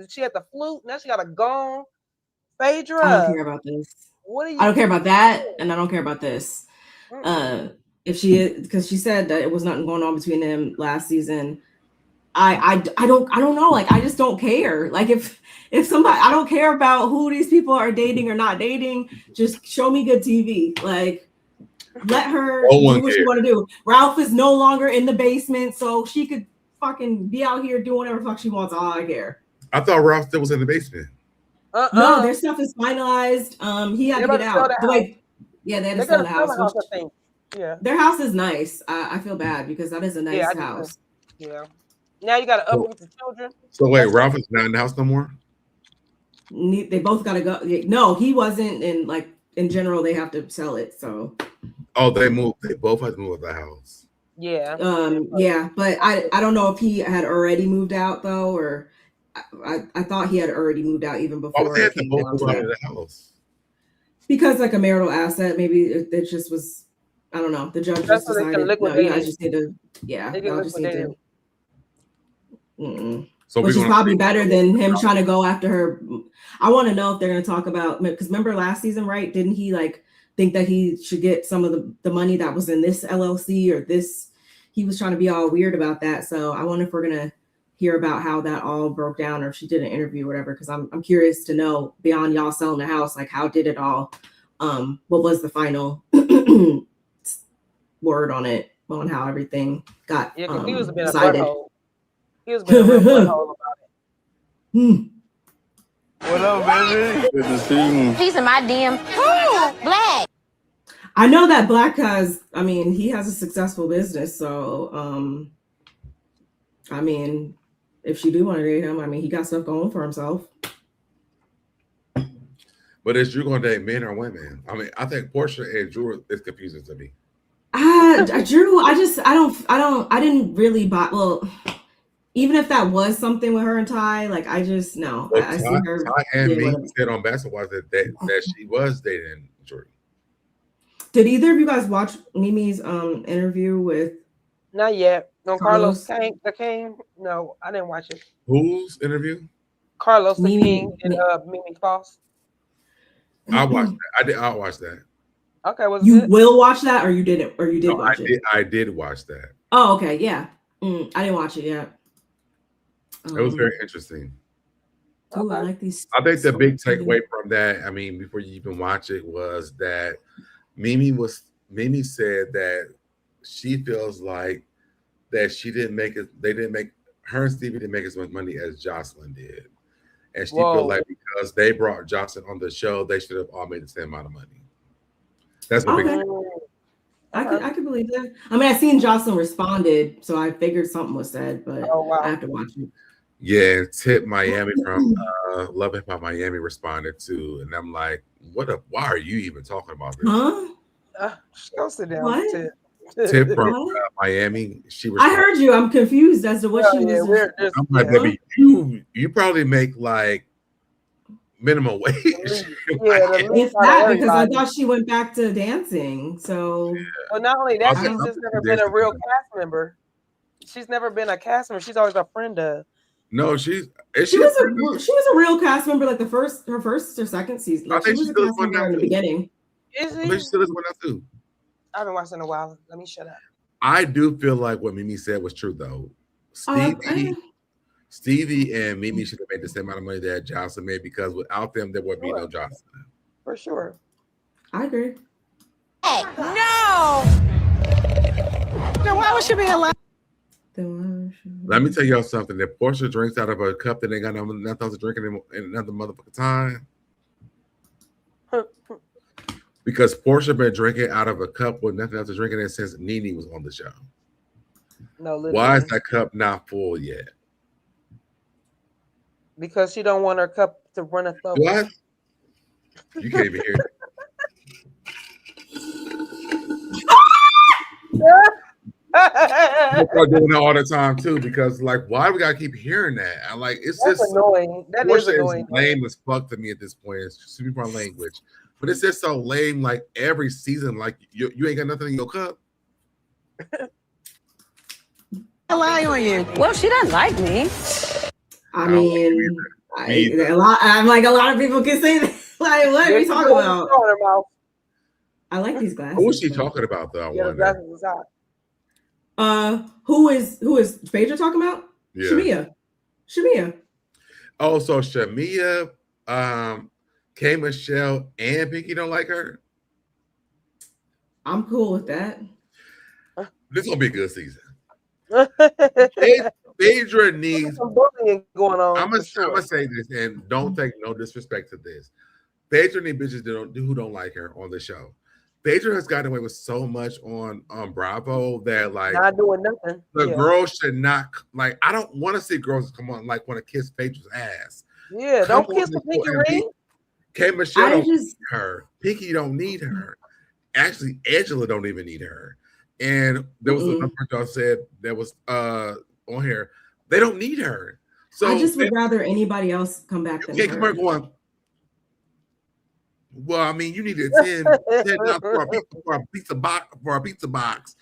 She had the flute. Now she got a gong. Phaedra. I don't care about this. I don't care about that, and I don't care about this. If she is, because she said that it was nothing going on between them last season. I don't know. Like, I just don't care. Like, if somebody, I don't care about who these people are dating or not dating. Just show me good TV. Like, let her do what she want to do. Ralph is no longer in the basement, so she could fucking be out here doing whatever the fuck she wants. All I care. I thought Ralph still was in the basement. No, their stuff is finalized. He had to get out. They had to sell the house. Yeah, their house is nice. I feel bad because that is a nice house. Yeah. Now you got to uproot the children. So wait, Ralph is not in the house no more? They both got to go. No, he wasn't. And like in general, they have to sell it. So. Oh, they moved. They both had to move out the house. Yeah. Yeah, but I don't know if he had already moved out though, or I thought he had already moved out even before. They had to both move out of the house. Because like a marital asset, maybe it just was. I don't know. The judge just decided. No, you guys just need to. Yeah, y'all just need to. So which is probably better than him trying to go after her. I want to know if they're going to talk about, because remember last season, right? Didn't he like think that he should get some of the money that was in this LLC or this? He was trying to be all weird about that. So I wonder if we're going to hear about how that all broke down, or if she did an interview or whatever. Because I'm curious to know, beyond y'all selling the house, like how did it all? What was the final word on it, on how everything got he was a bit decided. He was being a real butthole about it. What up, baby? Good to see you. He's in my DM. Black. I know that Black has, I mean, he has a successful business. So, I mean, if she do want to date him, I mean, he got stuff going for himself. But is Drew going to date men or women? I mean, I think Portia and Drew is confusing to me. Drew, I didn't really buy, well, even if that was something with her and Ty, like I just no. Well, I see her. Ty and me said on Basketball that she was dating Jordan. Did either of you guys watch Mimi's interview with? Not yet. No, Carlos the King. No, I didn't watch it. Whose interview? Carlos the King and Mimi Foss. I watched that. I watched that. Okay, you will watch that, or you didn't, or you did watch it? I did watch that. Oh, okay, yeah. I didn't watch it yet. It was very interesting. Oh, I like these. I think the big takeaway from that, I mean, before you even watch it, was that Mimi said that she feels like that she didn't make it. Her and Stevie didn't make as much money as Jocelyn did, and she felt like because they brought Jocelyn on the show, they should have all made the same amount of money. That's what I could believe that. I mean, I seen Jocelyn responded, so I figured something was said, but I have to watch it. Yeah, Tip Miami from Love Hip Hop Miami responded to, and I'm like, why are you even talking about this? Huh? Go sit down. What? Tip from Miami. She I heard you. I'm confused as to what she was. I'm like, baby, you probably make like minimum wage. It's that because I thought she went back to dancing. So well, not only that, she's just never been a real cast member. She's never been a cast member. She's always a friend of. No, she was a real cast member, like her first or second season. Like, I think she was a cast member in the beginning. Is I think she still is one now too. I haven't watched in a while. Let me shut up. I do feel like what Mimi said was true though. Stevie and Mimi should have made the same amount of money that Jocelyn made, because without them, there would be no Jocelyn. For sure. I agree. No! Then why would she be allowed? Let me tell y'all something. If Portia drinks out of a cup that ain't got nothing else to drink in another motherfucking time. Because Portia been drinking out of a cup with nothing else to drink in it since Nene was on the show. No, why is that cup not full yet? Because she don't want her cup to run a over. What? You can't even hear it. I start doing that all the time too, because like, why do we gotta keep hearing that? I'm like, it's That's just annoying. That is annoying. Lame as fuck to me at this point. Excuse me for my language, but it's just so lame. Like every season, like you ain't got nothing in your cup. I lie on you. Well, she doesn't like me. I mean, a lot. I'm like, a lot of people can say that. Like, what are you talking about? I like these glasses. Who is she talking about though? Yeah, the glasses was hot. Who is Phaedra talking about? Yeah. Shamia. Oh, so Shamia, K. Michelle, and Pinky don't like her. I'm cool with that. This gonna be a good season. Phaedra needs some bullying going on. I'm gonna say this, and don't take no disrespect to this. Phaedra needs bitches who don't like her on the show. Phaedra has gotten away with so much on Bravo that like not doing nothing. The girls should not like. I don't want to see girls come on like want to kiss Phaedra's ass. Yeah, don't kiss the pinky ring. K. Michelle don't need her. Pinky don't need her. Actually, Angela don't even need her. And there was another person y'all said that was on here. They don't need her. So I just would rather anybody else come back than her. Come here going. Well, I mean, you needed 10 for a pizza box.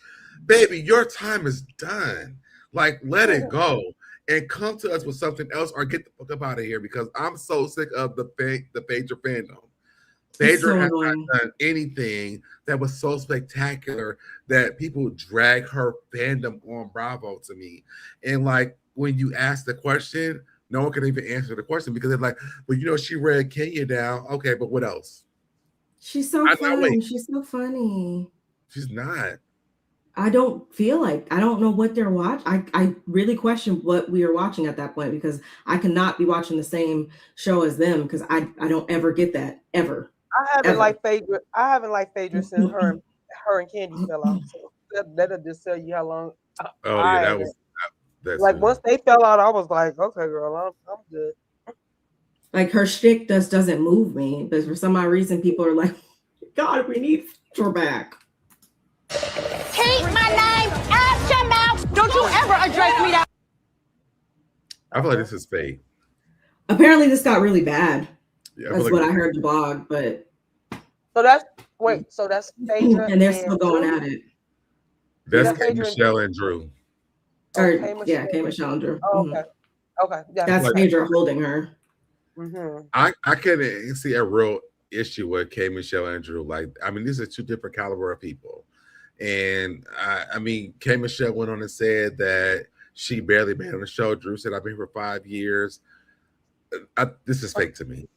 Baby, your time is done. Like, let it go and come to us with something else or get the fuck up out of here because I'm so sick of the Phaedra fandom. Phaedra has not done anything that was so spectacular that people drag her fandom on Bravo to me. And like, when you ask the question, no one can even answer the question because they're like, well, you know, she read Kenya down. Okay, but what else? She's so funny. She's so funny. She's not. I don't feel like, I don't know what they're watching. I really question what we are watching at that point because I cannot be watching the same show as them because I don't ever get that, ever. I haven't liked Phaedra. I haven't liked Phaedra since her and Kandi fell out. So that'll just tell you how long. Oh, yeah, that's like once they fell out, I was like, okay, girl, I'm good. Like her shtick doesn't move me, but for some odd reason, people are like, God, we need her back. Keep my name out your mouth. Don't you ever address me that. I feel like this is fake. Apparently, this got really bad. Yeah, that's what I heard the blog, but so that's Phaedra, and they're still going at it. That's K. Michelle and Drew. Or K. Michelle and Drew. Oh, okay, okay, yeah. That's Phaedra holding her. Mm-hmm. I couldn't see a real issue with K. Michelle and Drew. Like, I mean, these are two different caliber of people, and I mean, K. Michelle went on and said that she barely been on the show. Drew said, "I've been here for 5 years." This is fake to me.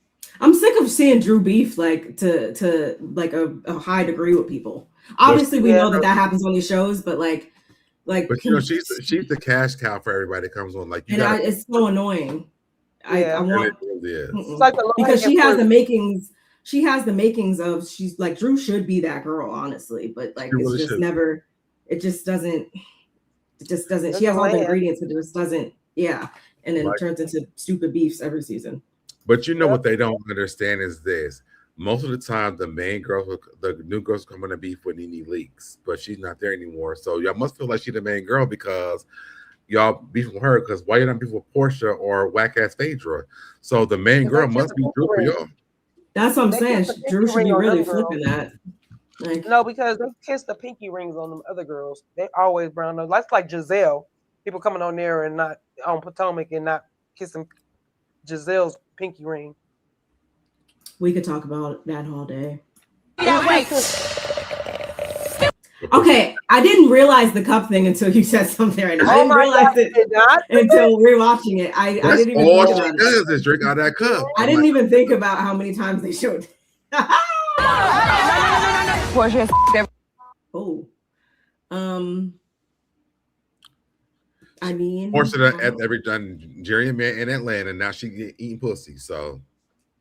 I'm sick of seeing Drew beef like to like a high degree with people. Obviously, we know that happens on these shows, but like, but you know, she's the cash cow for everybody that comes on. Like, it's so annoying. Yeah. I want it's like because she has the makings. She has the makings of she's like Drew should be that girl, honestly, but like it's just never. It just doesn't. It just doesn't. She has all the ingredients, but it just doesn't. Yeah, and then it turns into stupid beefs every season. But you know what they don't understand is this. Most of the time, the main girls, the new girls come on to beef with Nene Leakes, but she's not there anymore. So y'all must feel like she's the main girl because y'all beef with her because why you not beef with Portia or whack-ass Phaedra? So the main girl must be Drew for y'all. That's what I'm saying. Drew should be really flipping that. Like, no, because they kiss the pinky rings on them other girls. They always brown nose. That's like Giselle. People coming on there and not on Potomac and not kissing Giselle's pinky ring. We could talk about that all day. Yeah, wait. Okay, I didn't realize the cup thing until you said something right now. I didn't realize it until rewatching it. I didn't even all think she about does is drink out of that cup. I didn't even think about how many times they showed it. Oh. I mean, Portia at every Nigerian man in Atlanta. Now she eating pussy. So,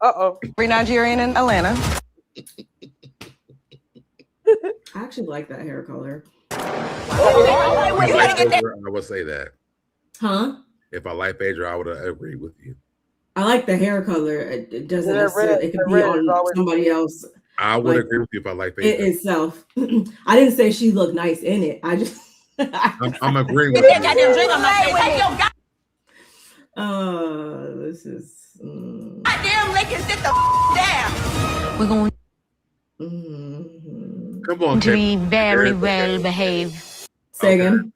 every Nigerian in Atlanta. I actually like that hair color. I would say that. Huh? If I like Phaedra, I would agree with you. I like the hair color. It doesn't necessarily. It could be on somebody else. I would agree with you if I like it itself. I didn't say she looked nice in it. I just. I'm agreeing with you. This is. Goddamn Lincoln, sit the down. We're going Come on, to be very well behaved. Say again.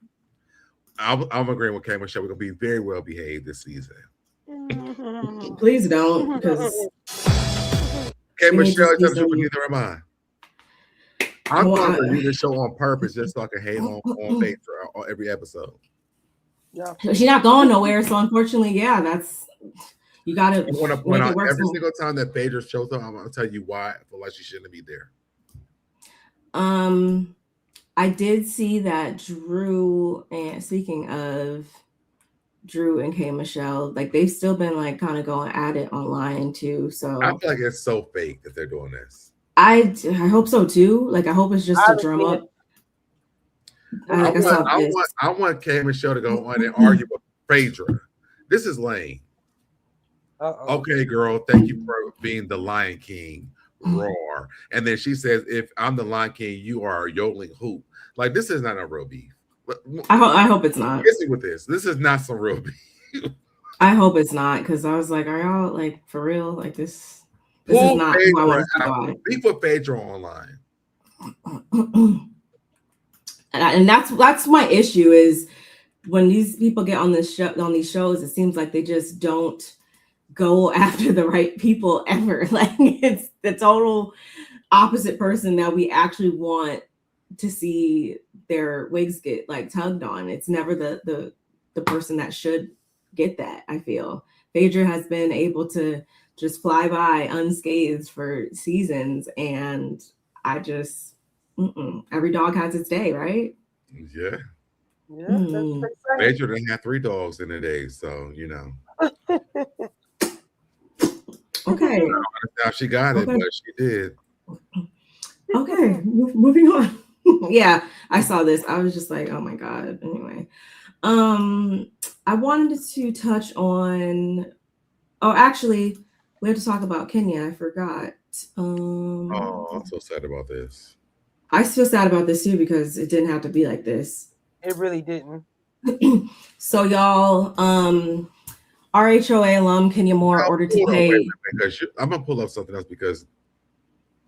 I'm agreeing with K. Michelle. We're gonna be very well behaved this season. Please don't, because K. Michelle doesn't do it, neither am I. I'm going to leave the show on purpose just so I can hate on Phaedra on every episode. Yeah, she's not going nowhere. So unfortunately, yeah, that's you got to. When every single time that Phaedra shows up, I'm going to tell you why I feel like she shouldn't be there. I did see that Drew, and speaking of Drew and K. Michelle, like they've still been like kind of going at it online too. So I feel like it's so fake that they're doing this. I hope so too. Like I hope it's just to drum up. I want K. Michelle to go on and argue with Phaedra. This is lame. Okay, girl, thank you for being the Lion King. Roar. And then she says, if I'm the Lion King, you are a yodeling hoop. Like, this is not a real beef. I hope it's not. Kissing with this. This is not some real beef. I hope it's not, because I was like, are y'all like for real? Like this is not who I want to go. Beef with Phaedra online. And that's my issue is when these people get on this show, on these shows, it seems like they just don't go after the right people ever. Like it's the total opposite person that we actually want to see their wigs get like tugged on. It's never the person that should get that. I feel Phaedra has been able to just fly by unscathed for seasons, and I just every dog has its day, right? Yeah. Phaedra didn't have 3 dogs in a day, so you know. Okay. How she got it, but she did. Okay, moving on. Yeah, I saw this. I was just like, oh my god. Anyway, I wanted to touch on. Oh, actually, we have to talk about Kenya. I forgot. Oh, I'm so sad about this. I feel sad about this too because it didn't have to be like this. It really didn't. So y'all, RHOA alum Kenya Moore ordered to pay. I'm gonna pull up something else because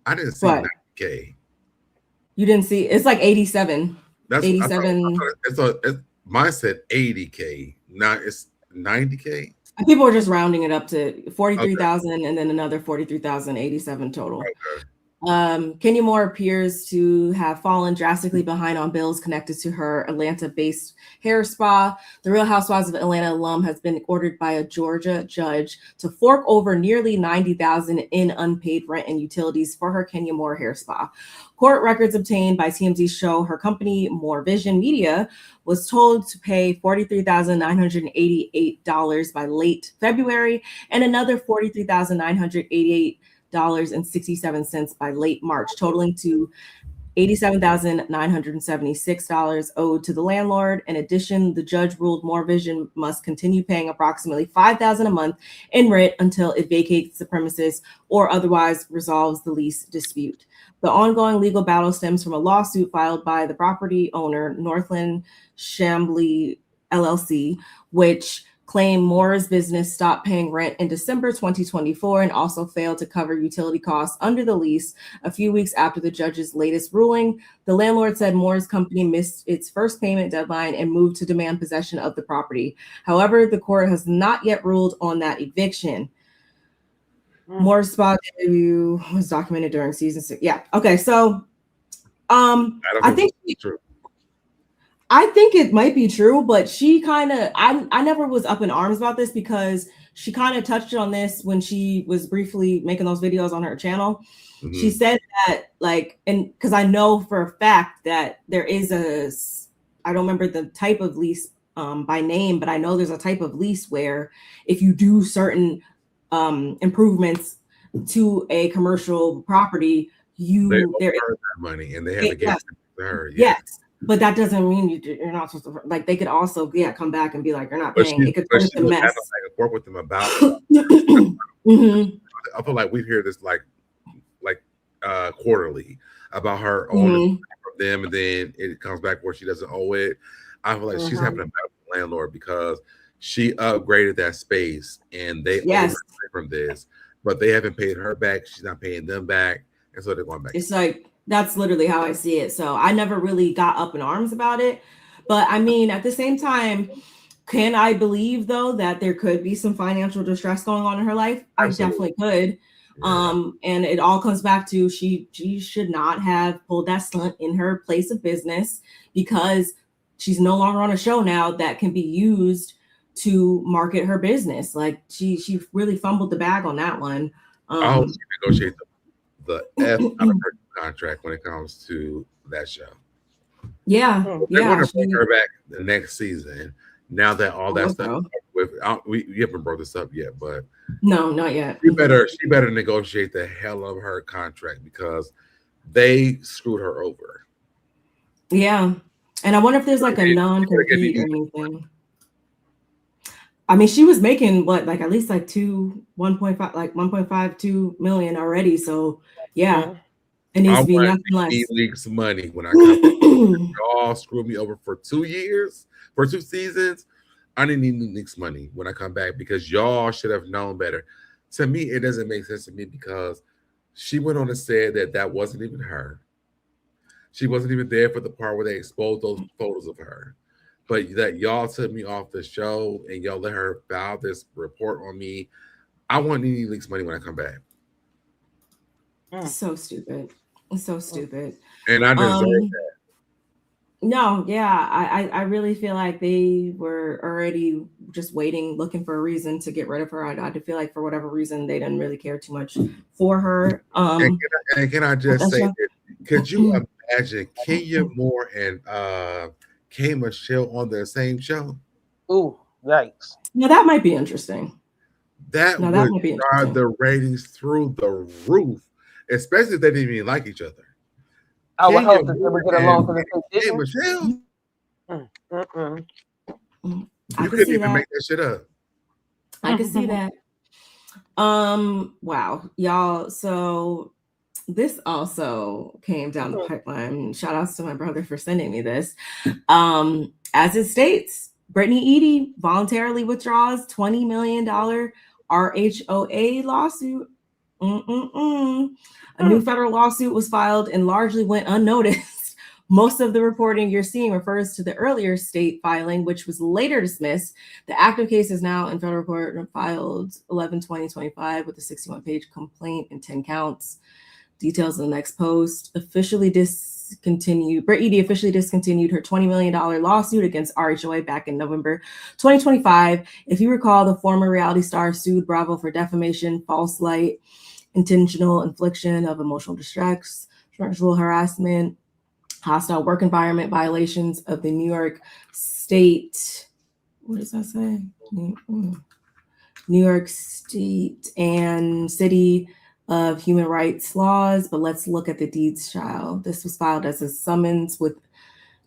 I didn't see 90K. You didn't see? It's like 87. That's 87. Mine said 80K. Now it's 90K. People were just rounding it up to 43,000 and then another 43,087 total. Okay. Kenya Moore appears to have fallen drastically behind on bills connected to her Atlanta-based hair spa. The Real Housewives of Atlanta alum has been ordered by a Georgia judge to fork over nearly $90,000 in unpaid rent and utilities for her Kenya Moore hair spa. Court records obtained by TMZ show her company, More Vision Media, was told to pay $43,988 by late February and another $43,988.67 by late March, totaling to $87,976 owed to the landlord. In addition, the judge ruled More Vision must continue paying approximately $5,000 a month in rent until it vacates the premises or otherwise resolves the lease dispute. The ongoing legal battle stems from a lawsuit filed by the property owner, Northland Chambly LLC, which claimed Moore's business stopped paying rent in December 2024 and also failed to cover utility costs under the lease a few weeks after the judge's latest ruling. The landlord said Moore's company missed its first payment deadline and moved to demand possession of the property. However, the court has not yet ruled on that eviction. Moore's spa debut was documented during season 6. Yeah. Okay. So, I think it might be true, but she kind of, I never was up in arms about this because she kind of touched on this when she was briefly making those videos on her channel. Mm-hmm. She said that and because I know for a fact that there is I don't remember the type of lease by name, but I know there's a type of lease where if you do certain improvements to a commercial property, there is that money and they have to get to her. Yes. But that doesn't mean you're not supposed to. Like they could also, come back and be like, you're not paying. It could turn into a mess. report with them about. I feel like we hear this like quarterly about her owing from them, and then it comes back where she doesn't owe it. I feel like she's having a battle with the landlord because she upgraded that space and they owe her from this, but they haven't paid her back. She's not paying them back, and so they're going back. It's like that's literally how I see it. So I never really got up in arms about it, but I mean, at the same time, can I believe though that there could be some financial distress going on in her life? Absolutely. I definitely could. And it all comes back to she should not have pulled that stunt in her place of business because she's no longer on a show now that can be used to market her business. Like she really fumbled the bag on that one. I hope she negotiates the F out of her contract when it comes to that show. Yeah, they want to bring her back the next season. Now that all that stuff with, we haven't brought this up yet, but no, not yet. She better negotiate the hell of her contract because they screwed her over. Yeah, and I wonder if there's like a non-compete or anything. I mean, she was making what, like at least like 1.52 million already. So yeah, it needs to be nothing less. Leaks money when I come. Y'all screwed me over for 2 years, for 2 seasons. I didn't need Nick's money when I come back because y'all should have known better. To me, it doesn't make sense to me because she went on to say that wasn't even her. She wasn't even there for the part where they exposed those photos of her. But that y'all took me off the show and y'all let her file this report on me. I want Nene Leakes money when I come back. So stupid. It's so stupid. And I deserve that. No, yeah, I really feel like they were already just waiting, looking for a reason to get rid of her. I feel like for whatever reason they didn't really care too much for her. And can I just say, could you imagine Kenya Moore and K. Michelle on the same show? Ooh, yikes! Now that might be interesting. That would drive the ratings through the roof, especially if they didn't even like each other. I would hope that they would get along for the Hey, Michelle. You couldn't even make that shit up. I can see that. Wow, y'all. So this also came down the pipeline. Shout outs to my brother for sending me this. As it states, Brittany Eadie voluntarily withdraws $20 million RHOA lawsuit. A new federal lawsuit was filed and largely went unnoticed. Most of the reporting you're seeing refers to the earlier state filing, which was later dismissed. The active case is now in federal court and filed 11/20/25 with a 61-page complaint and 10 counts. Details in the next post. Officially discontinued. Britt Eadie officially discontinued her $20 million lawsuit against RHOA back in November 2025. If you recall, the former reality star sued Bravo for defamation, false light, intentional infliction of emotional distress, sexual harassment, hostile work environment violations of the New York State. What does that say? New York State and City of Human Rights laws. But let's look at the deeds trial. This was filed as a summons with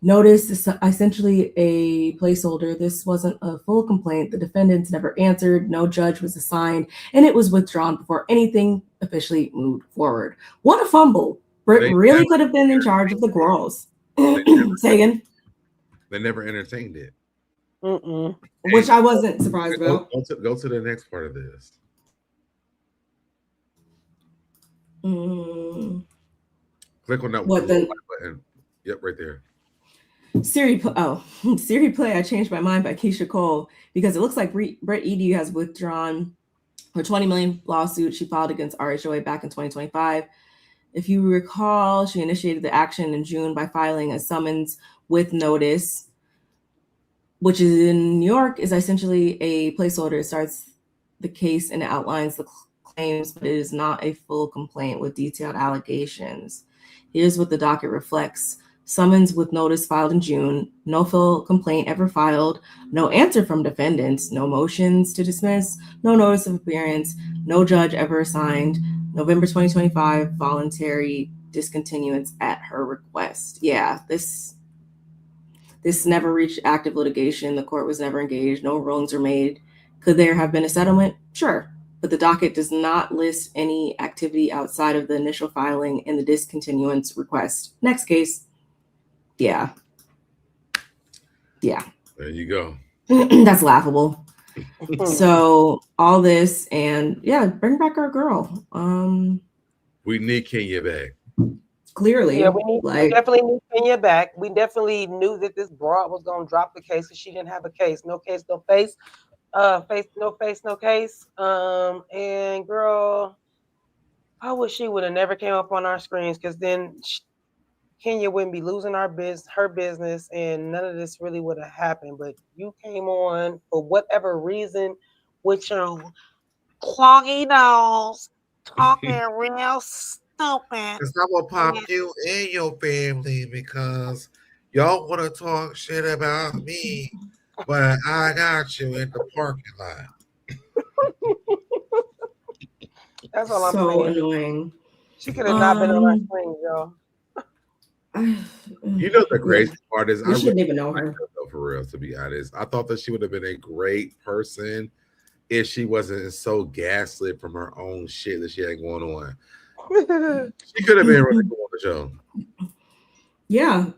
notice, is essentially a placeholder. This wasn't a full complaint. The defendants never answered. No judge was assigned, and it was withdrawn before anything officially moved forward. What a fumble. Britt really could have been in charge of the girls. Say again? They never entertained it. Which I wasn't surprised about. Go to the next part of this. Click on that button. Yep, right there. Siri Play, I Changed My Mind by Keisha Cole, because it looks like Britt Eadie has withdrawn her $20 million lawsuit she filed against RHOA back in 2025. If you recall, she initiated the action in June by filing a summons with notice, which is in New York, is essentially a placeholder. It starts the case and it outlines the claims, but it is not a full complaint with detailed allegations. Here's what the docket reflects. Summons with notice filed in June, no full complaint ever filed, no answer from defendants, no motions to dismiss, no notice of appearance, no judge ever assigned, November 2025, voluntary discontinuance at her request. Yeah, this never reached active litigation. The court was never engaged. No rulings were made. Could there have been a settlement? Sure. But the docket does not list any activity outside of the initial filing and the discontinuance request. Next case. Yeah. Yeah. There you go. That's laughable. So all this, and yeah, bring back our girl. We need Kenya back. Clearly. Yeah, we definitely need Kenya back. We definitely knew that this broad was gonna drop the case, because she didn't have a case. No case, no face. No case. And girl, I wish she would have never came up on our screens, because then Kenya wouldn't be losing her business, and none of this really would have happened. But you came on for whatever reason with your cloggy nose, talking real stupid. Because I'm going to pop you and your family because y'all want to talk shit about me, but I got you in the parking lot. That's all I'm so saying. Annoying. She could have not been on our screen, y'all. You know the crazy part is I shouldn't even know her. For real, to be honest. I thought that she would have been a great person if she wasn't so gaslit from her own shit that she had going on. She could have been really cool on the show. Yeah.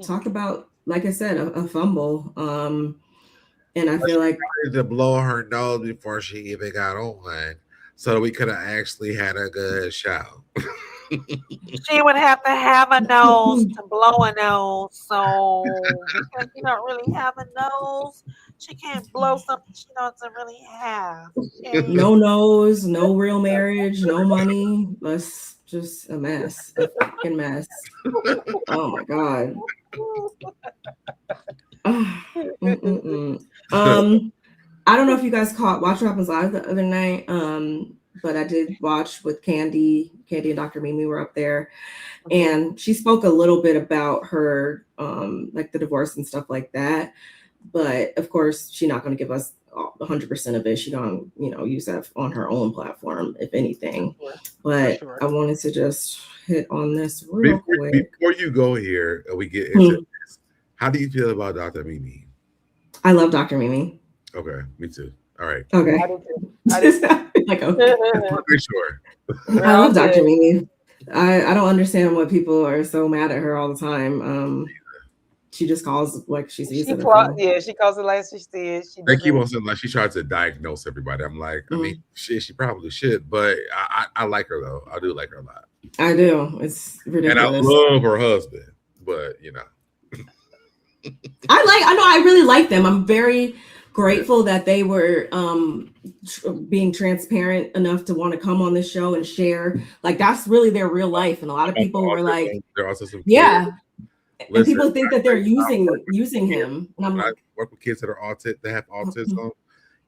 Talk about, like I said, a fumble. And I feel like to blow her nose before she even got on, so we could have actually had a good show. She would have to have a nose to blow a nose. So because she don't really have a nose, she can't blow something she doesn't really have. Okay? no nose, no real marriage, no money. That's just a mess. A fucking mess. Oh my God. I don't know if you guys caught Watch What Happens Live the other night. But I did watch with Kandi. Kandi and Dr. Mimi were up there, and she spoke a little bit about her, like the divorce and stuff like that. But of course, she's not going to give us 100% of it. She's going to, use that on her own platform, if anything. But I wanted to just hit on this real quick. Before you go here, we get into this. How do you feel about Dr. Mimi? I love Dr. Mimi. Okay, me too. All right. Okay. I did. Like, okay. Sure. I love Dr. Mimi. I don't understand why people are so mad at her all the time. She just calls like she sees it. She calls it like she sees. They keep on saying like she tries to diagnose everybody. I'm like, I mean, she probably should, but I like her though. I do like her a lot. I do. It's ridiculous. And I love her husband, but I really like them. I'm very grateful that they were being transparent enough to want to come on this show and share. Like, that's really their real life. And a lot of people were like, yeah. And people think that they're using him. And I'm like, I work with kids that are that have autism,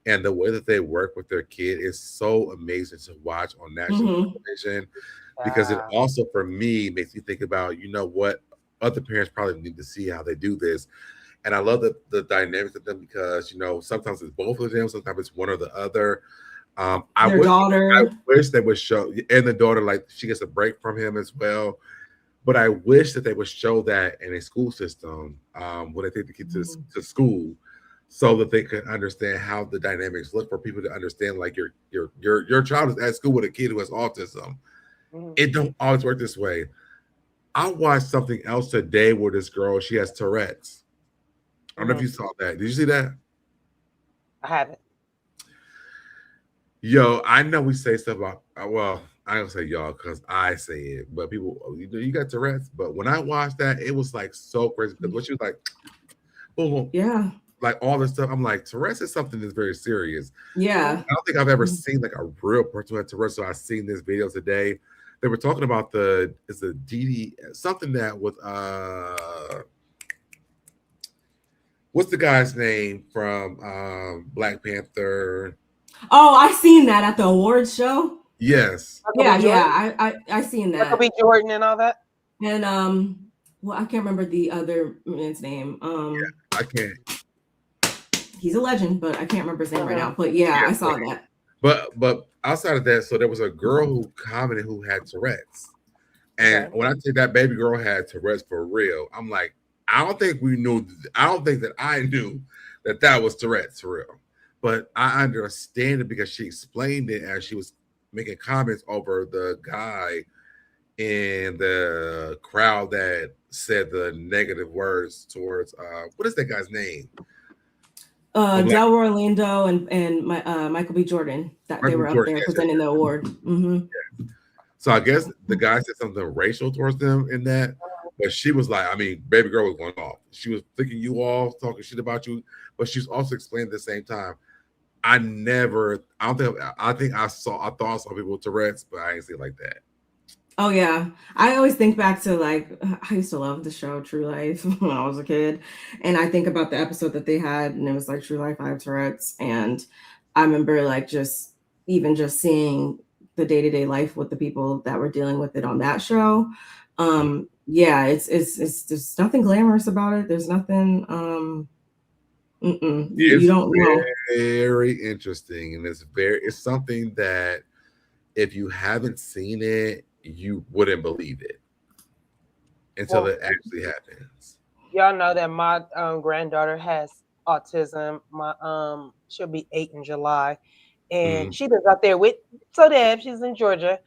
and the way that they work with their kid is so amazing to watch on national television, because it also, for me, makes me think about, what other parents probably need to see how they do this. And I love the dynamics of them, because, sometimes it's both of them, sometimes it's one or the other. I wish they would show, and the daughter, like, she gets a break from him as well. But I wish that they would show that in a school system when they take the kids to school, so that they could understand how the dynamics look, for people to understand, like, your child is at school with a kid who has autism. It don't always work this way. I watched something else today where this girl, she has Tourette's. I don't know if you saw that. Did you see that? I haven't. Yo, I know we say stuff about, well, I don't say y'all because I say it, but people, you got Tourette's. But when I watched that, it was like so crazy, because when she was like, boom, boom, yeah, like all this stuff, I'm like, Tourette's is something that's very serious. Yeah. I don't think I've ever seen like a real person who had Tourette's. So I seen this video today. They were talking about it's a DD, something that with what's the guy's name from Black Panther? Oh, I seen that at the awards show. Yes. Yeah. I seen that. Michael B. Jordan and all that. And well, I can't remember the other man's name. I can't. He's a legend, but I can't remember his name right now. But yeah, I saw that. But outside of that, so there was a girl who commented who had Tourette's, and when I say that baby girl had Tourette's for real, I'm like, I don't think I knew that was Tourette's for real. but I understand it because she explained it as she was making comments over the guy in the crowd that said the negative words towards what is that guy's name? Del Orlando and Michael B. Jordan, that they were up there presenting the award. Mm-hmm. Yeah. So I guess the guy said something racial towards them in that, but she was like, I mean, baby girl was going off. She was flicking you off, talking shit about you, but she's also explaining at the same time. I thought I saw people with Tourette's, but I didn't see it like that. Oh yeah, I always think back to like I used to love the show True Life when I was a kid, and I think about the episode that they had, and it was like True Life, I have Tourette's, and I remember like just seeing the day-to-day life with the people that were dealing with it on that show. Yeah, it's there's nothing glamorous about it. There's nothing. You don't know. Very interesting, and it's something that if you haven't seen it, you wouldn't believe it until it actually happens. Y'all know that my granddaughter has autism. She'll be 8 in July, and she lives out there with Deb. She's in Georgia,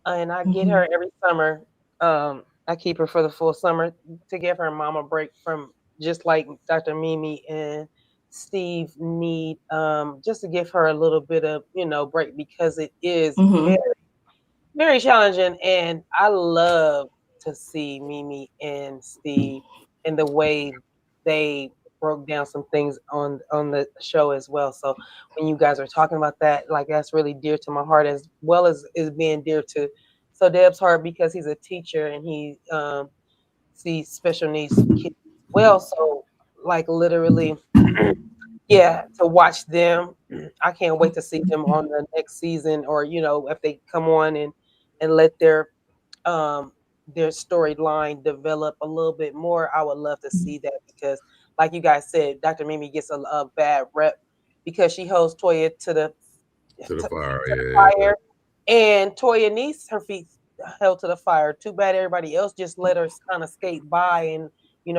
and I get her every summer. I keep her for the full summer to give her mom a break from just like Dr. Mimi and Steve need, just to give her a little bit of break because it is very, very challenging. And I love to see Mimi and Steve and the way they broke down some things on the show as well. So when you guys are talking about that, like that's really dear to my heart as well as is being dear to Deb's heart because he's a teacher and he sees special needs kids as well. So like literally, yeah, to watch them. I can't wait to see them on the next season or if they come on and let their storyline develop a little bit more. I would love to see that because like you guys said, Dr. Mimi gets a bad rep because she holds Toya to the fire. And Toya needs her feet held to the fire. Too bad everybody else just let her kind of skate by and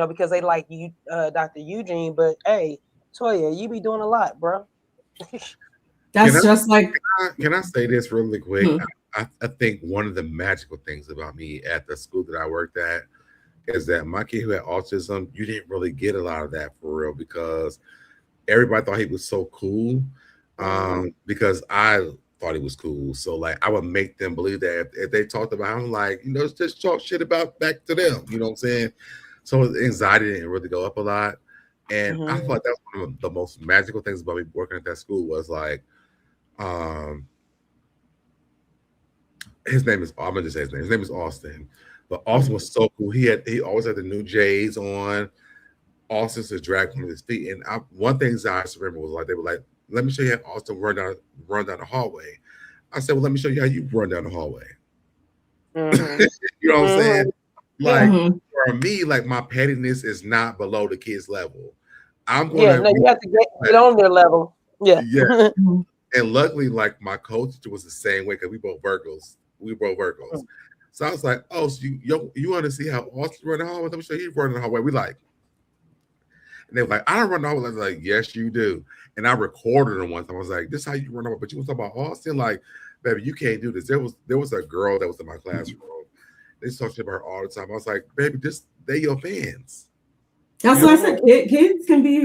because they like you, Dr. Eugene, but hey, Toya, you be doing a lot, bro. That's just like. Can I say this really quick? I think one of the magical things about me at the school that I worked at is that my kid who had autism, you didn't really get a lot of that for real because everybody thought he was so cool. Because I thought he was cool. So like I would make them believe that if they talked about him, like, just talk shit about back to them. You know what I'm saying? So anxiety didn't really go up a lot. And I thought that was one of the most magical things about me working at that school was like, his name is, I'm gonna just say his name is Austin. But Austin was so cool. He always had the new J's on. Austin's to drag from his feet. And one thing I remember was like they were like, let me show you how Austin run down the hallway. I said, well, let me show you how you run down the hallway. You know what I'm saying? Like for me, like my pettiness is not below the kids' level. I'm going you have to get on their level. Yeah. And luckily, like my coach was the same way because we both Virgos. So I was like, oh, so you want to see how Austin run the hallway? Let me show you run the hallway. We like. And they were like, I don't run the hallway. I was like, yes, you do. And I recorded them once. I was like, this is how you run the hallway. But you want to talk about Austin? Like, baby, you can't do this. There was a girl that was in my classroom. They talked about her all the time. I was like, baby, they your fans. That's what I said. Kids can be.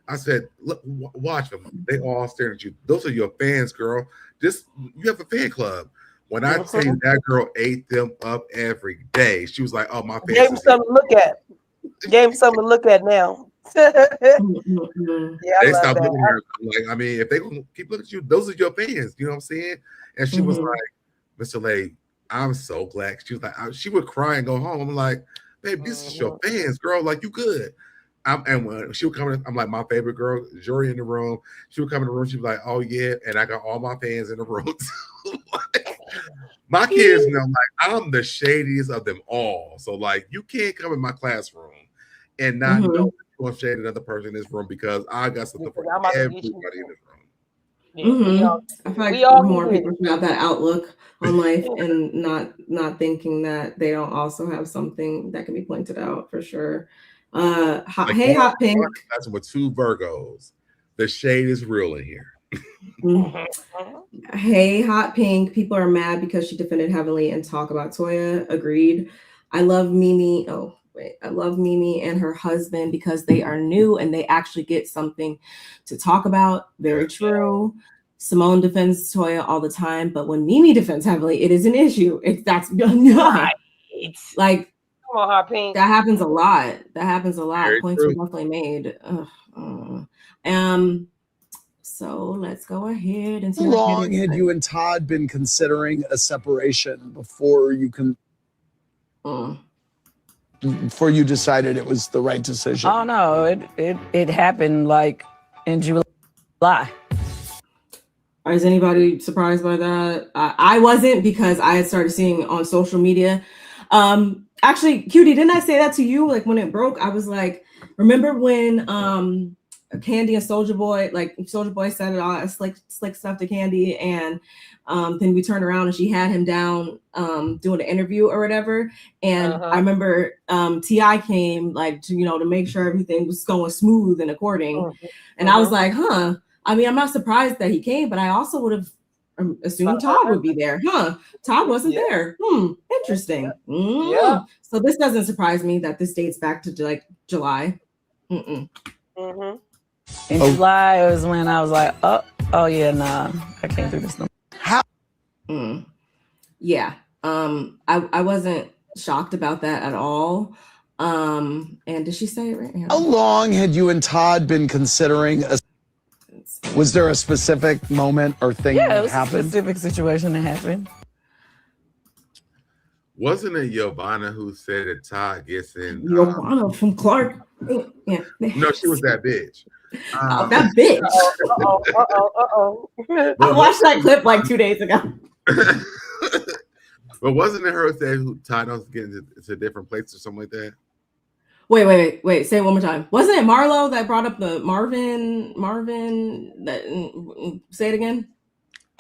I said, look, watch them. They all staring at you. Those are your fans, girl. You have a fan club. When I tell you that girl ate them up every day, she was like, oh, my fans. Gave him something to look at. Now. They stopped looking at her. Like, I mean, if they gonna keep looking at you, those are your fans. You know what I'm saying? And she was like, Mr. Lay, I'm so glad. She was like, she would cry and go home. I'm like, babe, this is your fans, girl. Like, you good. And when she would come in, I'm like, my favorite girl, Jory in the room. She would come in the room. She'd be like, oh, yeah. And I got all my fans in the room. Like, my kids know, like, I'm the shadiest of them all. So, like, you can't come in my classroom and not know you're going to shade another person in this room because I got something for everybody in this room. I feel like more people should have that outlook on life and not thinking that they don't also have something that can be pointed out for sure. Hey, Hot Pink. That's with 2 Virgos. The shade is real in here. Hey, Hot Pink. People are mad because she defended heavily and talk about Toya. Agreed. I love Mimi. I love Mimi and her husband because they are new and they actually get something to talk about. Very true. Simone defends Toya all the time, but when Mimi defends heavily, it is an issue. That's Right. Like, come on, Hot Pink. that happens a lot. Very Points true. were definitely made. So let's go ahead and see. How long had you and Todd been considering a separation before you can? Before you decided it was the right decision? Oh no, it happened like in July. Is anybody surprised by that? I wasn't, because I had started seeing on social media. Actually, Cutiee, didn't I say that to you? Like when it broke, I was like, remember when Kandi and Soulja Boy said it all slick stuff to Kandi, and then we turned around and she had him down doing an interview or whatever. And I remember T.I. came to make sure everything was going smooth and according. And I was like, I mean, I'm not surprised that he came, but I also would have assumed Todd would be there. Todd wasn't there. Interesting. Yeah. So this doesn't surprise me that this dates back to July. In July was when I was like, oh yeah, nah, I can't do this no more. Yeah. I wasn't shocked about that at all. And did she say it right here? How long had you and Todd been considering was there a specific moment or thing that happened? A specific situation that happened. Wasn't it Giovanna who said that Todd gets in? Giovanna from Clark. Yeah. No, she was that bitch. That bitch. I watched that clip like 2 days ago. But wasn't it her that Todd was getting to different places or something like that? Wait. Say it one more time. Wasn't it Marlo that brought up the Marvin? Say it again.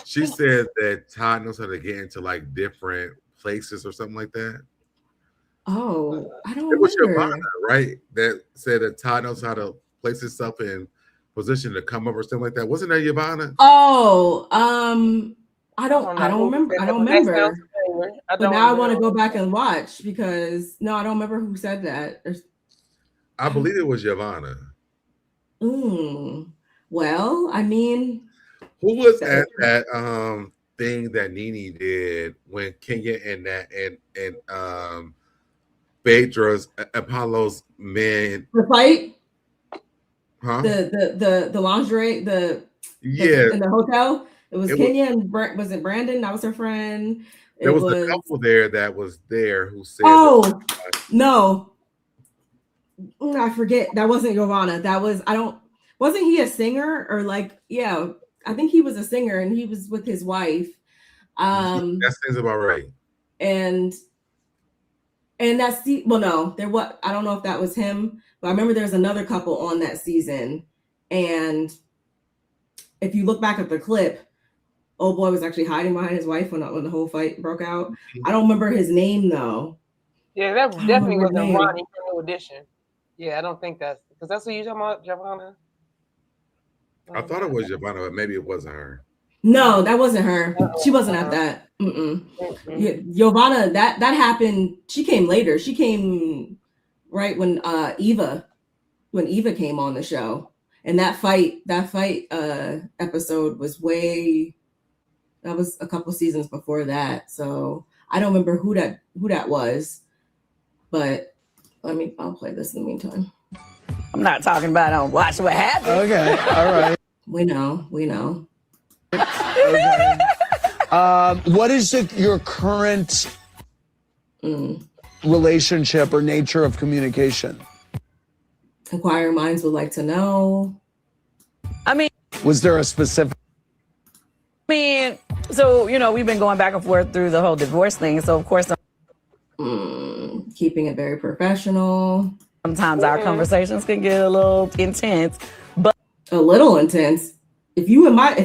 She said that Todd knows how to get into like different places or something like that. Oh, I don't remember. It was Giovanna, remember. right? That said that Todd knows how to place himself in position to come up or something like that. Wasn't that Giovanna? Oh, I don't remember. But now I want to go back and watch because I don't remember who said that. I believe it was Giovanna. Well, I mean, who was at that thing that Nene did when Kenya and Phaedra's Apollo's men the fight, huh? The lingerie, in the hotel. It was Kenya and was it Brandon? That was her friend. There was a couple there that was there who said, no, I forget. That wasn't Giovanna. That was wasn't he a singer or I think he was a singer and he was with his wife. That seems about right. And that's I don't know if that was him, but I remember there's another couple on that season. And if you look back at the clip, old boy was actually hiding behind his wife when the whole fight broke out. I don't remember his name though. Yeah, that definitely wasn't Ronnie from New Edition. Yeah, I don't think that's because that's what you're talking about, Giovanna. I thought it was Giovanna, but maybe it wasn't her. No, that wasn't her. She wasn't at that. Giovanna, that happened. She came later. She came right when Eva came on the show, and that fight episode was that was a couple seasons before that. So I don't remember who that was, but I'll play this in the meantime. I'm not talking about on Watch What Happened. Okay, all right. We know. Okay. What is your current relationship or nature of communication? Inquiring minds would like to know. Was there a specific? So we've been going back and forth through the whole divorce thing. So of course, keeping it very professional. Sometimes our conversations can get a little intense, but a little intense. If you ain't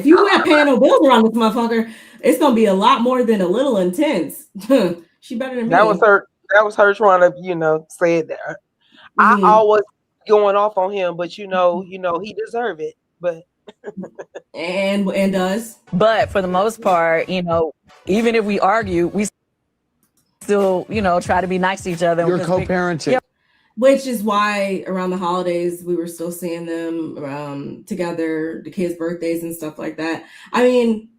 paying no bills around this motherfucker, it's gonna be a lot more than a little intense. She better than me. That was her trying to, say it there. I always going off on him, but he deserved it. but and does. But for the most part, you know, even if we argue, we still, you know, try to be nice to each other. You're co-parenting. Yeah. Which is why around the holidays we were still seeing them together, the kids' birthdays and stuff like that. I mean,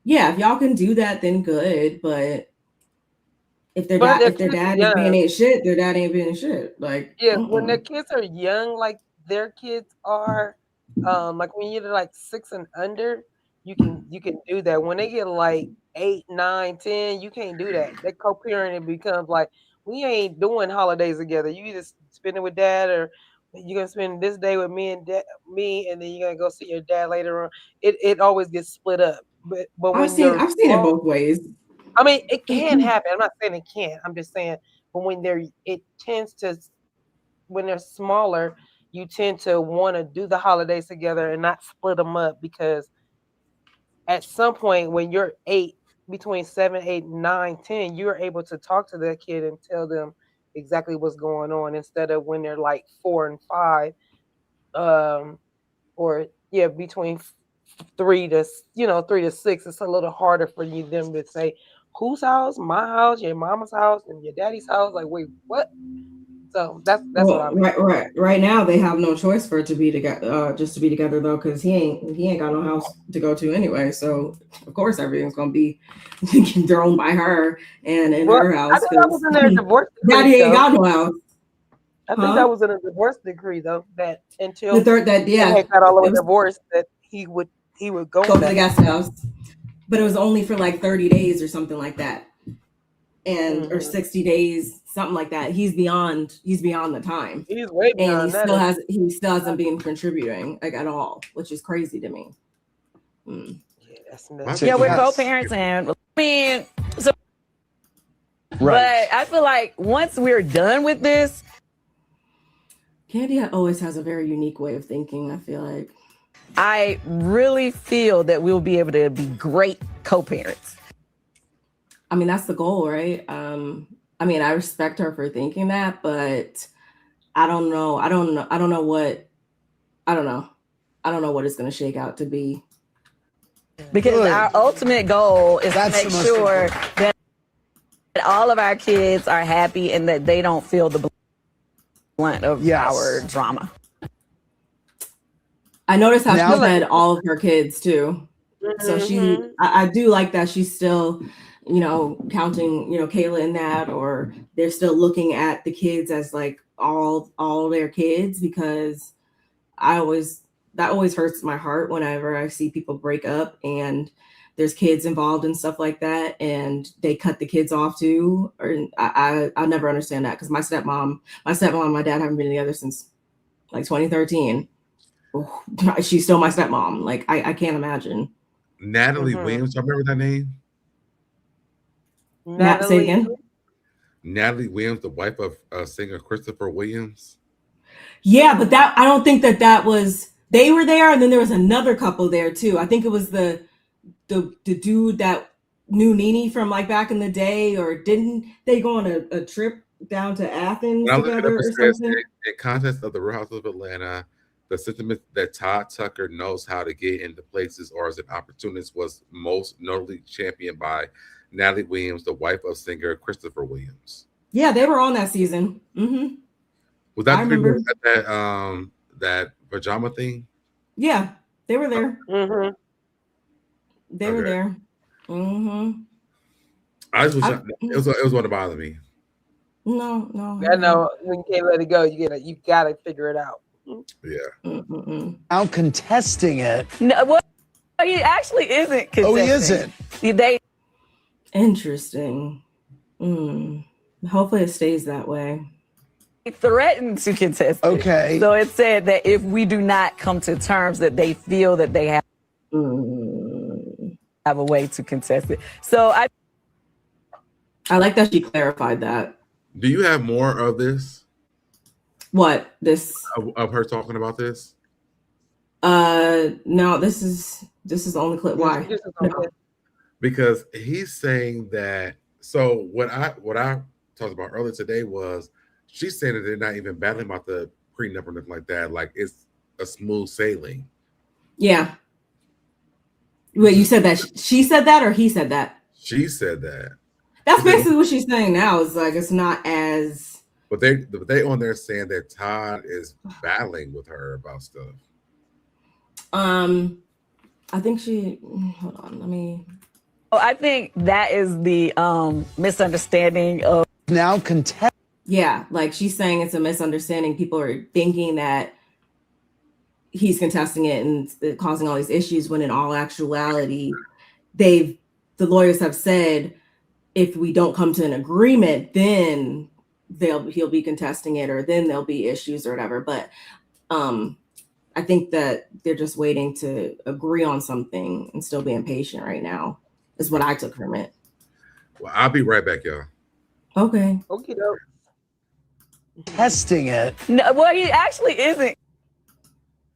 yeah, if y'all can do that, then good. But if their dad is being ain't shit, their dad ain't being shit. Like, yeah, when their kids are young, like their kids are, like when you're like 6 and under, you can do that. When they get like 8, 9, 10, you can't do that. That co-parenting becomes like, we ain't doing holidays together. You either spend it with dad, or you're gonna spend this day with me, and then you're gonna go see your dad later on. It always gets split up. But when I've seen it both ways. I mean, it can happen. I'm not saying it can't. I'm just saying, but when when they're smaller, you tend to want to do the holidays together and not split them up, because at some point when you're 8, between 7, 8, 9, 10, you're able to talk to that kid and tell them exactly what's going on, instead of when they're like 4 and 5, or between 3 to 6. It's a little harder for them to say whose house, my house, your mama's house, and your daddy's house. Like, wait, what? So that's what I mean. Right now they have no choice for it to be together, just to be together though, because he ain't got no house to go to anyway. So of course everything's gonna be thrown by her and in her house. I think that was in their divorce decree. Daddy ain't got no house. I think that was in a divorce decree though, that until the third they had got all the way divorced, that he would go to the guest house. But it was only for like 30 days or something like that. And or 60 days, something like that. He's beyond the time. He's way beyond and that. He still hasn't been contributing like at all, which is crazy to me. Yeah, that's nuts. Yeah, we're co-parents, and I mean, so but I feel like once we're done with this, Kandi always has a very unique way of thinking, I feel like. I really feel that we'll be able to be great co-parents. I mean, that's the goal, right? I mean, I respect her for thinking that, but I don't know what it's going to shake out to be. Because our ultimate goal is to make sure that all of our kids are happy and that they don't feel the blunt of our drama. I noticed how she fed all of her kids too. So I do like that she's still, counting, Kayla in that, or they're still looking at the kids as like all their kids, because that always hurts my heart whenever I see people break up and there's kids involved and stuff like that, and they cut the kids off too. Or I never understand that, because my stepmom and my dad haven't been together since like 2013. She's still my stepmom. Like I can't imagine. Natalie Williams, I remember that name. Say it again. Natalie Williams, the wife of singer Christopher Williams. Yeah, but I don't think that was, they were there, and then there was another couple there too. I think it was the dude that knew Nene from like back in the day, or didn't they go on a trip down to Athens together or something? In context of the Real Housewives of Atlanta, the sentiment that Todd Tucker knows how to get into places or is an opportunist was most notably championed by Natalie Williams, the wife of singer Christopher Williams. Yeah, they were on that season. Mm-hmm. Was that that pajama thing? Yeah, they were there. Mm-hmm. They were there. Mm-hmm. It was one to bother me. No. I know when you can't let it go, you gotta figure it out. Yeah. Out contesting it. No, well, he actually isn't contesting. Oh, he isn't. Interesting. Hopefully it stays that way. He threatened to contest it. Okay. So it said that if we do not come to terms, that they feel that they have a way to contest it. So I like that she clarified that. Do you have more of this? What? This of her talking about this? No, this is the only clip. Why? No. Because he's saying that. So what I talked about earlier today was she's saying that they're not even battling about the prenup or nothing like that. Like it's a smooth sailing. Yeah. Wait, you said that she said that or he said that? She said that. That's basically what she's saying now. Is like it's not as. But they on there saying that Todd is battling with her about stuff. I think she. Hold on, let me. Oh, I think that is the misunderstanding of now contest. Yeah, like she's saying it's a misunderstanding. People are thinking that he's contesting it and causing all these issues when in all actuality, the lawyers have said if we don't come to an agreement, then he'll be contesting it or then there'll be issues or whatever. But I think that they're just waiting to agree on something and still being patient right now is what I took from it. Well, I'll be right back, y'all. Okay. Okay, dope. Testing it. No, well, he actually isn't.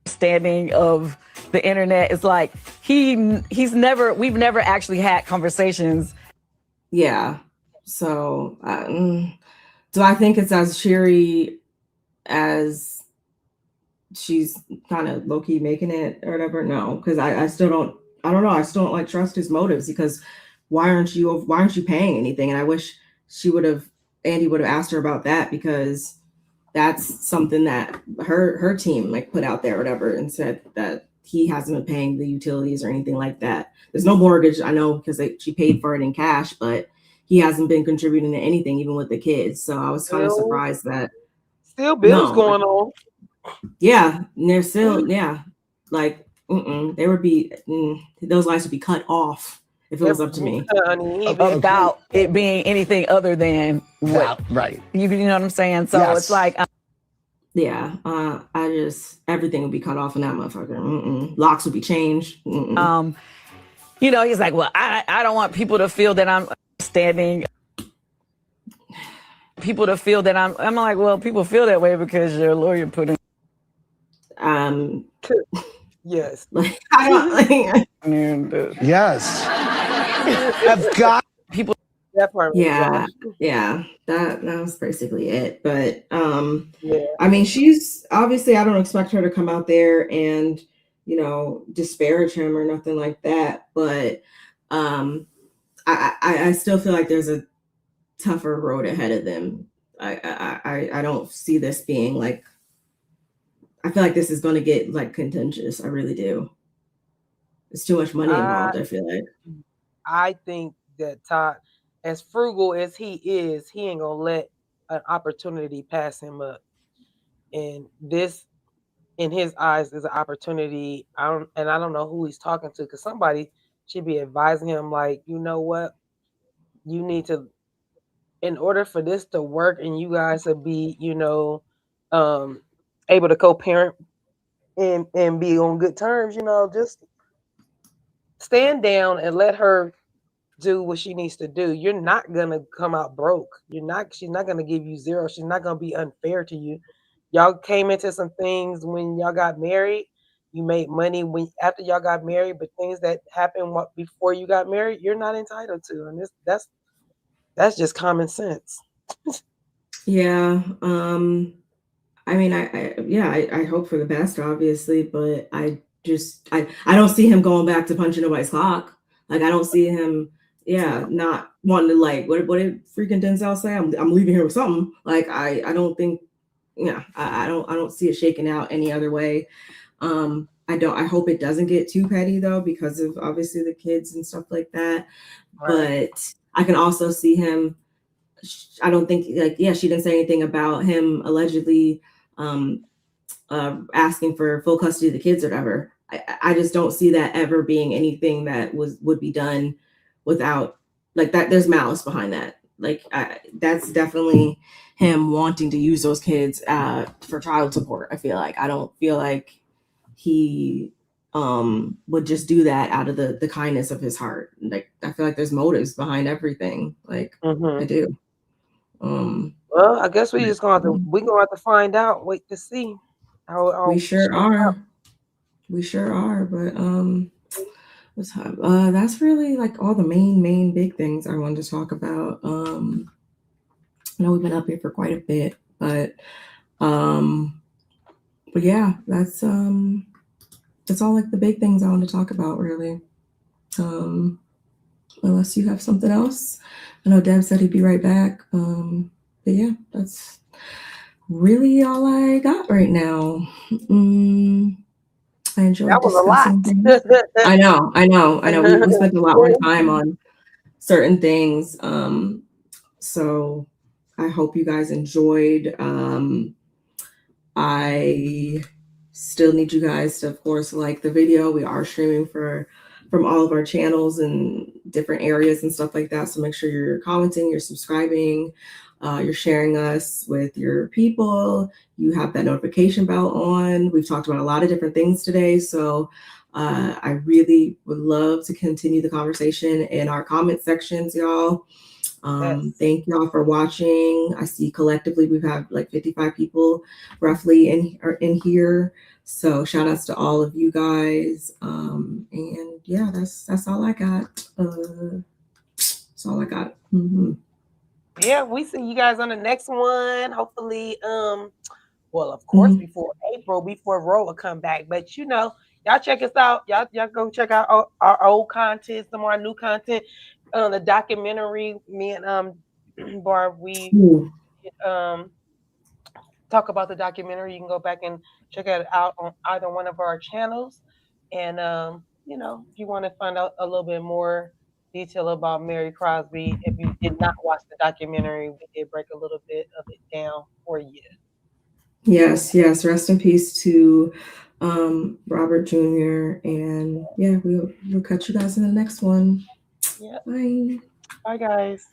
Standing of the internet is like we've never actually had conversations. Yeah. So do I think it's as cheery as she's kind of low-key making it or whatever? No, because I still don't like trust his motives, because why aren't you paying anything? And I wish Andy would have asked her about that, because that's something that her team like put out there or whatever, and said that he hasn't been paying the utilities or anything like that. There's no mortgage, I know, because she paid for it in cash, but he hasn't been contributing to anything, even with the kids. So I was kind of surprised that still bills going on. Yeah, and they're still like they would be those lights would be cut off if it was up to me. Without it being anything other than what, right? You know what I'm saying? So Yes. it's like, Everything would be cut off in that motherfucker. Locks would be changed. you know, he's like, well, I don't want people to feel that I'm standing. People to feel that I'm like, well, people feel that way because your lawyer put in. Yes. I don't. Yes. I've got people. That part. Yeah. That was basically it. But I mean, she's obviously, I don't expect her to come out there and disparage him or nothing like that. But I still feel like there's a tougher road ahead of them. I don't see this being like. I feel like this is going to get like contentious. I really do. There's too much money involved. I feel like. I think that Todd, as frugal as he is, he ain't gonna let an opportunity pass him up. And this, in his eyes, is an opportunity. I don't know who he's talking to, because somebody should be advising him, like, you know what, you need to, in order for this to work and you guys to be, able to co-parent and be on good terms, just stand down and let her do what she needs to do. You're not gonna come out broke. She's not gonna give you zero. She's not gonna be unfair to you. Y'all came into some things when y'all got married. You made money after y'all got married, but things that happened before you got married, you're not entitled to. And that's just common sense. Yeah. I mean, I hope for the best, obviously, but I don't see him going back to punching nobody's clock. Like, I don't see him, not wanting to, like, what did freaking Denzel say? I'm leaving here with something. Like, I don't think, I don't see it shaking out any other way. I hope it doesn't get too petty though, because of obviously the kids and stuff like that. Right. But I can also see him. I don't think she didn't say anything about him allegedly asking for full custody of the kids or whatever. I just don't see that ever being anything that would be done without like that. There's malice behind that. Like that's definitely him wanting to use those kids for child support. I feel like I don't feel like he would just do that out of the kindness of his heart. Like I feel like there's motives behind everything. Like I do. Well, I guess we're gonna have to find out. Wait to see. How we sure are. We sure are. But that's really like all the main big things I wanted to talk about. I know we've been up here for quite a bit, but yeah, that's that's all like the big things I want to talk about, really. Unless you have something else. I know Deb said he'd be right back. But yeah, that's really all I got right now. I enjoyed That was a discussing lot. things. I know. We spent a lot more time on certain things. So I hope you guys enjoyed. I still need you guys to, of course, like the video. We are streaming from all of our channels and different areas and stuff like that. So make sure you're commenting, you're subscribing, you're sharing us with your people. You have that notification bell on. We've talked about a lot of different things today. So I really would love to continue the conversation in our comment sections, y'all. Thank y'all for watching. I see collectively we've had like 55 people roughly in here. So shout outs to all of you guys. And yeah, that's all I got. That's all I got. Yeah, we see you guys on the next one. Hopefully, well, of course, before April, before Rolla come back. But y'all check us out. Y'all go check out our old content, some more new content. The documentary, me and Barb, we talk about the documentary. You can go back and check it out on either one of our channels. And if you want to find out a little bit more detail about Mary Cosby, if you did not watch the documentary, we did break a little bit of it down for you. Yes. Rest in peace to Robert Jr. And yeah, we'll catch you guys in the next one. Yeah. Bye. Bye, guys.